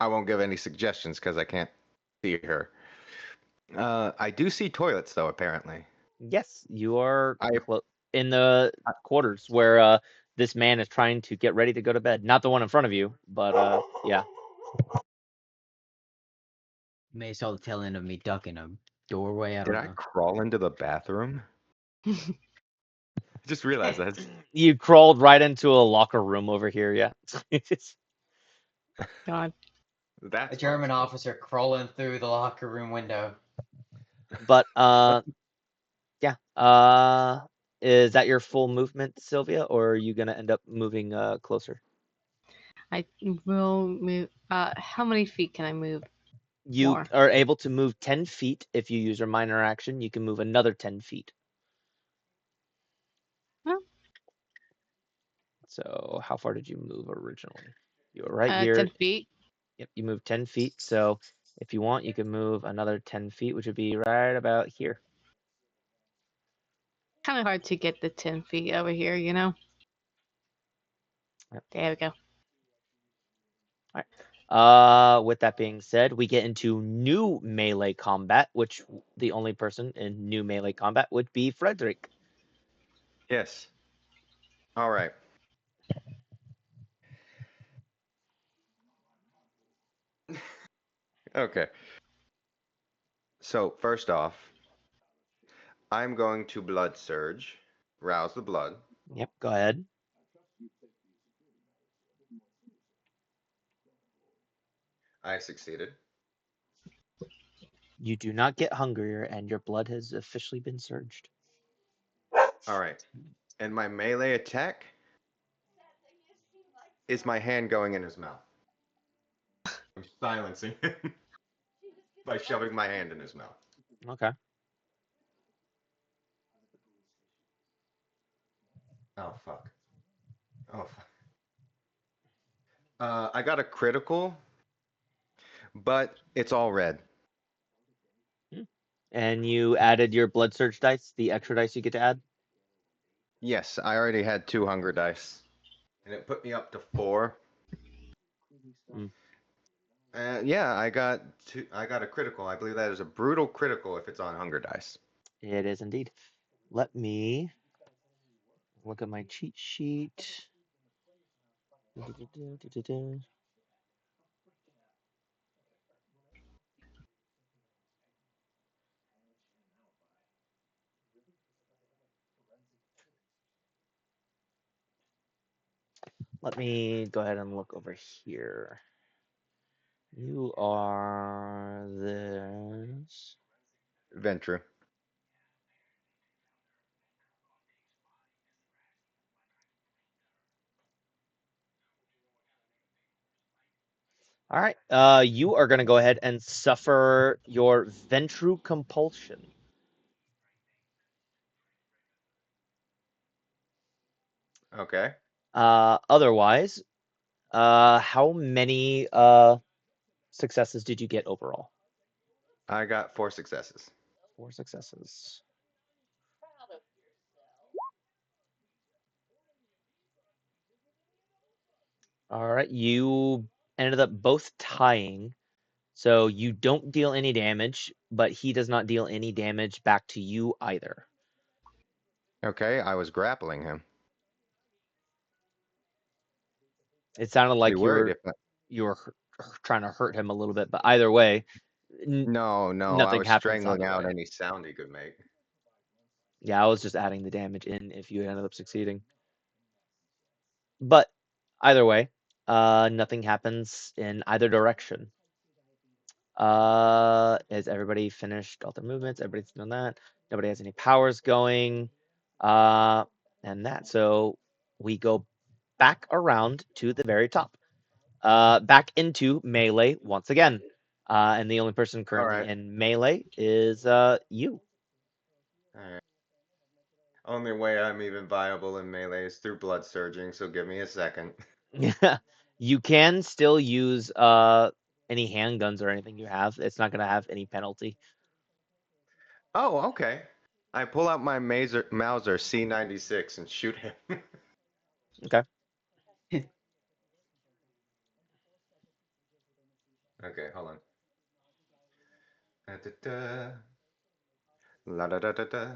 I won't give any suggestions because I can't see her. I do see toilets though. Apparently. Yes, you are I in the quarters where this man is trying to get ready to go to bed. Not the one in front of you, but yeah. You may saw the tail end of me ducking a doorway. I did don't I know. crawl into the bathroom? I just realized that. You crawled right into a locker room over here, yeah. God. That's A German functional. officer crawling through the locker room window. But yeah. Is that your full movement, Sylvia, or are you gonna end up moving closer? I will move. How many feet can I move You more? are able to move 10 feet if you use your minor action. You can move another 10 feet. Huh? So how far did you move originally? You were right 10 here. feet. Yep, you moved 10 feet. So if you want, you can move another 10 feet, which would be right about here. Kind of hard to get the 10 feet over here, you know? Yep. There we go. All right. With that being said, we get into new melee combat, which the only person in new melee combat would be Frederick. Yes. All right. Okay. So first off, I'm going to blood surge, rouse the blood. Yep, go ahead. I succeeded. You do not get hungrier, and your blood has officially been surged. All right. And my melee attack is my hand going in his mouth. I'm silencing him by shoving my hand in his mouth. Okay. Oh fuck. Oh fuck. I got a critical, but it's all red. And you added your blood surge dice, the extra dice you get to add? Yes, I already had 2 hunger dice, and it put me up to 4. Mm. Yeah, I got a critical. I believe that is a brutal critical if it's on hunger dice. It is indeed. Let me look at my cheat sheet. Let me go ahead and look over here. You are this. Ventrue. All right. You are going to go ahead and suffer your Ventru compulsion. Okay. Otherwise, how many successes did you get overall? I got 4 successes. 4 successes. All right. You ended up both tying. So you don't deal any damage, but he does not deal any damage back to you either. Okay, I was grappling him. It sounded Be like worried if you were trying to hurt him a little bit, but either way, No, I nothing was happens strangling either out way. any sound he could make. Yeah, I was just adding the damage in if you ended up succeeding. But either way, nothing happens in either direction. Is everybody finished all their movements? Everybody's done that. Nobody has any powers going. And that. So we go back around to the very top. Back into melee once again. And the only person All currently right. in melee is you. All right. Only way I'm even viable in melee is through blood surging, so give me a second. You can still use any handguns or anything you have. It's not gonna have any penalty. Oh, okay. I pull out my Mauser C96 and shoot him. Okay. Okay, hold on. Da-da-da. La-da-da-da-da.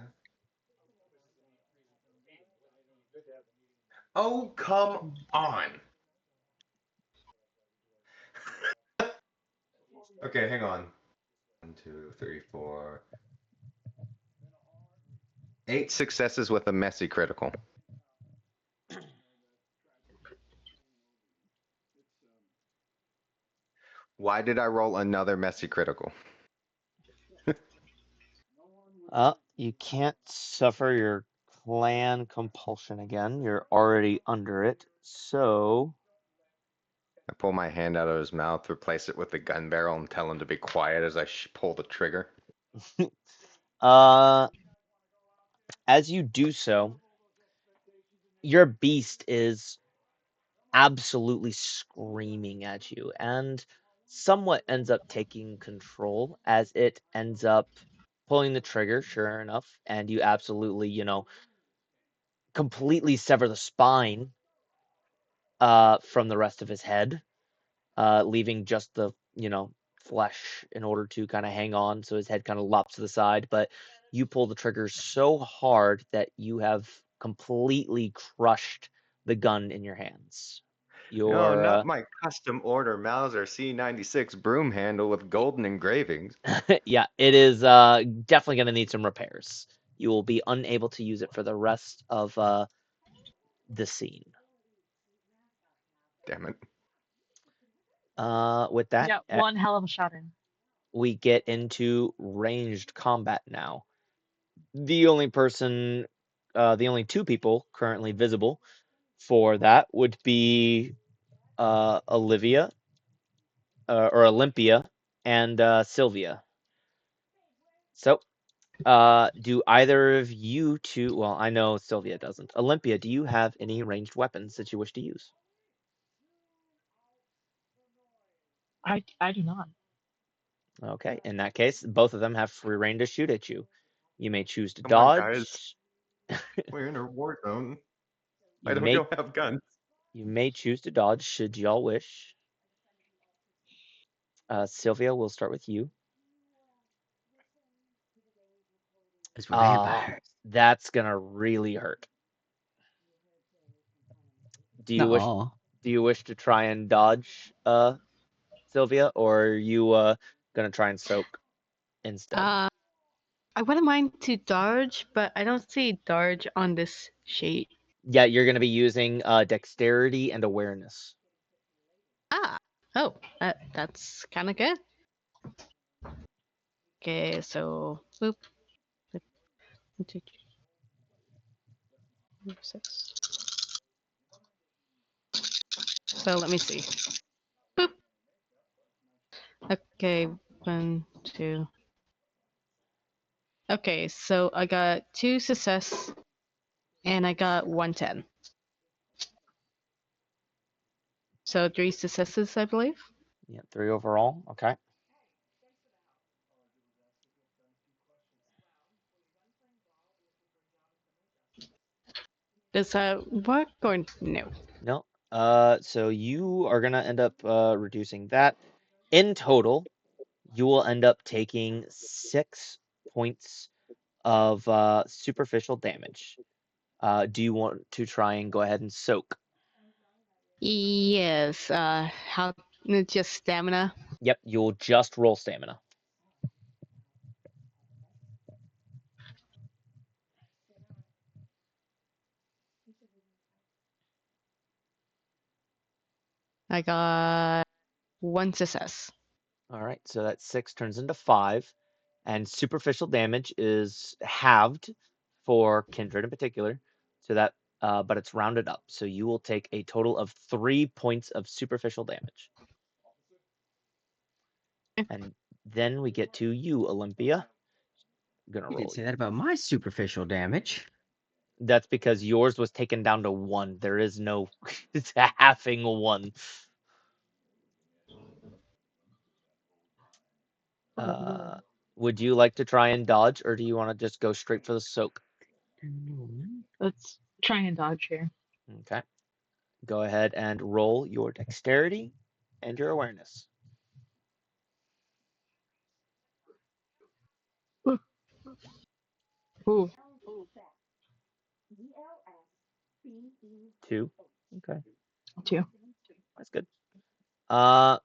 Oh, come on. Okay, hang on. 1, 2, 3, 4. 8 successes with a messy critical. Why did I roll another messy critical? You can't suffer your clan compulsion again. You're already under it. So, I pull my hand out of his mouth, replace it with the gun barrel, and tell him to be quiet as I pull the trigger. uh, as you do so, your beast is absolutely screaming at you and somewhat ends up taking control as it ends up pulling the trigger, sure enough, and you absolutely, completely sever the spine from the rest of his head, leaving just the, flesh in order to kind of hang on, so his head kind of lops to the side, but you pull the trigger so hard that you have completely crushed the gun in your hands. No, Your not my custom order Mauser C96 broom handle with golden engravings. yeah, it is definitely going to need some repairs. You will be unable to use it for the rest of the scene. Damn it. With that, Yeah, one hell of a shot in. we get into ranged combat now. The only two people currently visible for that would be Olivia or Olympia and Sylvia. So, do either of you two? Well, I know Sylvia doesn't. Olympia, do you have any ranged weapons that you wish to use? I do not. Okay, in that case, both of them have free reign to shoot at you. You may choose to Come on, guys. dodge. We're in a war zone. You We may don't have guns. choose to dodge should y'all wish. Sylvia, we'll start with you. As we're vampires. That's gonna really hurt. Do you Not wish all. to try and dodge, Sylvia, or are you gonna try and soak instead? I wouldn't mind to dodge, but I don't see dodge on this sheet. Yeah, you're gonna be using dexterity and awareness. Oh, that's kind of good. Okay, so boop. 1, 2, 3, 4, 6. So let me see. Boop. Okay, 1, 2. Okay, so I got 2 success, and I got 110. So 3 successes, I believe. Yeah, 3 overall. Okay. Does that work or no? No. So you are gonna end up reducing that. In total, you will end up taking 6 points of superficial damage. Do you want to try and go ahead and soak? Yes. How? Just stamina. Yep, you'll just roll stamina. I got 1 success. All right, so that 6 turns into 5, and superficial damage is halved for Kindred in particular. So that, but it's rounded up. So you will take a total of 3 points of superficial damage. And then we get to you, Olympia. I'm gonna You roll didn't say you. that about my superficial damage. That's because yours was taken down to 1. There is no it's halving 1. Would you like to try and dodge, or do you want to just go straight for the soak? Let's try and dodge here. Okay. Go ahead and roll your dexterity and your awareness. Ooh, 2. Okay, 2. that's good. Uh,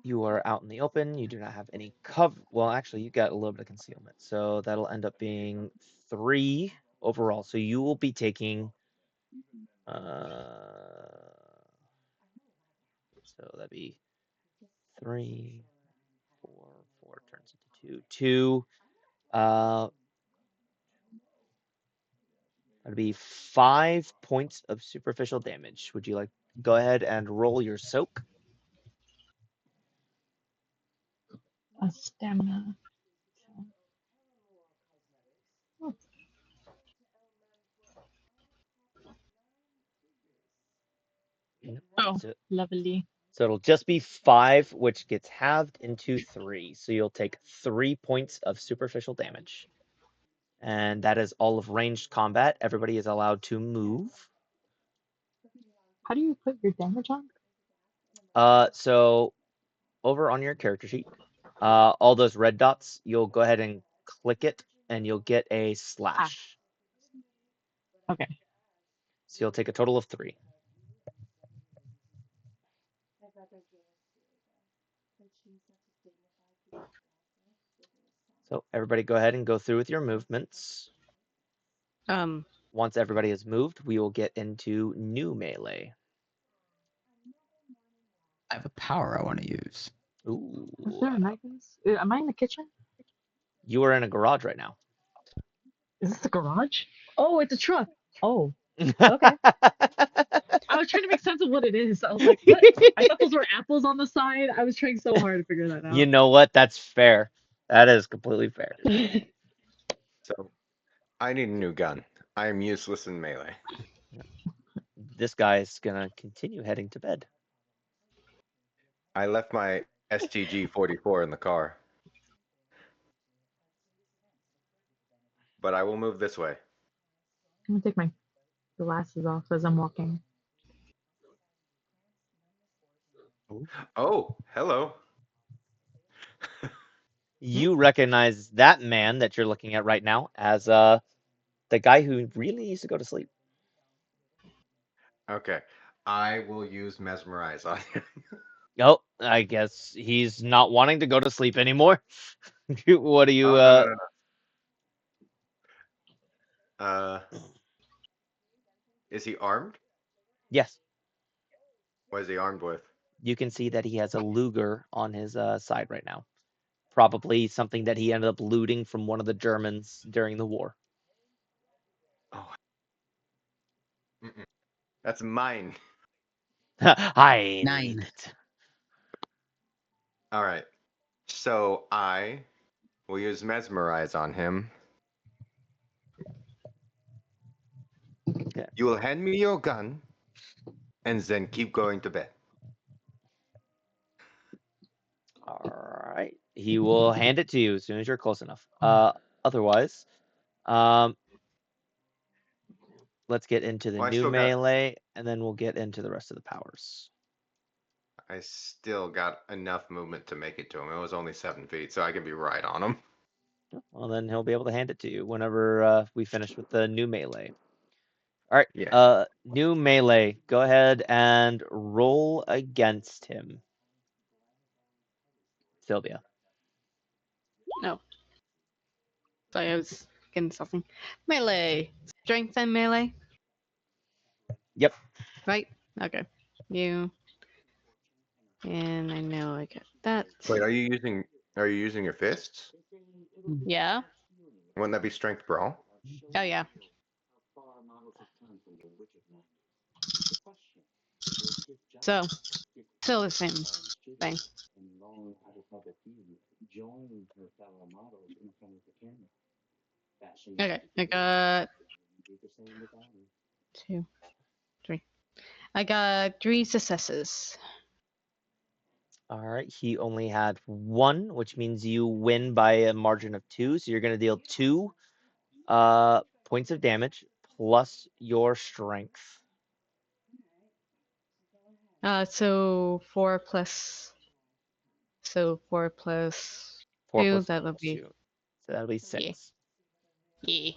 You are out in the open. You do not have any cover. Well, actually, you got a little bit of concealment. So that'll end up being 3 overall. So you will be taking. So that'd be 3, 4. 4 turns into 2. 2. That'd be 5 points of superficial damage. Would you like go ahead and roll your soak? A stamina. Oh, oh, So, lovely. so it'll just be 5, which gets halved into 3. So you'll take 3 points of superficial damage. And that is all of ranged combat. Everybody is allowed to move. How do you put your damage on? So over on your character sheet, all those red dots, you'll go ahead and click it, and you'll get a slash. Okay. So you'll take a total of 3. So everybody go ahead and go through with your movements. Once everybody has moved, we will get into new melee. I have a power I want to use. Ooh. Is there an items? Am I in the kitchen? You are in a garage right now. Is this the garage? Oh, it's a truck. Oh, okay. I was trying to make sense of what it is. I was like, what? I thought those were apples on the side. I was trying so hard to figure that out. You know what? That's fair. That is completely fair. So, I need a new gun. I am useless in melee. This guy's gonna continue heading to bed. I left my STG-44 in the car. But I will move this way. I'm gonna take my glasses off as I'm walking. Oh, hello. You recognize that man that you're looking at right now as the guy who really needs to go to sleep. Okay. I will use Mesmerize on him. Oh, I guess he's not wanting to go to sleep anymore. What do you Oh, no. Is he armed? Yes, What is he armed with? you can see that he has a Luger on his side right now. Probably something that he ended up looting from one of the Germans during the war. Oh. Mm-mm. That's mine. I 9. need it. All right. So I will use Mesmerize on him. Yeah. You will hand me your gun and then keep going to bed. All right. He will hand it to you as soon as you're close enough. Otherwise, let's get into the Well, I new still got melee, and then we'll get into the rest of the powers. enough movement to make it to him. It was only 7 feet, so I can be right on him. Well, then he'll be able to hand it to you whenever we finish with the new melee. All right. Yeah. New melee. Go ahead and roll against him. Sylvia. No. Sorry, I was getting something. Melee. Strength and melee? Yep. Right? Okay. You. And I know I got that. Wait, are you using your fists? Yeah? Wouldn't that be strength brawl? Oh, yeah. So, still the same thing. Okay, I got 2, 3. I got 3 successes. All right. He only had 1, which means you win by a margin of 2. So you're going to deal 2 points of damage plus your strength. So 4 plus. So 4 plus 4 2, plus that'll 2. be. So that'll be 6. Yeah.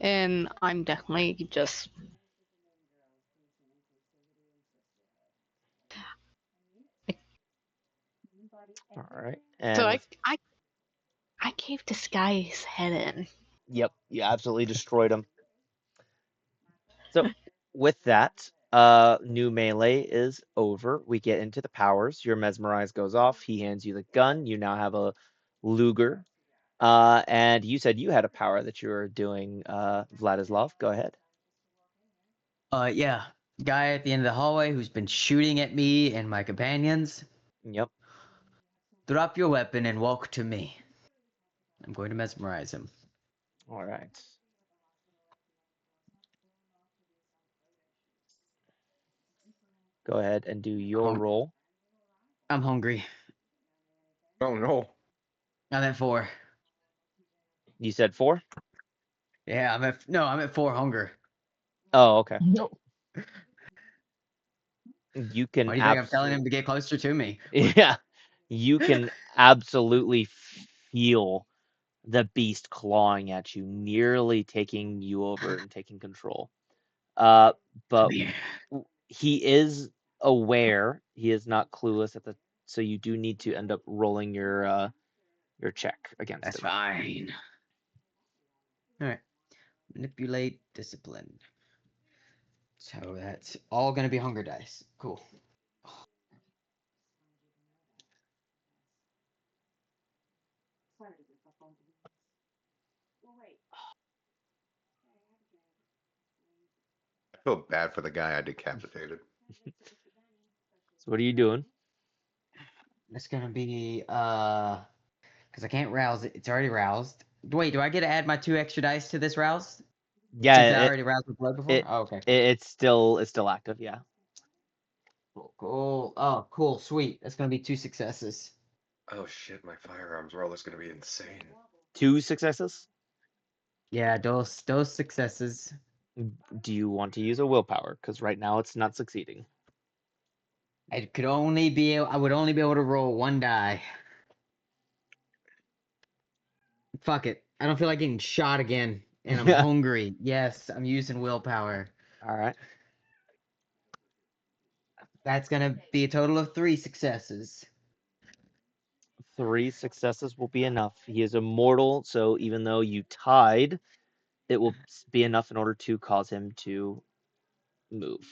And I'm definitely just All right. So And with I caved this guy's head in. yep, you absolutely destroyed him. So with that, new melee is over. We get into the powers. Your mesmerize goes off. He hands you the gun. You now have a Luger. And you said you had a power that you were doing, Vladislav. Go ahead. Yeah. Guy at the end of the hallway who's been shooting at me and my companions. Yep. Drop your weapon and walk to me. I'm going to mesmerize him. All right. Go ahead and do your roll. I'm hungry. Oh no. I'm at 4. You said 4? Yeah, I'm at 4 hunger. Oh, okay. No. You can Why do you think I'm telling him to get closer to me? yeah, you can absolutely feel the beast clawing at you, nearly taking you over and taking control. But Come here. he is aware. He is not clueless at the. So you do need to end up rolling your check against That's him. fine. All right. Manipulate discipline. So that's all gonna be hunger dice. Cool. I feel bad for the guy I decapitated. So what are you doing? It's gonna be because I can't rouse it. It's already roused. Wait, do I get to add my 2 extra dice to this rouse? Yeah, Since I already roused with blood before? it Oh, okay. it's still active. Yeah. Cool. Oh, cool. Sweet. That's gonna be 2 successes. Oh shit, my firearms roll is gonna be insane. 2 successes. Yeah, those successes. Do you want to use a willpower? Because right now it's not succeeding. I would only be able to roll 1 die. Fuck it. I don't feel like getting shot again. And I'm hungry. Yes, I'm using willpower. All right. That's gonna be a total of 3 successes. 3 successes will be enough. He is immortal, so even though you tied, it will be enough in order to cause him to move.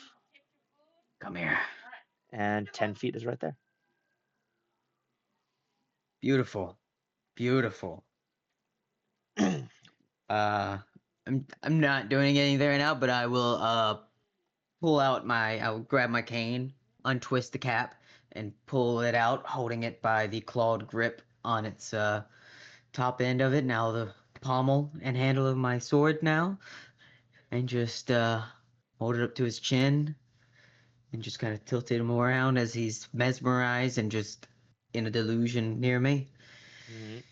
Come here. And 10 feet is right there. Beautiful. Beautiful. I'm not doing anything right now, but I will I will grab my cane, untwist the cap, and pull it out, holding it by the clawed grip on its top end of it. Now the pommel and handle of my sword now, and just hold it up to his chin, and just kind of tilt him around as he's mesmerized and just in a delusion near me. Mhm.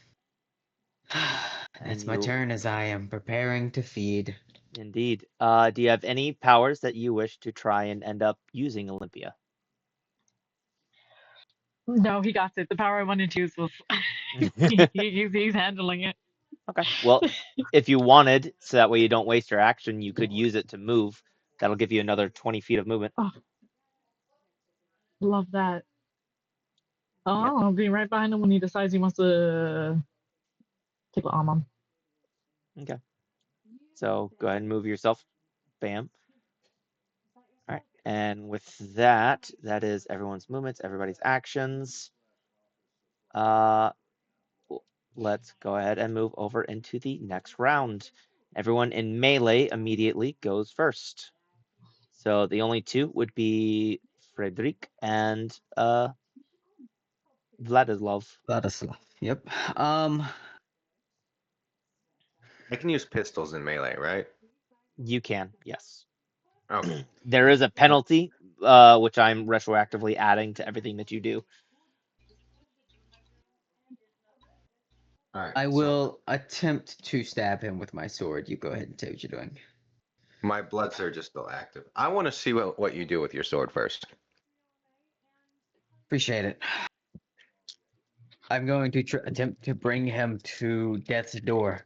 That's And my you, turn as I am preparing to feed. indeed. Do you have any powers that you wish to try and end up using, Olympia? No, he got it. The power I wanted to use was he's handling it. Okay. Well, if you wanted, so that way you don't waste your action, you could use it to move. That'll give you another 20 feet of movement. Oh, love that. Oh, Yep. I'll be right behind him when he decides he wants to take the arm on. Okay. So go ahead and move yourself. Bam. All right. And with that, that is everyone's movements, everybody's actions. Let's go ahead and move over into the next round. Everyone in melee immediately goes first. So the only 2 would be Frederick and Vladislav. Vladislav. Yep. I can use pistols in melee, right? You can, yes. Okay. There is a penalty, which I'm retroactively adding to everything that you do. All right. I So will attempt to stab him with my sword. You go ahead and say what you're doing. my blood surge is still active. I want to see what you do with your sword first. Appreciate it. I'm going to attempt to bring him to death's door.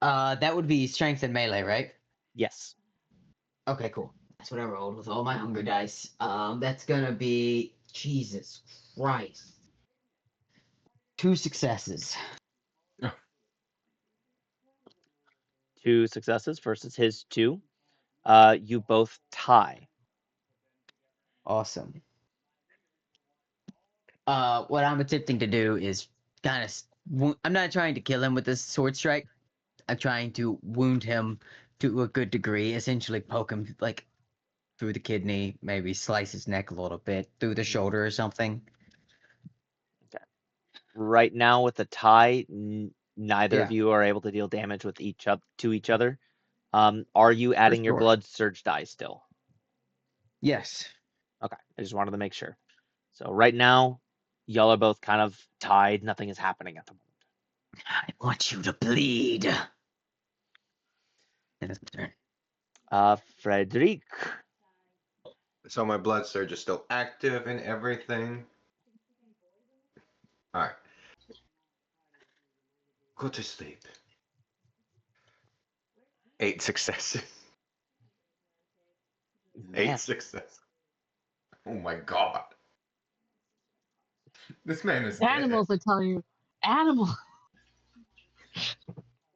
That would be strength and melee, right? Yes. Okay, cool. That's what I rolled with all my hunger dice. That's gonna be Jesus Christ. 2 successes. 2 successes versus his 2. You both tie. Awesome. What I'm attempting to do is kind of. I'm not trying to kill him with this sword strike. I'm trying to wound him to a good degree. Essentially, poke him like through the kidney, maybe slice his neck a little bit, through the shoulder or something. Okay. Right now, with the tie, neither of Yeah. you are able to deal damage with to each other. Are you adding your sure. blood surge die still? Yes. Okay, I just wanted to make sure. So right now, y'all are both kind of tied. Nothing is happening at the moment. I want you to bleed. And it's my turn. Frederic. So my blood surge is still active and everything. All right. Go to sleep. 8 successes. Man, 8 successes. Oh my god. This man is dead. Animals are telling you. Animals.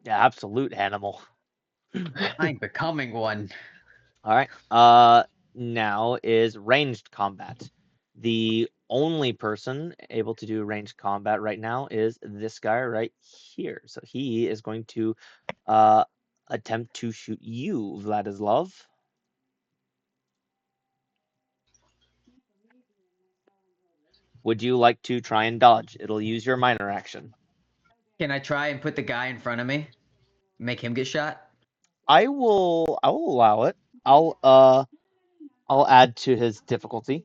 yeah, absolute animal. I'm becoming one. All right. Now is ranged combat. The only person able to do ranged combat right now is this guy right here. So he is going to attempt to shoot you, Vladislav. Would you like to try and dodge? It'll use your minor action. Can I try and put the guy in front of me? Make him get shot? I will allow it. I'll add to his difficulty.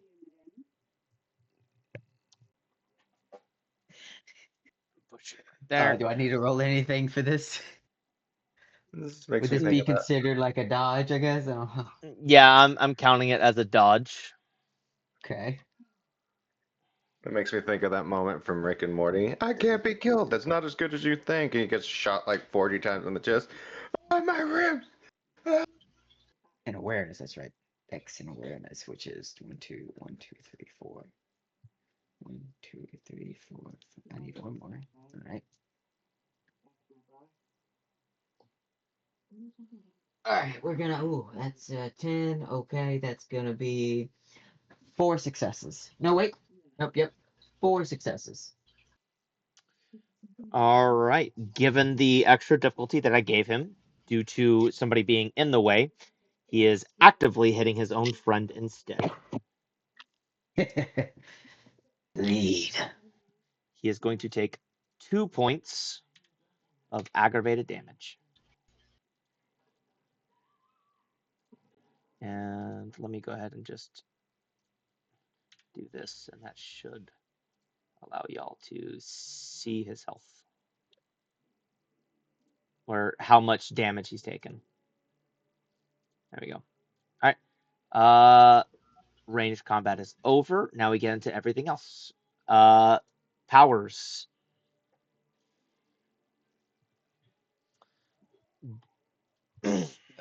Push it right there. Do I need to roll anything for this? This makes Would me this think be of that. considered like a dodge, I guess? Oh, Yeah, I'm counting it as a dodge. okay. It makes me think of that moment from Rick and Morty. I can't be killed. That's not as good as you think. And he gets shot like 40 times in the chest. Oh, my ribs! And awareness, that's right. X and awareness, which is 1, 2, 1, 2, 3, 4. 1, 2, 3, 4. I need one more. All right. All right, we're gonna. Ooh, that's 10. Okay, that's gonna be 4 successes. No, wait. Nope. Yep. 4 successes. All right. Given the extra difficulty that I gave him due to somebody being in the way, he is actively hitting his own friend instead. Bleed. He is going to take 2 points of aggravated damage. And let me go ahead and just do this, and that should allow y'all to see his health. Or how much damage he's taken. There we go. All right. Ranged combat is over. Now we get into everything else. Powers.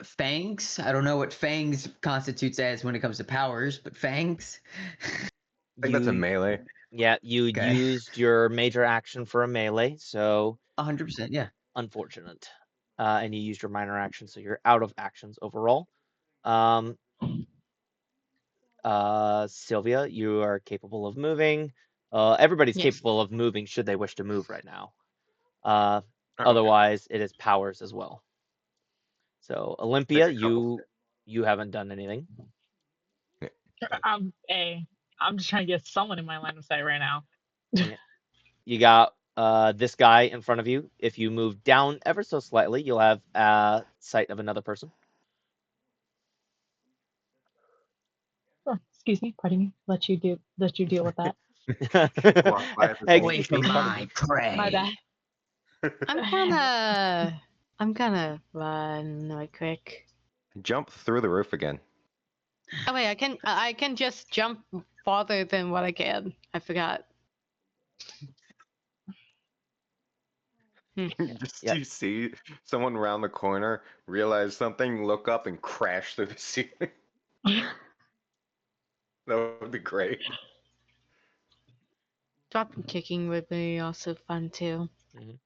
Fangs? I don't know what fangs constitutes as when it comes to powers, but fangs? I think that's a melee. Yeah, you Okay. used your major action for a melee, so 100%, yeah. unfortunate. And you used your minor action, so you're out of actions overall. Sylvia, you are capable of moving. Everybody's Yes. capable of moving should they wish to move right now. Okay. Otherwise, it is powers as well. So Olympia, Take a couple you haven't done anything. I'm just trying to get someone in my line of sight right now. Yeah. You got this guy in front of you. If you move down ever so slightly, you'll have sight of another person. Oh, excuse me, pardon me. Let you deal with that. Walk by at the Hey, same Away excuse me, from pardon my me. prey. My bad. I'm gonna run right quick. Jump through the roof again. Oh wait, I can just jump farther than what I can. I forgot. Just Yep. you see someone around the corner, realize something, look up, and crash through the ceiling. That would be great. Drop kicking would be also fun too.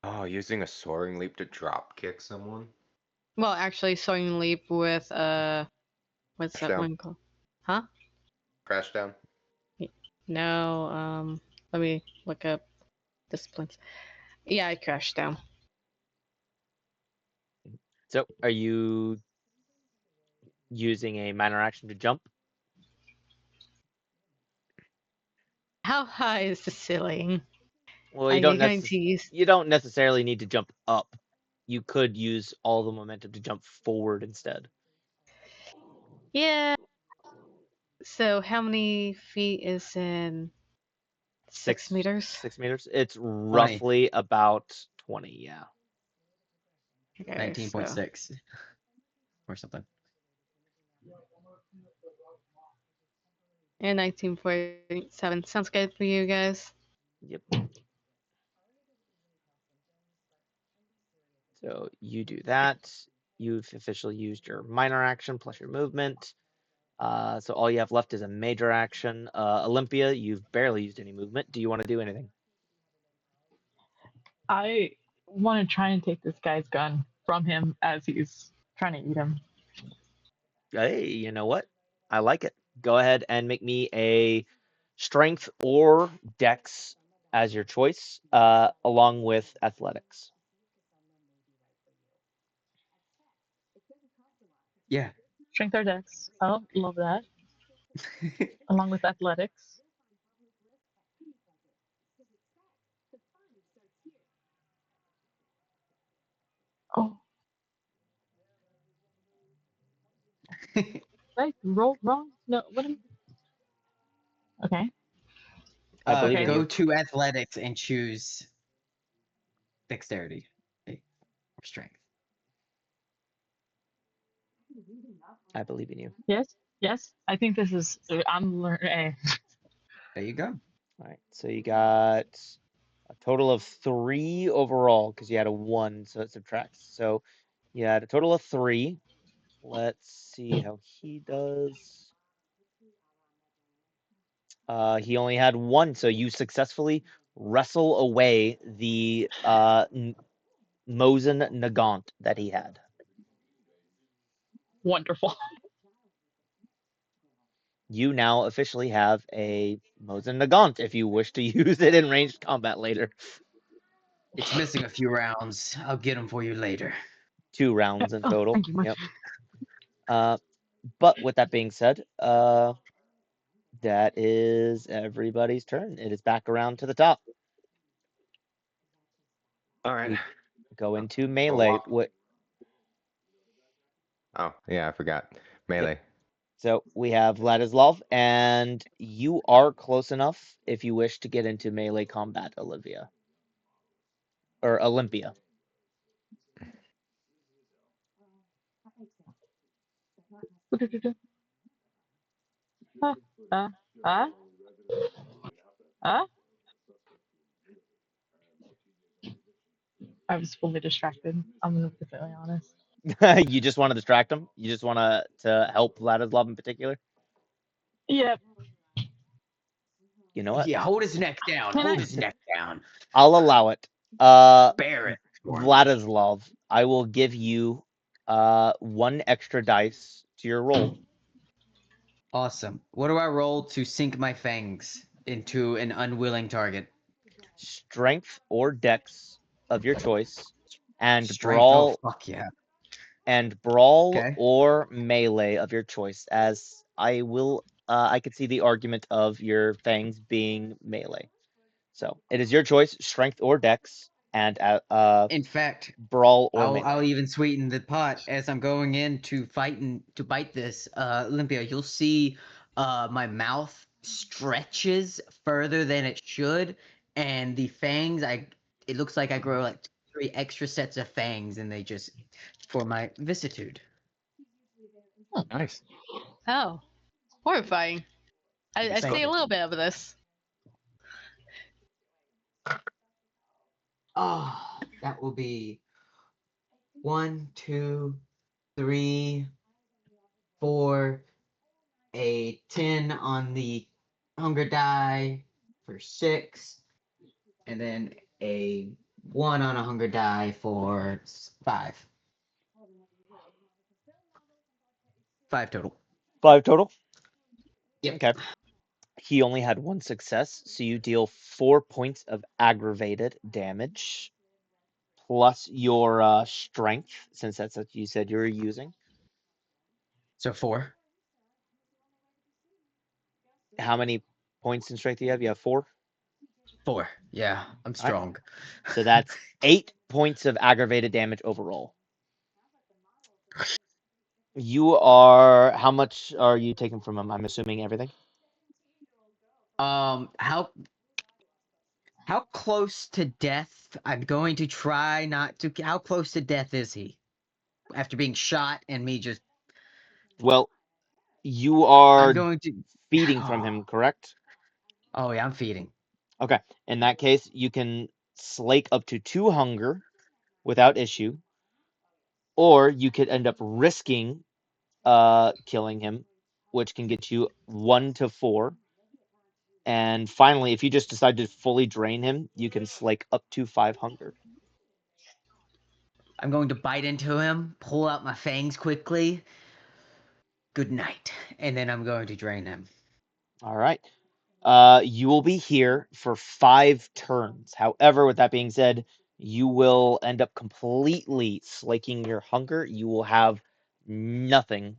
Oh, using a soaring leap to drop kick someone? Well, actually, soaring leap with what's that Down. one called? Huh? Crash down. No. Let me look up disciplines. Yeah, I crashed down. So, are you using a minor action to jump? How high is the ceiling? Well, Are you going to use? you don't necessarily need to jump up. You could use all the momentum to jump forward instead. Yeah. So how many feet is in 6 meters? 6 meters. It's roughly about 20. Yeah. Okay, 19.6 or something. And 19.7 sounds good for you guys. Yep. So you do that. You've officially used your minor action plus your movement. So all you have left is a major action. Olympia, you've barely used any movement. Do you want to do anything? I want to try and take this guy's gun from him as he's trying to eat him. Hey, you know what? I like it. Go ahead and make me a strength or dex as your choice, along with athletics. Yeah. Strength or dex. Oh, love that. Along with athletics. Oh. Did I roll wrong? No, what am Okay. I believe in Okay. Go you. to athletics and choose dexterity or strength. I believe in you. Yes. Yes. I think this is. I'm learning. There you go. All right. So you got a total of 3 overall because you had a 1, so it subtracts. So you had a total of 3. Let's see how he does. He only had 1, so you successfully wrestle away the Mosin Nagant that he had. Wonderful. You now officially have a Mosin Nagant if you wish to use it in ranged combat later. It's missing a few rounds. I'll get them for you later. 2 rounds in Oh, total. thank you much. Yep. But with that being said, that is everybody's turn. It is back around to the top. All right. We go into Go melee. walk. Oh, yeah, I forgot. Melee. So we have Vladislav, and you are close enough if you wish to get into melee combat, Olivia. Or Olympia. Uh, uh, uh. I was fully distracted. I'm gonna be completely honest. You just want to distract him? You just want to help Vladislav in particular? Yep. You know what? Yeah, hold his neck down. Can Hold I? his neck down. I'll allow it. Bear it for me. Vladislav, I will give you 1 extra dice to your roll. Awesome. What do I roll to sink my fangs into an unwilling target? Strength or dex of your choice, and Strength. Oh, brawl fuck yeah. Okay. or melee of your choice, as I could see the argument of your fangs being melee. So it is your choice, strength or dex, and In fact, brawl or I'll melee. even sweeten the pot as I'm going in to fight and to bite this Olympia. You'll see my mouth stretches further than it should, and the fangs it looks like I grow like 3 extra sets of fangs, and they just for my vicissitude. Nice. Oh, horrifying. I Thank see a you. little bit of this. Oh, That will be 1, 2, 3, 4, a 10 on the hunger die for 6, and then a 1 on a hunger die for 5. 5 total. 5 total? Yep. Okay. He only had 1 success, so you deal 4 points of aggravated damage plus your strength, since that's what you said you were using. So 4. How many points in strength do you have? You have 4? 4. Yeah, I'm All right. strong. So that's 8 points of aggravated damage overall. You are... How much are you taking from him? I'm assuming everything? How close to death? I'm going to try not to. How close to death is he? After being shot and me just. Well, you I'm are going to. feeding from him, correct? Oh yeah, I'm feeding. Okay. In that case, you can slake up to 2 hunger without issue, or you could end up risking killing him, which can get you 1 to 4. And finally, if you just decide to fully drain him, you can slake up to 5 hunger. I'm going to bite into him, pull out my fangs quickly. Good night, and then I'm going to drain him. All right. You will be here for 5 turns. However, with that being said, you will end up completely slaking your hunger. You will have nothing,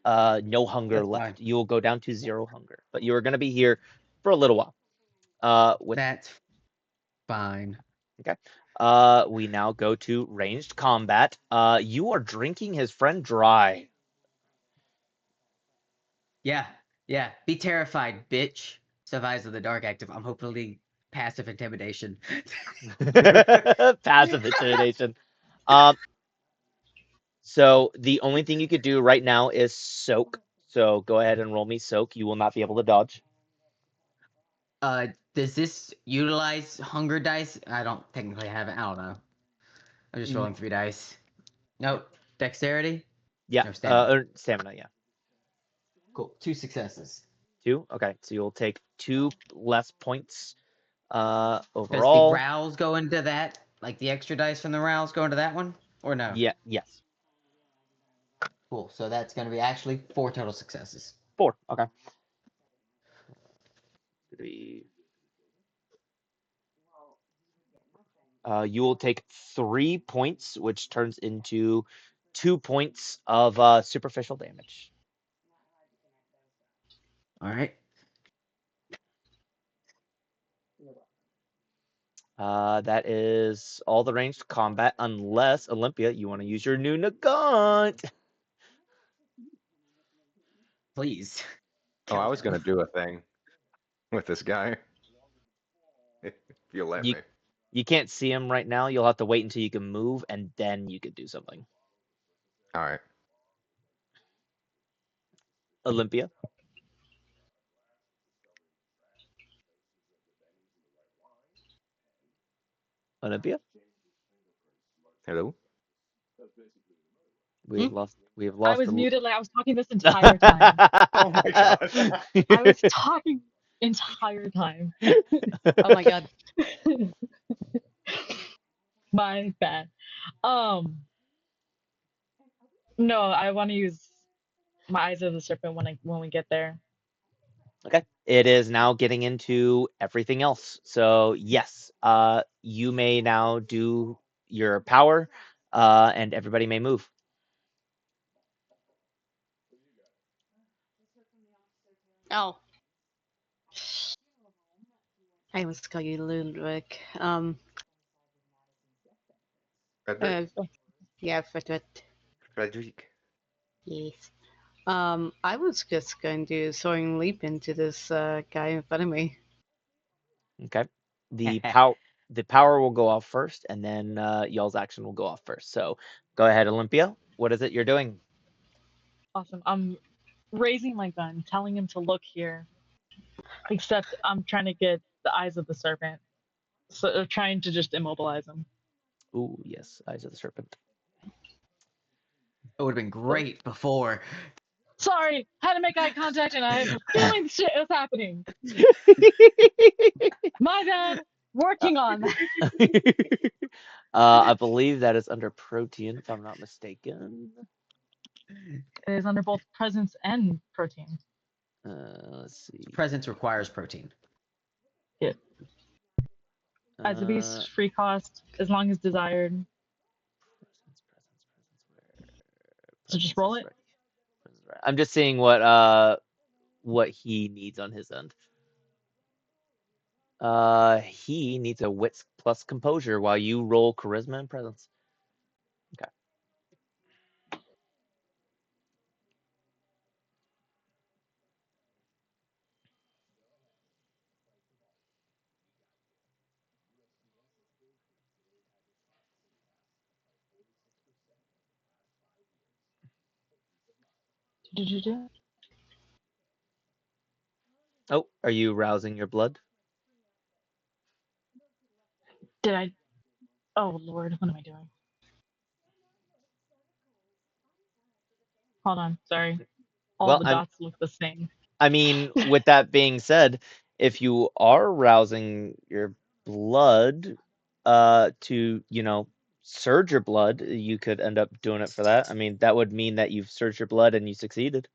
no hunger That's left. fine. You will go down to 0 hunger. But you are going to be here for a little while. That's fine. Okay. We now go to ranged combat. You are drinking his friend dry. Yeah. Be terrified, bitch. Survives of the dark active. I'm hopefully passive intimidation. Passive intimidation. So the only thing you could do right now is soak. So go ahead and roll me soak. You will not be able to dodge. Does this utilize hunger dice? I don't technically have it. I don't know. I'm just rolling 3 dice. Nope. Dexterity? Yeah. No, stamina. Or stamina. Yeah. Cool. 2 successes. 2. Okay. So you'll take 2 less points. Does the Overall. rows go into that? Like the extra dice from the rows go into that one? Or no? Yeah. Yes. Cool. So that's going to be actually 4 total successes. 4. Okay. 3. You will take 3 points, which turns into 2 points of superficial damage. All right. That is all the ranged combat, unless Olympia, you want to use your new Nagant. Please. Oh, I Kill was him. gonna do a thing with this guy. If you'll let You me. you can't see him right now. You'll have to wait until you can move, and then you could do something. All right. Olympia. Olympia. Hello. We have lost. We have I lost. was muted like I was talking this entire time. Oh my god. I was talking entire time. Oh my god. My bad. No, I want to use my eyes of the serpent when we get there. Okay. It is now getting into everything else. So yes, you may now do your power, and everybody may move. Oh. I must call you Ludwig. Frederick. Yeah, Frederick. Frederick. Yes. I was just going to soaring leap into this guy in front of me. Okay. The power will go off first, and then y'all's action will go off first. So go ahead, Olympia. What is it you're doing? Awesome. I'm raising my gun, telling him to look here. Except I'm trying to get the eyes of the serpent. So trying to just immobilize him. Ooh, yes, Eyes of the Serpent. It would have been great before. Sorry, had to make eye contact, and I have a feeling shit is happening. My bad. Working on that. I believe that is under protein, if I'm not mistaken. It is under both presence and protein. Let's see. Presence requires protein. Yeah. As a beast, free cost, as long as desired. So just roll it. I'm just seeing what he needs on his end. He needs a wits plus composure while you roll charisma and presence. Okay. Oh, are you rousing your blood? Did I? Oh Lord, what am I doing? Hold on, sorry. All Well, the dots look the same. I mean, with that being said, if you are rousing your blood, to, surge your blood, you could end up doing it for that. I mean, that would mean that you've surged your blood and you succeeded.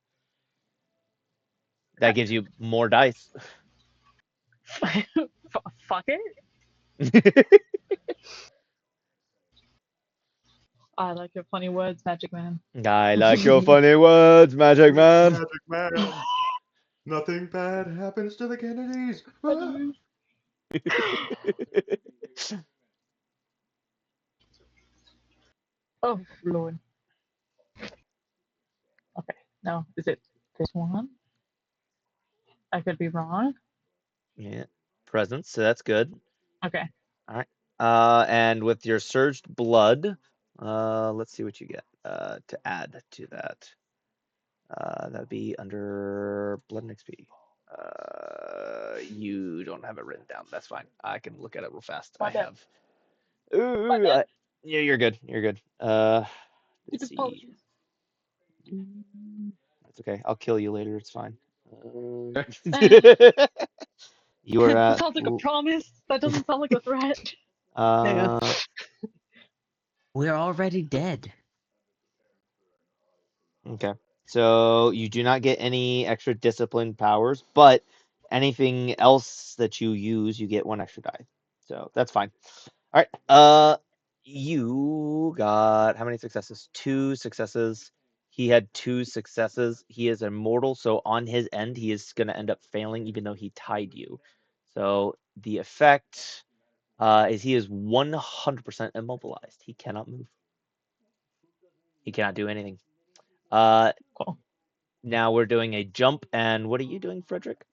That gives you more dice. Fuck it. I like your funny words, Magic Man. I like your funny words, Magic Man. Magic Man. Nothing bad happens to the Kennedys. Ah. Oh Lord. Okay, no, is it this one? I could be wrong. Yeah, presence, so that's good. Okay. All right. And with your surged blood, let's see what you get to add to that. That'd be under blood and XP. You don't have it written down. That's fine. I can look at it real fast. My I bad. have. My Ooh, bad. yeah, you're good. You're good. Let's Deepest see. apologies. That's okay. I'll kill you later. It's fine. That You are at. sounds like a promise. That doesn't sound like a threat. Uh, We're already dead. okay. So you do not get any extra discipline powers, but anything else that you use, you get one extra die. So that's fine. All right. You got how many successes? 2 successes. He had 2 successes. He is immortal, so on his end, he is going to end up failing, even though he tied you. So the effect is he is 100% immobilized. He cannot move. He cannot do anything. Cool. Now we're doing a jump, and what are you doing, Frederick?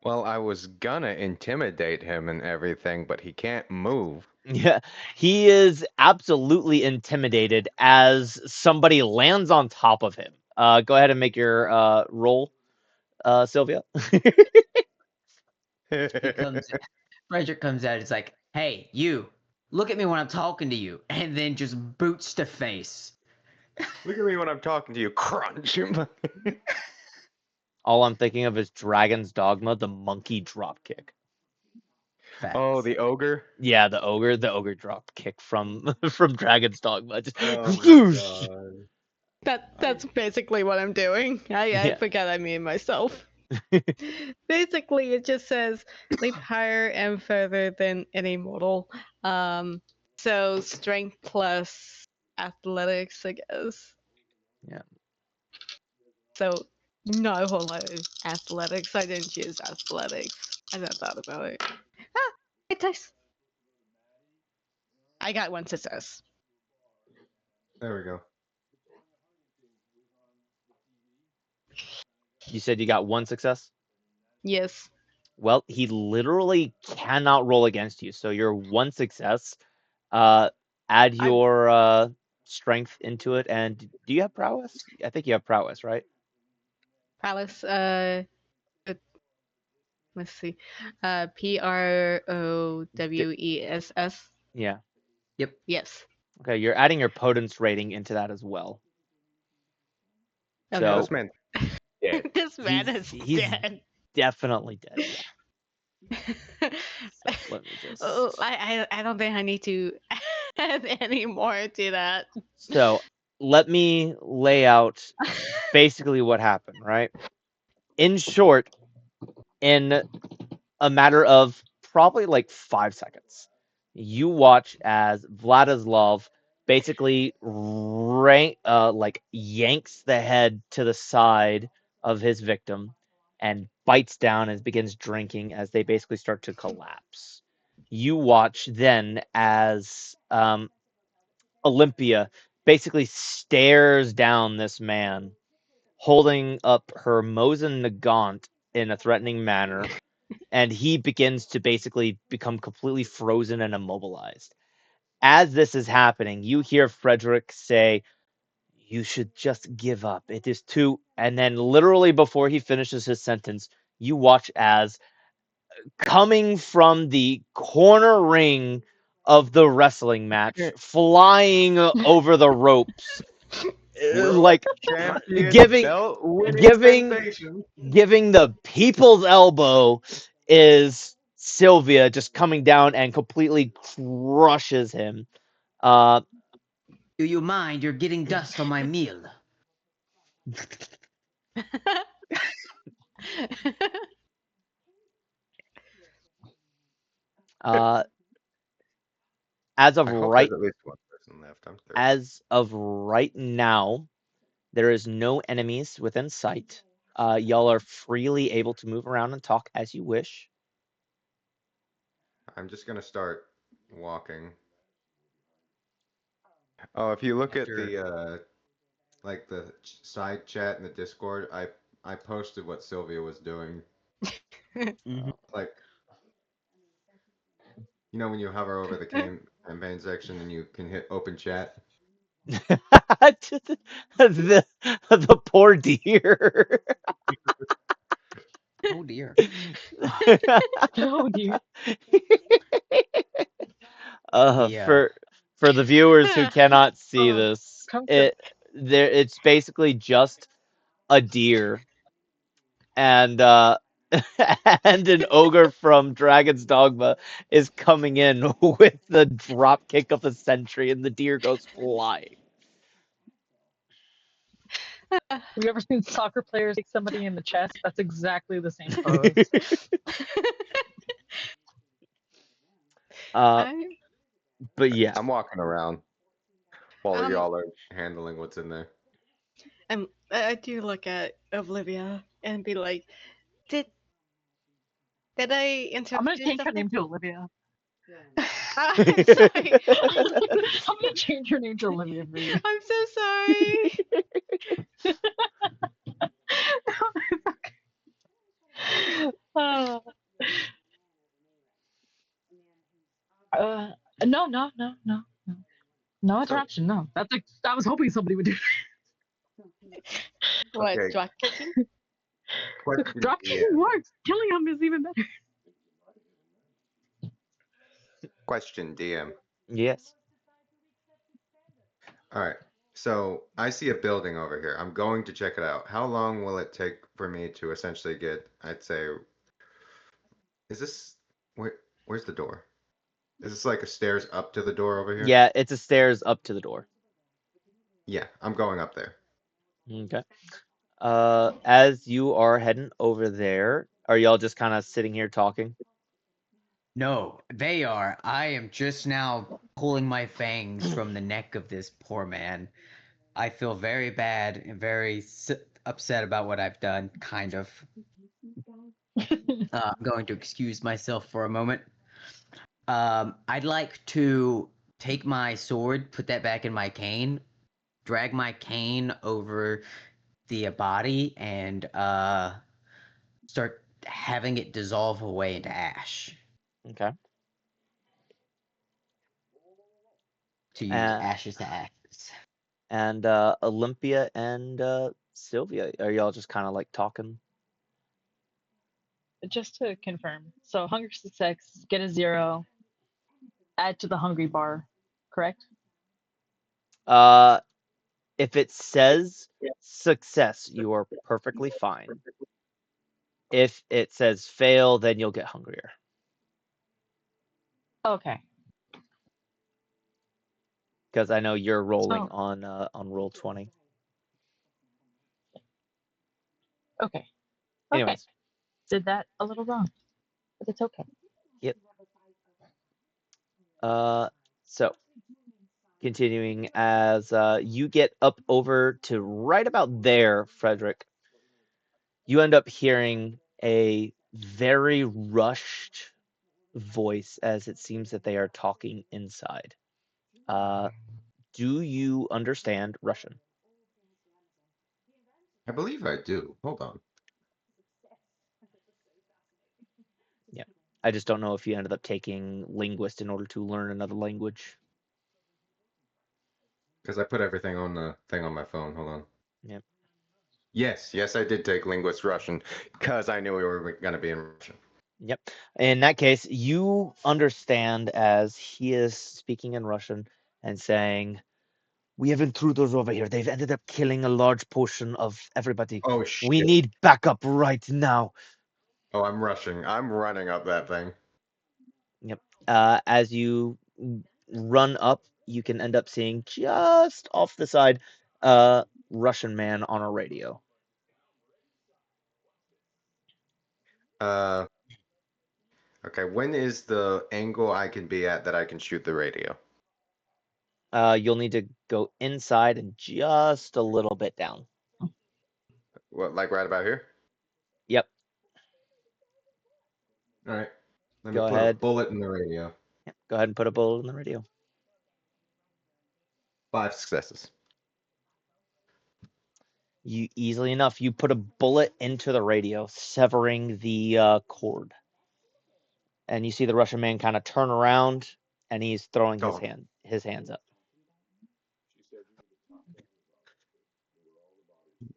Well, I was gonna intimidate him and everything, but he can't move. Yeah, he is absolutely intimidated as somebody lands on top of him. Go ahead and make your roll, Sylvia. He comes, Frederick comes out. It's like, "Hey, you! Look at me when I'm talking to you," and then just boots to face. Look at me when I'm talking to you. Crunch. All I'm thinking of is Dragon's Dogma, the monkey drop kick. Facts. Oh, the ogre. Yeah, the ogre drop kick from from Dragon's Dogma. Just Oh my god. That's basically what I'm doing. I Yeah. forget I mean myself. Basically, it just says leap higher and further than any mortal. So strength plus athletics, I guess. Yeah. So no whole lot of athletics. I didn't choose athletics. I never thought about it. Ah, it dice. I got 1 success. There we go. You said you got 1 success? Yes. Well, he literally cannot roll against you. So you're 1 success. Add your strength into it. And do you have prowess? I think you have prowess, right? Prowess. Let's see. Prowess. Yeah. Yep. Yes. Okay, you're adding your potence rating into that as well. Oh So This man dead. this man is he's dead. definitely dead. Yeah. So let me Oh, just. I don't think I need to add any more to that. So let me lay out basically what happened, right? In short, in a matter of probably like 5 seconds, you watch as Vladislav basically like yanks the head to the side of his victim and bites down and begins drinking as they basically start to collapse. You watch then as Olympia basically stares down this man holding up her Mosin Nagant in a threatening manner, and he begins to basically become completely frozen and immobilized. As this is happening, you hear Frederick say, "You should just give up. It is too." And then, literally, before he finishes his sentence, you watch as coming from the corner ring of the wrestling match, flying over the ropes, World like champion giving belt winning giving sensation. giving the people's elbow is Sylvia just coming down and completely crushes him. Uh, Do you mind? You're getting dust on my meal. uh, as of I hope there's right at least one person left. I'm thirsty. as of right now, there is no enemies within sight. Y'all are freely able to move around and talk as you wish. I'm just gonna start walking. Oh, if you look at After the like the side chat in the Discord, I posted what Sylvia was doing. Mhm. Like, you know when you hover over the campaign section and you can hit open chat. the the poor deer. Oh dear. Oh dear. The For the viewers who cannot see Oh, this, comfort. it's basically just a deer and and an ogre from Dragon's Dogma is coming in with the drop kick of a sentry and the deer goes flying. Have you ever seen soccer players kick somebody in the chest? That's exactly the same pose. uh I but yeah. I'm walking around while um y'all are handling what's in there. I do look at Olivia and be like, did did I I'm gonna interpret change her something? name to Olivia. I'm sorry. I'm gonna change her name to Olivia for you. I'm so sorry. uh, no, no, no, no, no, no So, interruption. No, that's like I was hoping somebody would do. What, okay, drop kicking? question Drop kicking DM. works. Killing him is even better. Question DM. Yes. All right. So I see a building over here. I'm going to check it out. How long will it take for me to essentially get, I'd say, is this where where's the door? Is this like a stairs up to the door over here? Yeah, it's a stairs up to the door. Yeah, I'm going up there. Okay. As you are heading over there, are y'all just kind of sitting here talking? No, they are. I am just now pulling my fangs from the neck of this poor man. I feel very bad and very upset about what I've done, kind of. I'm going to excuse myself for a moment. I'd like to take my sword, put that back in my cane, drag my cane over the body, and start having it dissolve away into ash Okay. to use Uh, ashes to ashes. and Olympia and Sylvia, are y'all just kind of like talking? Just to confirm, so hunger success, get a 0, add to the hungry bar, correct? If it says success, you are perfectly fine. If it says fail, then you'll get hungrier. Okay. Because I know you're rolling So, on roll 20. okay. Okay. Anyways, Did that a little wrong, but it's okay. yep. So continuing as you get up over to right about there, Frederick, you end up hearing a very rushed voice as it seems that they are talking inside. Do you understand Russian? I believe I do. Hold on. Yeah. I just don't know if you ended up taking linguist in order to learn another language. Because I put everything on the thing on my phone. Hold on. Yep. Yes, I did take linguist Russian because I knew we were going to be in Russian. Yep. In that case, you understand as he is speaking in Russian and saying, "We have intruders over here. They've ended up killing a large portion of everybody. Oh, We shit. need backup right now." Oh, I'm rushing. I'm running up that thing. Yep. As you run up, you can end up seeing just off the side a Russian man on a radio. Okay, when is the angle I can be at that I can shoot the radio? You'll need to go inside and just a little bit down. What, like right about here? Yep. All right. Let me Go put a ahead. bullet in the radio. Yep. Go ahead and put a bullet in the radio. 5 successes. You easily enough, you put a bullet into the radio, severing the cord. And you see the Russian man kind of turn around, and he's throwing his Oh. hands up.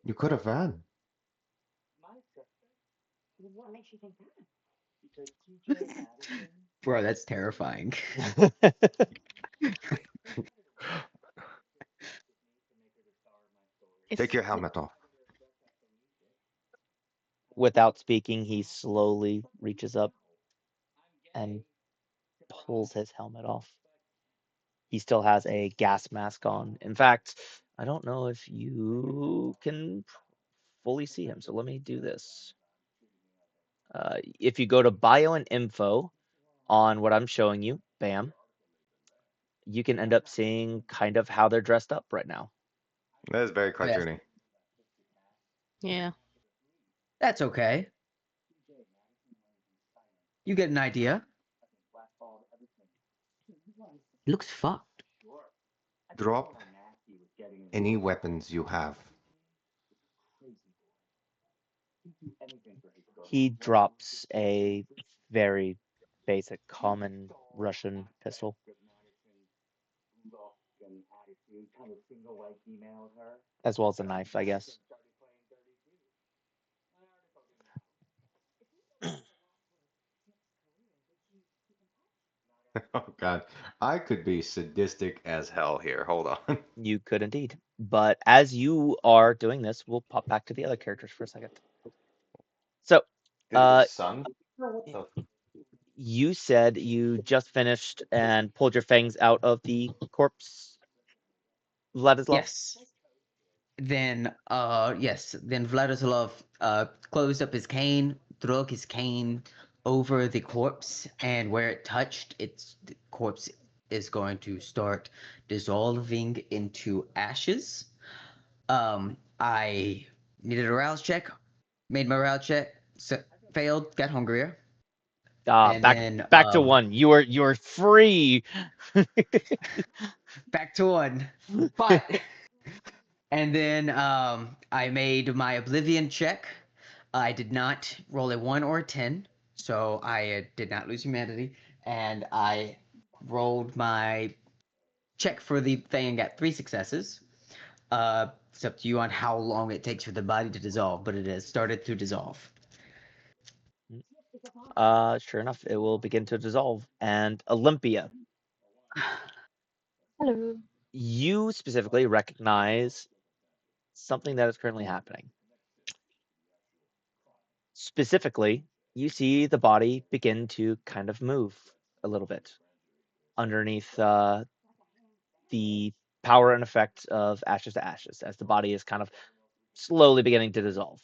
You could have ran. Bro, that's terrifying. Take your helmet off. Without speaking, he slowly reaches up and pulls his helmet off. He still has a gas mask on. In fact, I don't know if you can fully see him, so let me do this. If you go to bio and info on what I'm showing you, bam, you can end up seeing kind of how they're dressed up right now. That is very cartoony. Yeah. That's okay. You get an idea. Looks fucked. Drop any weapons you have. He drops a very basic, common Russian pistol. As well as a knife, I guess. Oh god, I could be sadistic as hell here. Hold on. You could indeed. But as you are doing this, we'll pop back to the other characters for a second. So, Son? you said you just finished and pulled your fangs out of the corpse, Vladislav? Yes. Then Vladislav closed up his cane, threw his cane over the corpse, and where it touched, the corpse is going to start dissolving into ashes. I needed a rouse check, made my rouse check, failed, got hungrier. And Back then, back to one. You are free. back to one. But and then I made my oblivion check. I did not roll a 1 or a 10, so I did not lose humanity. And I rolled my check for the thing and got 3 successes. It's up to you on how long it takes for the body to dissolve, but it has started to dissolve. Sure enough, it will begin to dissolve. And Olympia, Hello. You specifically recognize something that is currently happening. Specifically, you see the body begin to kind of move a little bit underneath the power and effect of ashes to ashes as the body is kind of slowly beginning to dissolve.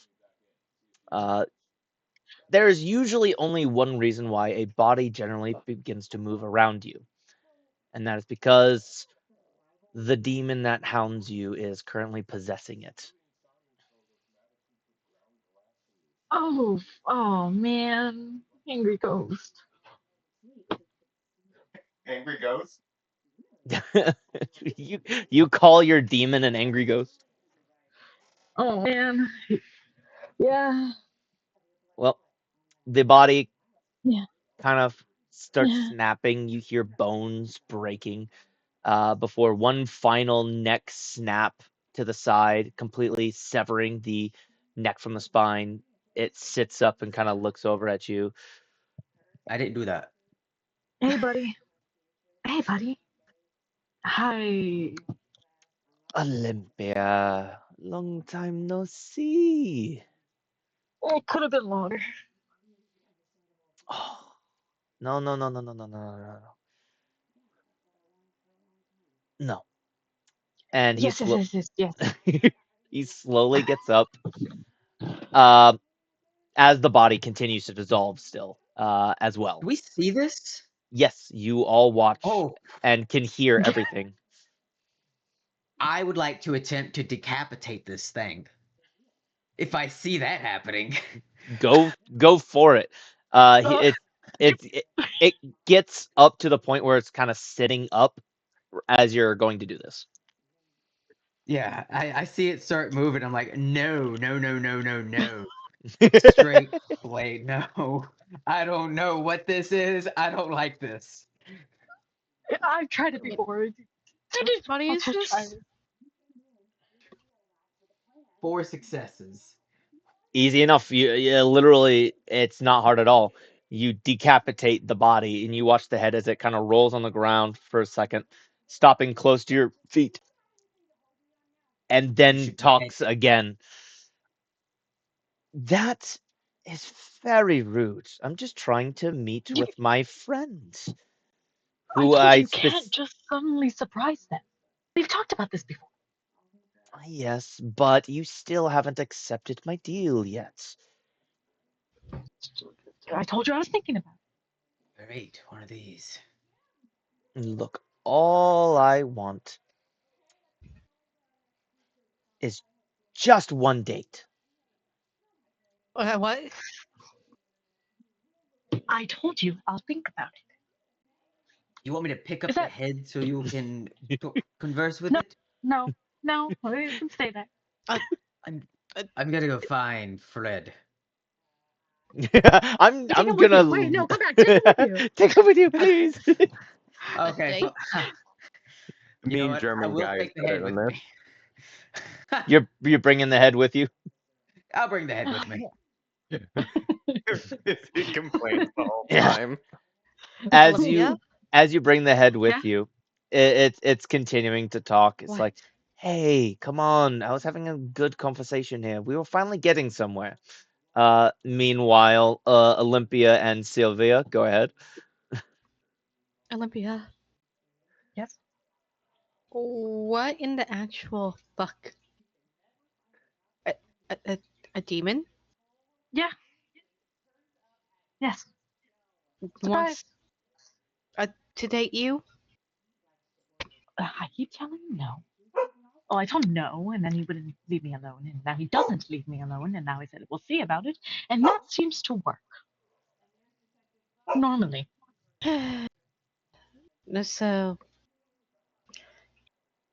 Uh, there is usually only one reason why a body generally begins to move around you, and that is because the demon that hounds you is currently possessing it. Oh man. Angry ghost. Angry ghost? you call your demon an angry ghost? Oh man. Yeah. Well, the body Yeah. kind of starts Yeah. snapping. You hear bones breaking before one final neck snap to the side, completely severing the neck from the spine. It sits up and kind of looks over at you. I didn't do that. Hey buddy. Hey buddy. Hi. Olympia, long time no see. It could have been longer. Oh, no, no, no, no, no, no, no, no, no, no. No. And Yes, yes, yes, yes, yes. he slowly gets up. Um, as the body continues to dissolve still, as well. Do we see this? Yes, you all watch Oh, and can hear everything. I would like to attempt to decapitate this thing. If I see that happening. Go for it. Uh, It gets up to the point where it's kind of sitting up as you're going to do this. Yeah, I see it start moving. I'm like, no, no, no, no, no, no. Straight blade, no. I don't know what this is. I don't like this. I've tried it before. Which body I'll is just try this? it. 4 successes. Easy enough. You literally, it's not hard at all. You decapitate the body and you watch the head as it kind of rolls on the ground for a second, stopping close to your feet, and You then should head. talks again. That is very rude. I'm just trying to meet You, with my friends, I who told you I you can't just suddenly surprise them. We've talked about this before. Yes, but you still haven't accepted my deal yet. I told you I was thinking about Great, one of these. Look, all I want is just one date. What? it. I told you I'll think about it. You want me to pick Is up the that head so you can converse with no, it? no, no? You can stay there. I'm Uh, I'm gonna go find Fred. Take I'm it with you. Wait, gonna no, come back. Take it with you. take it with you, please. a Okay, date? you know Mean what? I German will guy is take the better head than with this. me. You're bringing the head with you. I'll bring the head with me. He complains the whole Yeah. time. As Olympia? you bring the head Yeah. with you, it's continuing to talk. It's What? like, hey, come on, I was having a good conversation here. We were finally getting somewhere. Meanwhile, Olympia and Sylvia, go ahead. Olympia? Yes. What in the actual fuck? A, a, a, a demon Yeah. Yes. wants Surprise. to date you? I keep telling him no. Well, I told him no, and then he wouldn't leave me alone, and now he doesn't leave me alone, and now he said we'll see about it, and that seems to work normally. So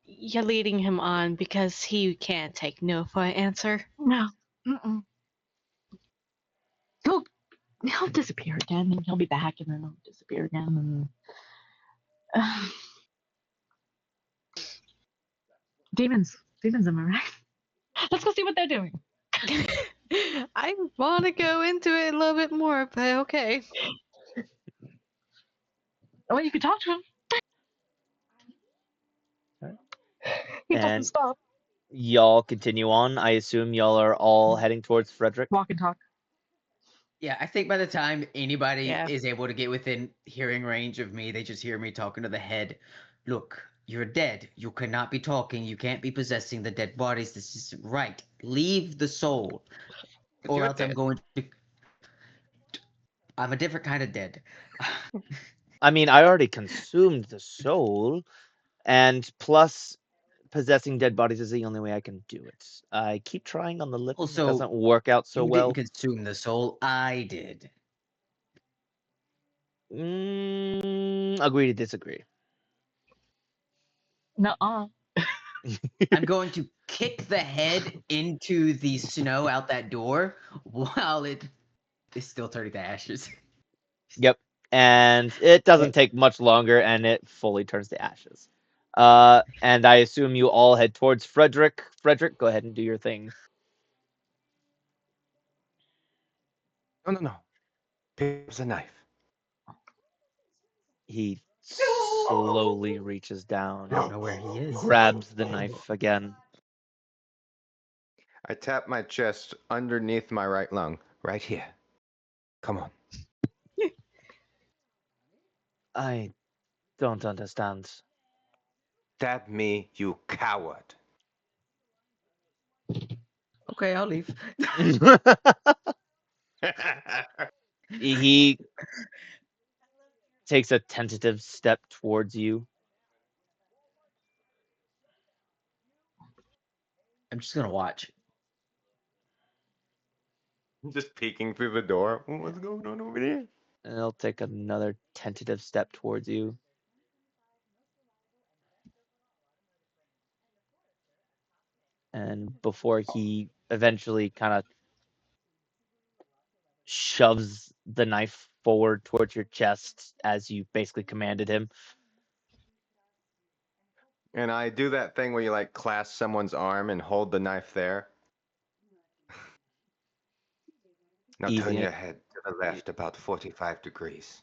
you're leading him on because he can't take no for an answer. No. Mm-mm. He'll he'll disappear again, and he'll be back, and then he'll disappear again, and demons, am I right? Let's go see what they're doing. I want to go into it a little bit more, but okay. Well, you can talk to him. He doesn't And stop. y'all continue on. I assume y'all are all heading towards Frederick. Walk and talk. Yeah, I think by the time anybody Yeah. is able to get within hearing range of me, they just hear me talking to the head. Look, you're dead. You cannot be talking. You can't be possessing the dead bodies. This isn't right. Leave the soul, But or you're else I'm dead. going to. I'm a different kind of dead. I mean, I already consumed the soul, and plus, possessing dead bodies is the only way I can do it. I keep trying on the living. It Also, doesn't work out so you well. didn't consume the soul. I did. Agree to disagree. Nuh-uh. I'm going to kick the head into the snow out that door while it is still turning to ashes. Yep. And it doesn't take much longer, and it fully turns to ashes. And I assume you all head towards Frederick. Frederick, go ahead and do your thing. No. Pick up the knife. He slowly reaches I down don't and know where he is. grabs the knife again. I tap my chest underneath my right lung. Right here. Come on. I don't understand. Stab me, you coward. Okay, I'll leave. He takes a tentative step towards you. I'm just gonna watch. Just peeking through the door. What's going on over there? And he'll take another tentative step towards you. And before he eventually kind of shoves the knife forward towards your chest as you basically commanded him. And I do that thing where you like clasp someone's arm and hold the knife there. Now turn Easy. your head to the left about 45 degrees.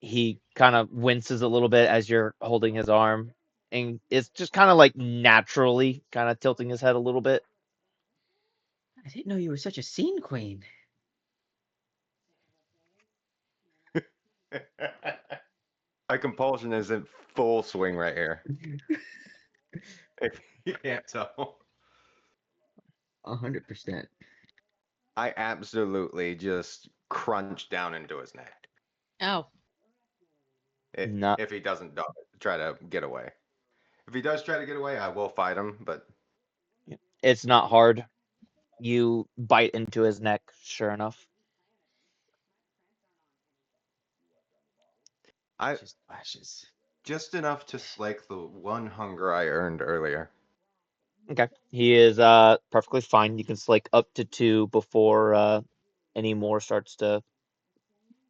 He kind of winces a little bit as you're holding his arm, and it's just kind of like naturally kind of tilting his head a little bit. I didn't know you were such a scene queen. My compulsion is in full swing right here. If you can't tell. 100%. I absolutely just crunch down into his neck. Oh. Not If he doesn't try to get away. If he does try to get away, I will fight him, but It's not hard. You bite into his neck, sure enough. I Just flashes. just enough to slake the one hunger I earned earlier. Okay. He is perfectly fine. You can slake up to 2 before any more starts to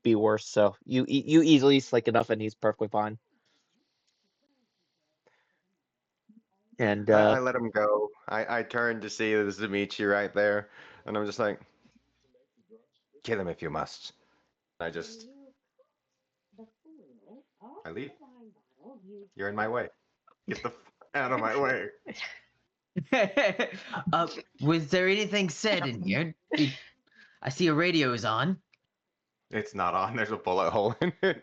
be worse. So you easily slake enough, and he's perfectly fine. And I let him go. I turn to see the Zamichi right there, and I'm just like, kill him if you must. I leave. You're in my way. Get the out of my way. Was there anything said in here? I see a radio is on. It's not on. There's a bullet hole in it.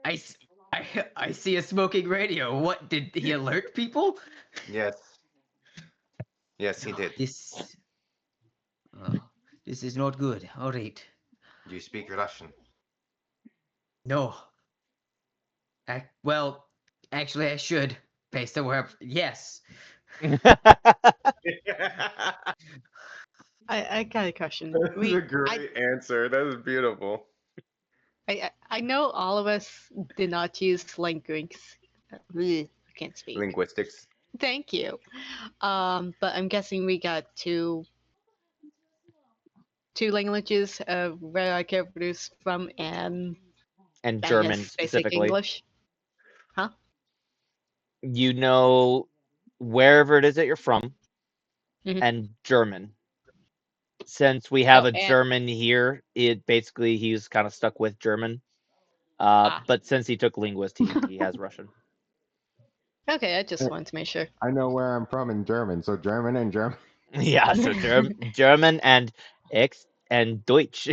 I see a smoking radio. What, did he alert people? Yes. Yes, he did. Oh, this is not good. All right. Do you speak Russian? No. Well, actually, I should. Based on where. Yes. I got a question. That's a great answer. That is beautiful. I know all of us did not use language. I can't speak. Linguistics. Thank you. But I'm guessing we got two languages of where I can produce from, and and I German guess basic specifically. English. Huh? You know wherever it is that you're from, Mhm. and German. Since we have Oh, a and German here, it basically he's kind of stuck with German. ah, But since he took linguist, he has Russian. Okay, I just wanted to make sure. I know where I'm from in German, so German and German. Yeah, so German and X and Deutsch.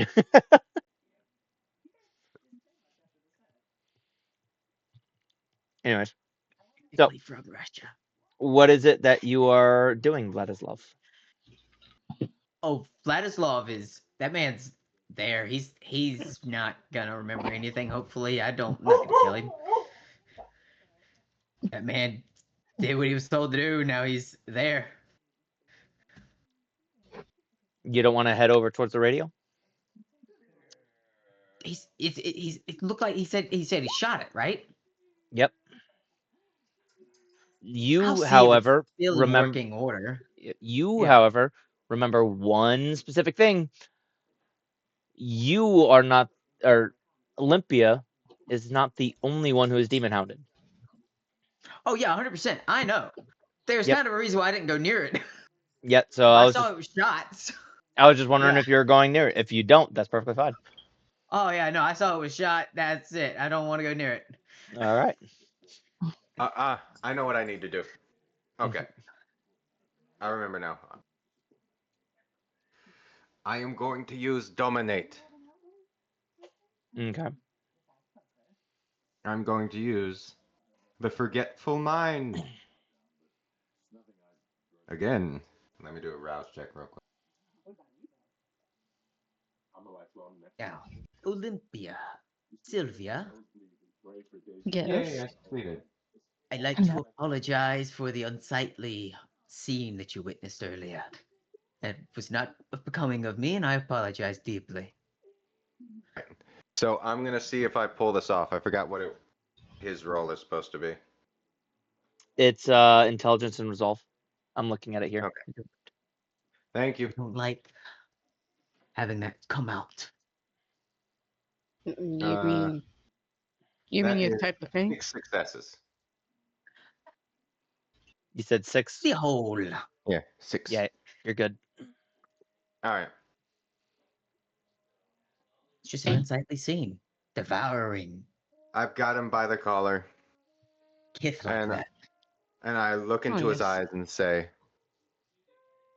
Anyways, so Typically from Russia. what is it that you are doing, Vladislav? Oh, Vladislav is that man's there. He's not gonna remember anything. Hopefully, I'm not gonna kill him. That man did what he was told to do. Now he's there. You don't want to head over towards the radio? It looked like he said he shot it, right? Yep. I'll You, see if it's however, still in remember working order. you, Yeah. however, remember one specific thing. You are not, or Olympia is not the only one who is demon hounded. Oh yeah, 100%. I know. There's Yep. kind of a reason why I didn't go near it. Yep. So I saw it was shot. I was just wondering Yeah. if you're going near it. If you don't, that's perfectly fine. Oh yeah, no, I saw it was shot. That's it. I don't want to go near it. All right. I know what I need to do. Okay. I remember now. I am going to use Dominate. Okay. I'm going to use the Forgetful Mind. Again. Let me do a rouse check real quick. Now, Olympia, Sylvia, Yes. Yay, I succeeded. I'd like to apologize for the unsightly scene that you witnessed earlier. That was not becoming of me, and I apologize deeply. So I'm gonna see if I pull this off. I forgot what his role is supposed to be. It's intelligence and resolve. I'm looking at it here. Okay. Thank you. I don't like having that come out. You Uh, mean you that mean your is type of thing? 6 successes. You said 6. The whole. Yeah, 6. Yeah, you're good. All right. It's just an unsightly scene. Devouring. I've got him by the collar, Kith like and that. and I look into his yes. eyes and say,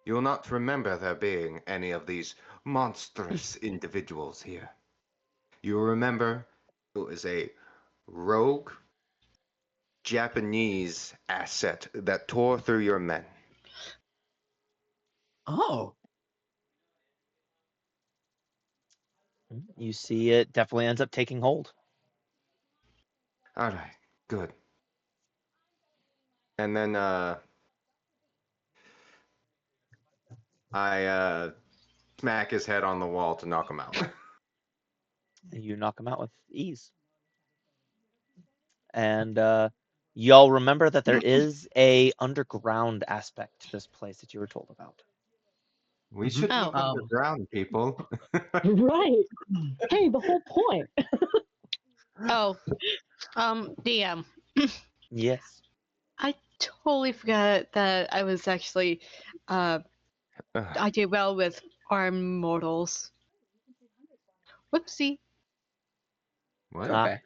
"You will not remember there being any of these monstrous individuals here. You will remember it was a rogue Japanese asset that tore through your men." Oh. You see it definitely ends up taking hold. All right, good. And then I smack his head on the wall to knock him out. You knock him out with ease. And y'all remember that there is a underground aspect to this place that you were told about. We should Oh. look underground, people. Right. Hey, the whole point. Oh. DM. Yes. I totally forgot that I was actually I did well with armed mortals. Whoopsie. What? Okay.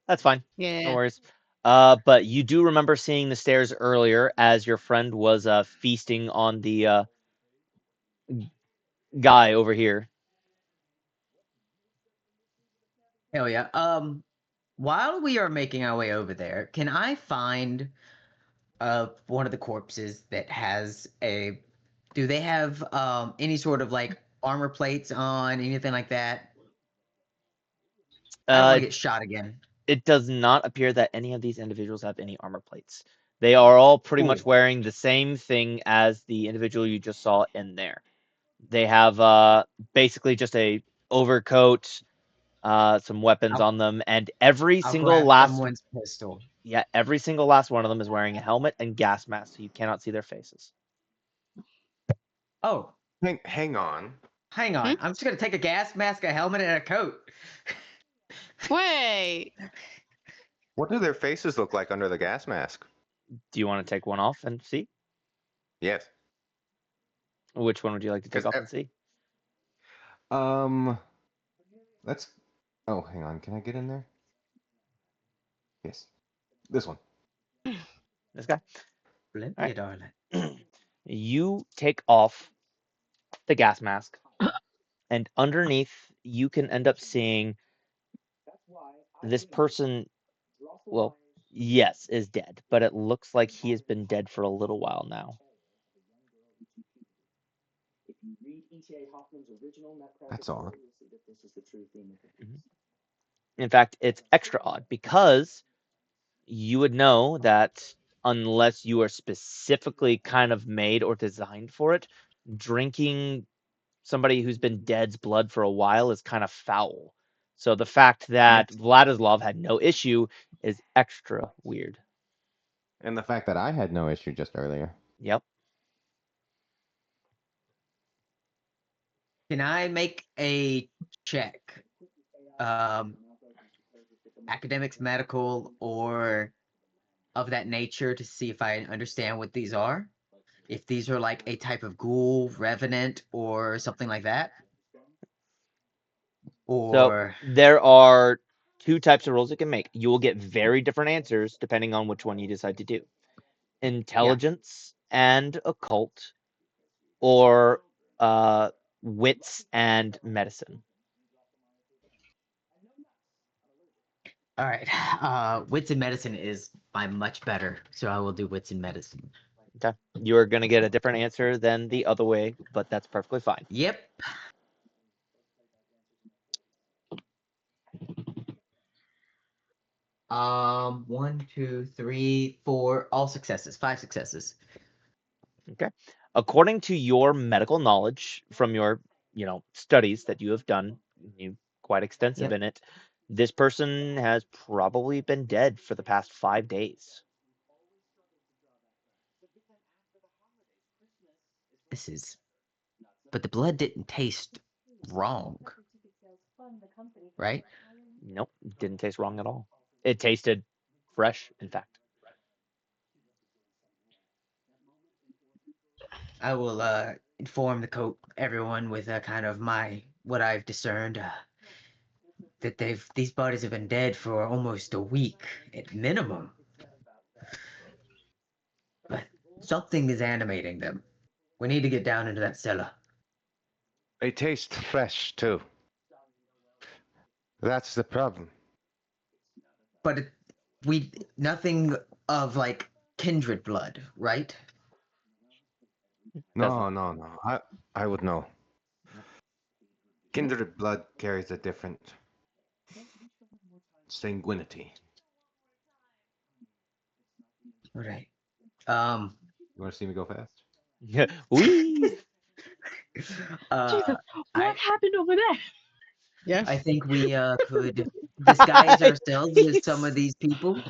That's fine. Yeah. No worries. But you do remember seeing the stairs earlier as your friend was feasting on the guy over here. Hell yeah. While we are making our way over there, can I find one of the corpses that has a do they have any sort of like armor plates on, anything like that? I don't want to get shot again. It does not appear that any of these individuals have any armor plates. They are all pretty much Cool. wearing the same thing as the individual you just saw in there. They have basically just a overcoat, some weapons on them, and every I'll single grab last someone's pistol. every single last one of them is wearing a helmet and gas mask, so you cannot see their faces. Oh, Hang on. hang on. I'm just gonna take a gas mask, a helmet, and a coat. Wait. What do their faces look like under the gas mask? Do you want to take one off and see? Yes. Which one would you like to take 'Cause off and see? Let's. Oh, hang on. Can I get in there? Yes. This one. This guy. Olympia, darling. You take off the gas mask, and underneath you can end up seeing this person. Well, yes, is dead, but it looks like he has been dead for a little while now. That's odd. Mhm. In fact, it's extra odd because you would know that unless you are specifically kind of made or designed for it, drinking somebody who's been dead's blood for a while is kind of foul. So the fact that Yes. Vladislav had no issue is extra weird. And the fact that I had no issue just earlier. Yep. Can I make a check? Academics, medical, or of that nature to see if I understand what these are? If these are like a type of ghoul, revenant, or something like that? So Or there are two types of rolls you can make. You will get very different answers depending on which one you decide to do. Intelligence and occult, or wits and medicine. all right, wits and medicine is by much better, so I will do wits and medicine. Okay. You are going to get a different answer than the other way, but that's perfectly fine. Yep. One, two, three, four, all successes, 5 successes. Okay. According to your medical knowledge from your, studies that you have done, quite extensive Yep. in it, this person has probably been dead for the past 5 days. This is, but the blood didn't taste wrong, right? Nope, didn't taste wrong at all. It tasted fresh, in fact. I will inform everyone with kind of what I've discerned, that these bodies have been dead for almost a week at minimum, but something is animating them. We need to get down into that cellar. They taste fresh too. That's the problem. But nothing of like kindred blood, right? No, no, no. I would know. Kindred blood carries a different sanguinity. Right. You want to see me go fast? Wee! Jesus, uh, what I happened over there? Yeah. I think we could disguise ourselves as some of these people.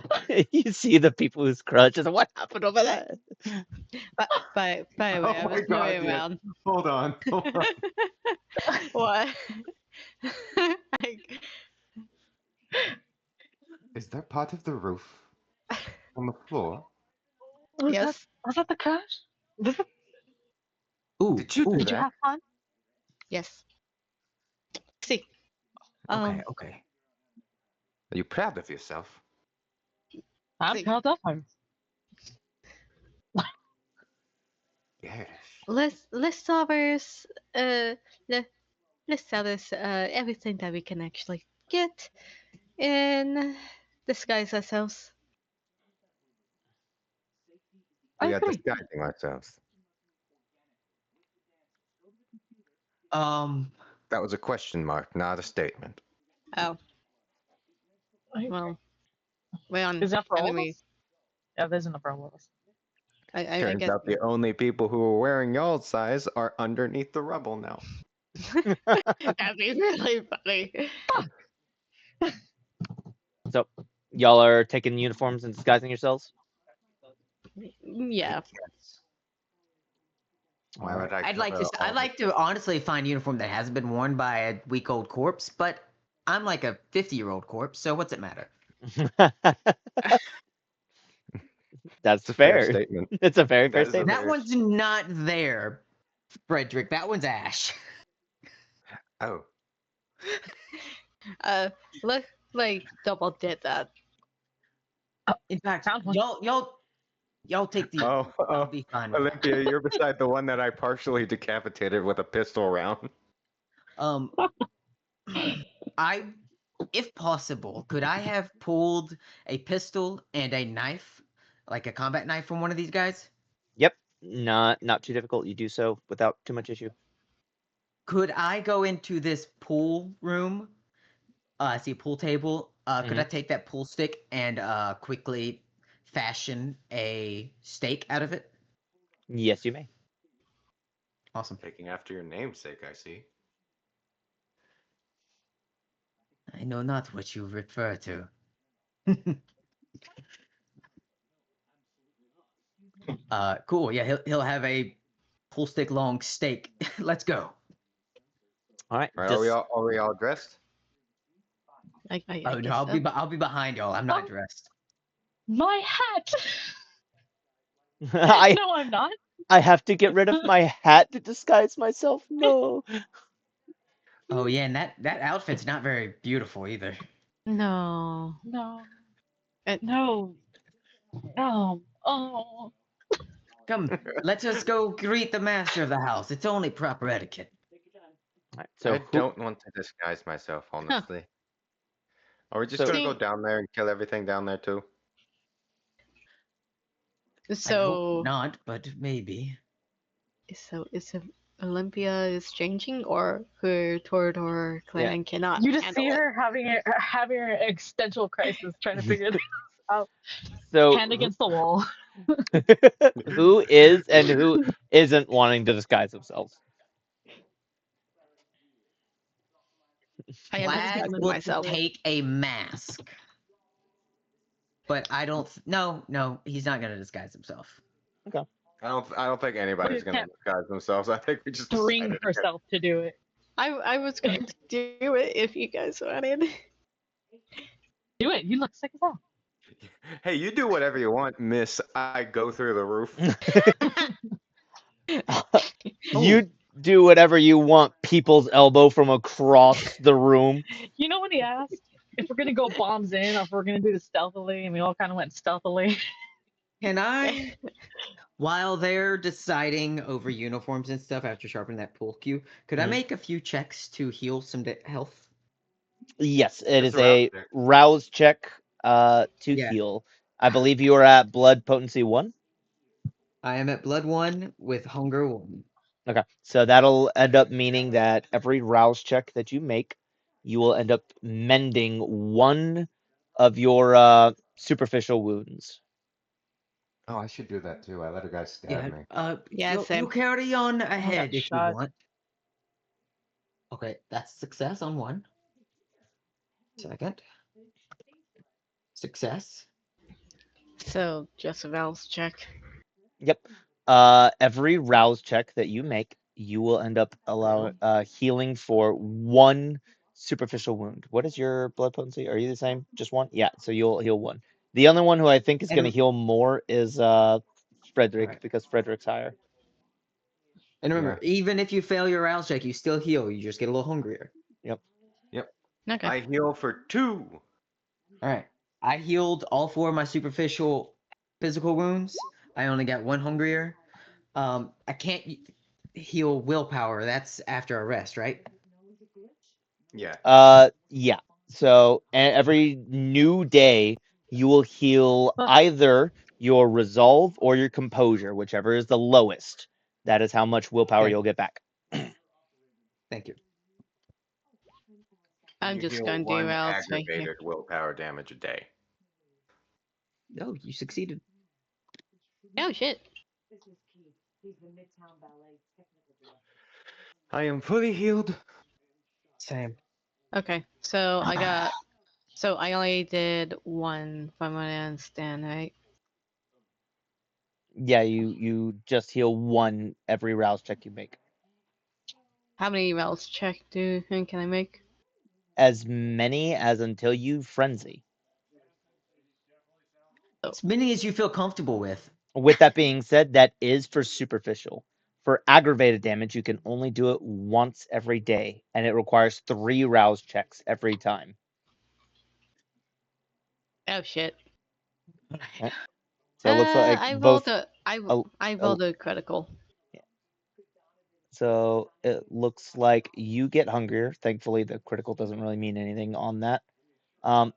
You see the people who's crutch. And what happened over there? But by the way, I Oh my was God, moving dude. around. Hold on. What? Like, Is that part of the roof on the floor? yes. Was that the crash? Ooh, Did you do Did you that? have fun? Yes. See. okay, okay. Are you proud of yourself? I'm See. proud of him. Yes. Let's start with let's tell us everything that we can actually get and disguise ourselves. I We are agree. disguising ourselves. Um, That was a question mark, not a statement. Oh, well, we're on Is that for all of enemy. us? Yeah, there's enough for all of us. I Turns guess out the only people who are wearing y'all's size are underneath the rubble now. that'd be really funny. So, y'all are taking uniforms and disguising yourselves? Yeah. yes. Why All would right. I cover all I'd like to honestly find a uniform that hasn't been worn by a week-old corpse, but I'm like a 50-year-old corpse, so what's it matter? That's It's a fair fair. statement. It's a very fair That is a statement. That one's not there, Frederick. That one's Ash. Oh, Look like double did that. In fact, Found one. y'all Y'all take the. Oh, I'll oh, be fine with that. Olympia, you're beside the one that I partially decapitated with a pistol round. Um, I, if possible, could I have pulled a pistol and a knife, like a combat knife, from one of these guys? Yep, not too difficult. You do so without too much issue. Could I go into this pool room? I see a pool table. Could I take that pool stick and quickly fashion a stake out of it? Yes, you may. Awesome. Taking after your namesake, I see. I know not what you refer to. Cool. Yeah, he'll have a pool stick long stake. Let's go. All right. Are we all dressed? I Oh no, guess so. I'll be behind y'all. I'm not Oh. dressed. My hat! I No, I'm not. I have to get rid of my hat to disguise myself. No. Oh yeah, and that outfit's not very beautiful either. No. No. Uh, No. No. Oh. Come, let us go greet the master of the house. It's only proper etiquette. All right, so I don't want to disguise myself, honestly. Are we just So- gonna go See- down there and kill everything down there too? I hope So not, but maybe. is Olympia is changing, or her Torador clan cannot You just handle see it? her having an existential crisis, trying to figure this out. So Hand against the wall. who is and who isn't wanting to disguise themselves? I am Vlad disguising will myself. take a mask. But I don't. No, he's not gonna disguise himself. I don't think anybody's gonna can't disguise themselves. I think we just Bring decided to herself to do it. I was going to do it if you guys wanted. Do it. You look sick as hell. Hey, you do whatever you want, miss. I go through the roof. You do whatever you want, people's elbow from across the room. You know when he asked if we're gonna go bombs in or if we're gonna do this stealthily, and we all kind of went stealthily. Can I? While they're deciding over uniforms and stuff after sharpening that pool cue, could I Mhm. make a few checks to heal some health? Yes, it It's is a a rouse check to Yeah. heal. I believe you are at blood potency 1. I am at blood 1 with hunger 1. Okay, so that'll end up meaning that every rouse check that you make, you will end up mending 1 of your superficial wounds. Oh, I should do that too. I let a guy stab me. Yeah, you same. carry on ahead if shot. you want. Okay, that's success on 1. Second. Success. So just a Val's check. Yep. Every rouse check that you make, you will end up healing for 1 superficial wound. What is your blood potency? Are you the same? Just 1? Yeah, so you'll heal 1. The other one who I think is going to And- heal more is Frederick, Alright. because Frederick's higher. And remember, even if you fail your rouse check, you still heal. You just get a little hungrier. Yep. Okay. I heal for 2. All right. I healed all 4 of my superficial physical wounds. I only got 1 hungrier. I can't heal willpower. That's after a rest, right? Yeah. Yeah. So every new day, you will heal either your resolve or your composure, whichever is the lowest. That is how much willpower Okay. you'll get back. Thank you. I'm You just heal going to do 1 Val's right here. aggravated willpower damage a day. No, you succeeded. Oh shit. I am fully healed. Same. Okay, so I only did 1 if I'm gonna understand, right? Yeah, you just heal 1 every rouse check you make. How many Val's check do you think can I make? As many as until you frenzy. As many as you feel comfortable with. With that being said, that is for superficial. For aggravated damage, you can only do it once every day, and it requires 3 rouse checks every time. Oh shit. Okay. So it looks like I rolled both. a I Oh, rolled a critical. yeah. So it looks like you get hungrier. Thankfully, the critical doesn't really mean anything on that. Um,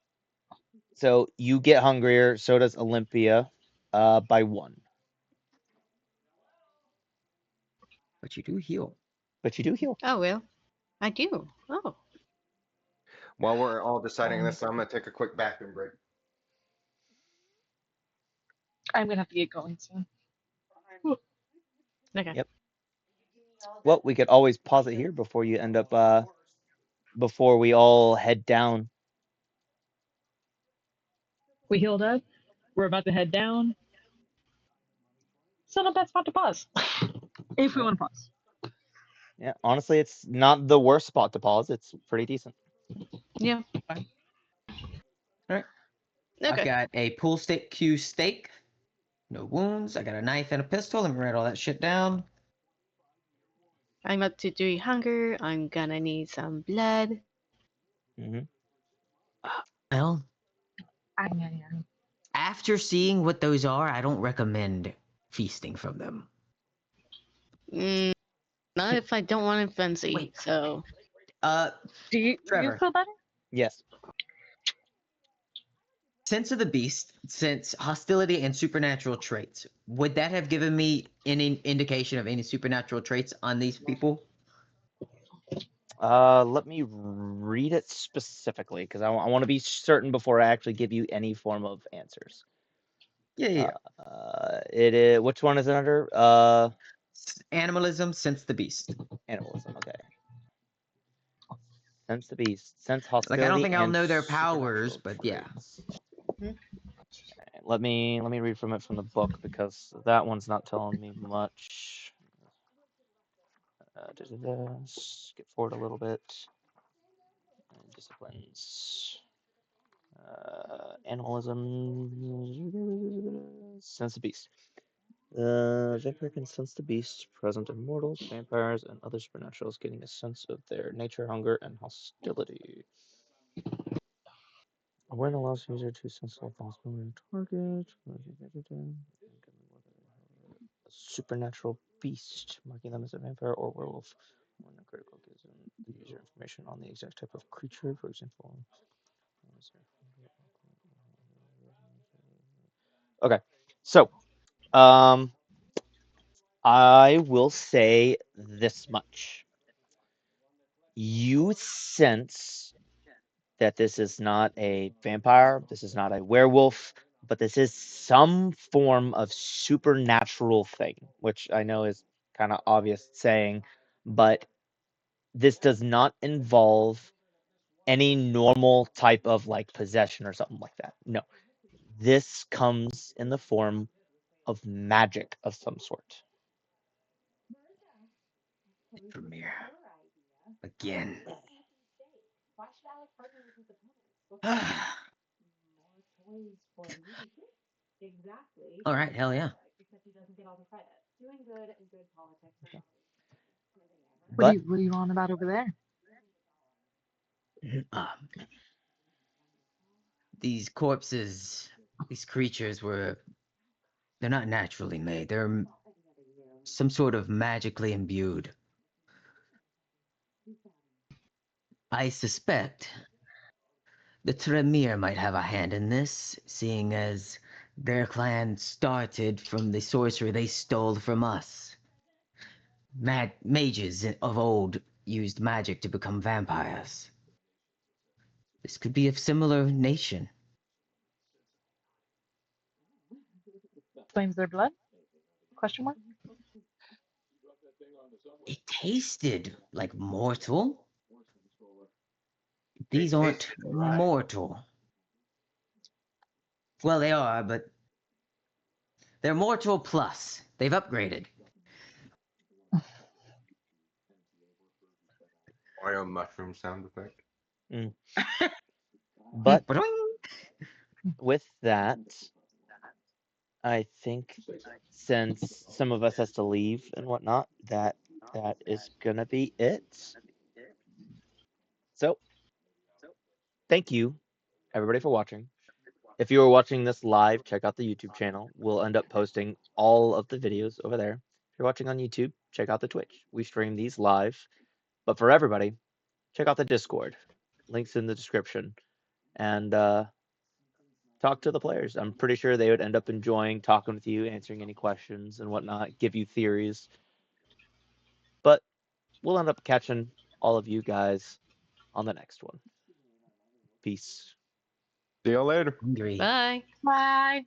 so you get hungrier. So does Olympia, by 1. But you do heal. But you do heal. Oh well, I do. Oh, While we're all deciding this, I'm gonna take a quick bathroom break. I'm gonna have to get going soon. okay. Yep. Well, we could always pause it here before you end up before we all head down. We healed up. We're about to head down. It's not a bad spot to pause. If we Yeah. want to pause. Yeah, honestly, it's not the worst spot to pause. It's pretty decent. Yeah. All right. I've Okay. got a pool stick Q steak. No wounds. I got a knife and a pistol. Let me write all that shit down. I'm up to 3 hunger. I'm gonna need some blood. Hmm. Well, Yeah. after seeing what those are, I don't recommend feasting from them. Mm, not if I don't want to fancy. Wait. So Do you Trevor. feel better? Yes. Sense of the beast, sense hostility and supernatural traits. Would that have given me any indication of any supernatural traits on these people? Let me read it specifically because I want to be certain before I actually give you any form of answers. Yeah. It is. Which one is it under? Animalism, sense the beast. Animalism. Okay. Sense the beast. Sense Like I don't hostility think I'll and know their powers, supernatural but yeah. traits. Mhm. Okay, let me read from it from the book because that one's not telling me much. Skip forward a little bit. Disciplines. Animalism. Sense the beast. The vampire can sense the beast present in mortals, vampires, and other supernaturals, getting a sense of their nature, hunger, and hostility. When allows user to sense all possible target. A supernatural beast, marking them as a vampire or werewolf. When a critical gives the user information on the exact type of creature, for example. Okay, so I will say this much. You sense that this is not a vampire, this is not a werewolf, but this is some form of supernatural thing, which I know is kind of obvious saying, but this does not involve any normal type of like possession or something like that. No, this comes in the form of magic of some sort. Premiere. Again. All right, hell yeah. But What are you on about over there? These corpses, these creatures they're not naturally made. They're some sort of magically imbued. I suspect the Tremere might have a hand in this, seeing as their clan started from the sorcery they stole from us. Mages of old used magic to become vampires. This could be of similar nation. Explains their blood? Question mark? It tasted like mortal. These It aren't tasted alive. mortal. Well, they are, but they're mortal plus. They've upgraded. Mario mushroom sound effect. mm. But Ba-doing! with that, I think since some of us has to leave and whatnot, that is gonna be it. So thank you everybody for watching. If you are watching this live, check out the YouTube channel. We'll end up posting all of the videos over there. If you're watching on YouTube, check out the Twitch. We stream these live. But for everybody, check out the Discord. Links in the description. And talk to the players. I'm pretty sure they would end up enjoying talking with you, answering any questions and whatnot, give you theories. But we'll end up catching all of you guys on the next one. Peace. See you later. Hungry. Bye. Bye.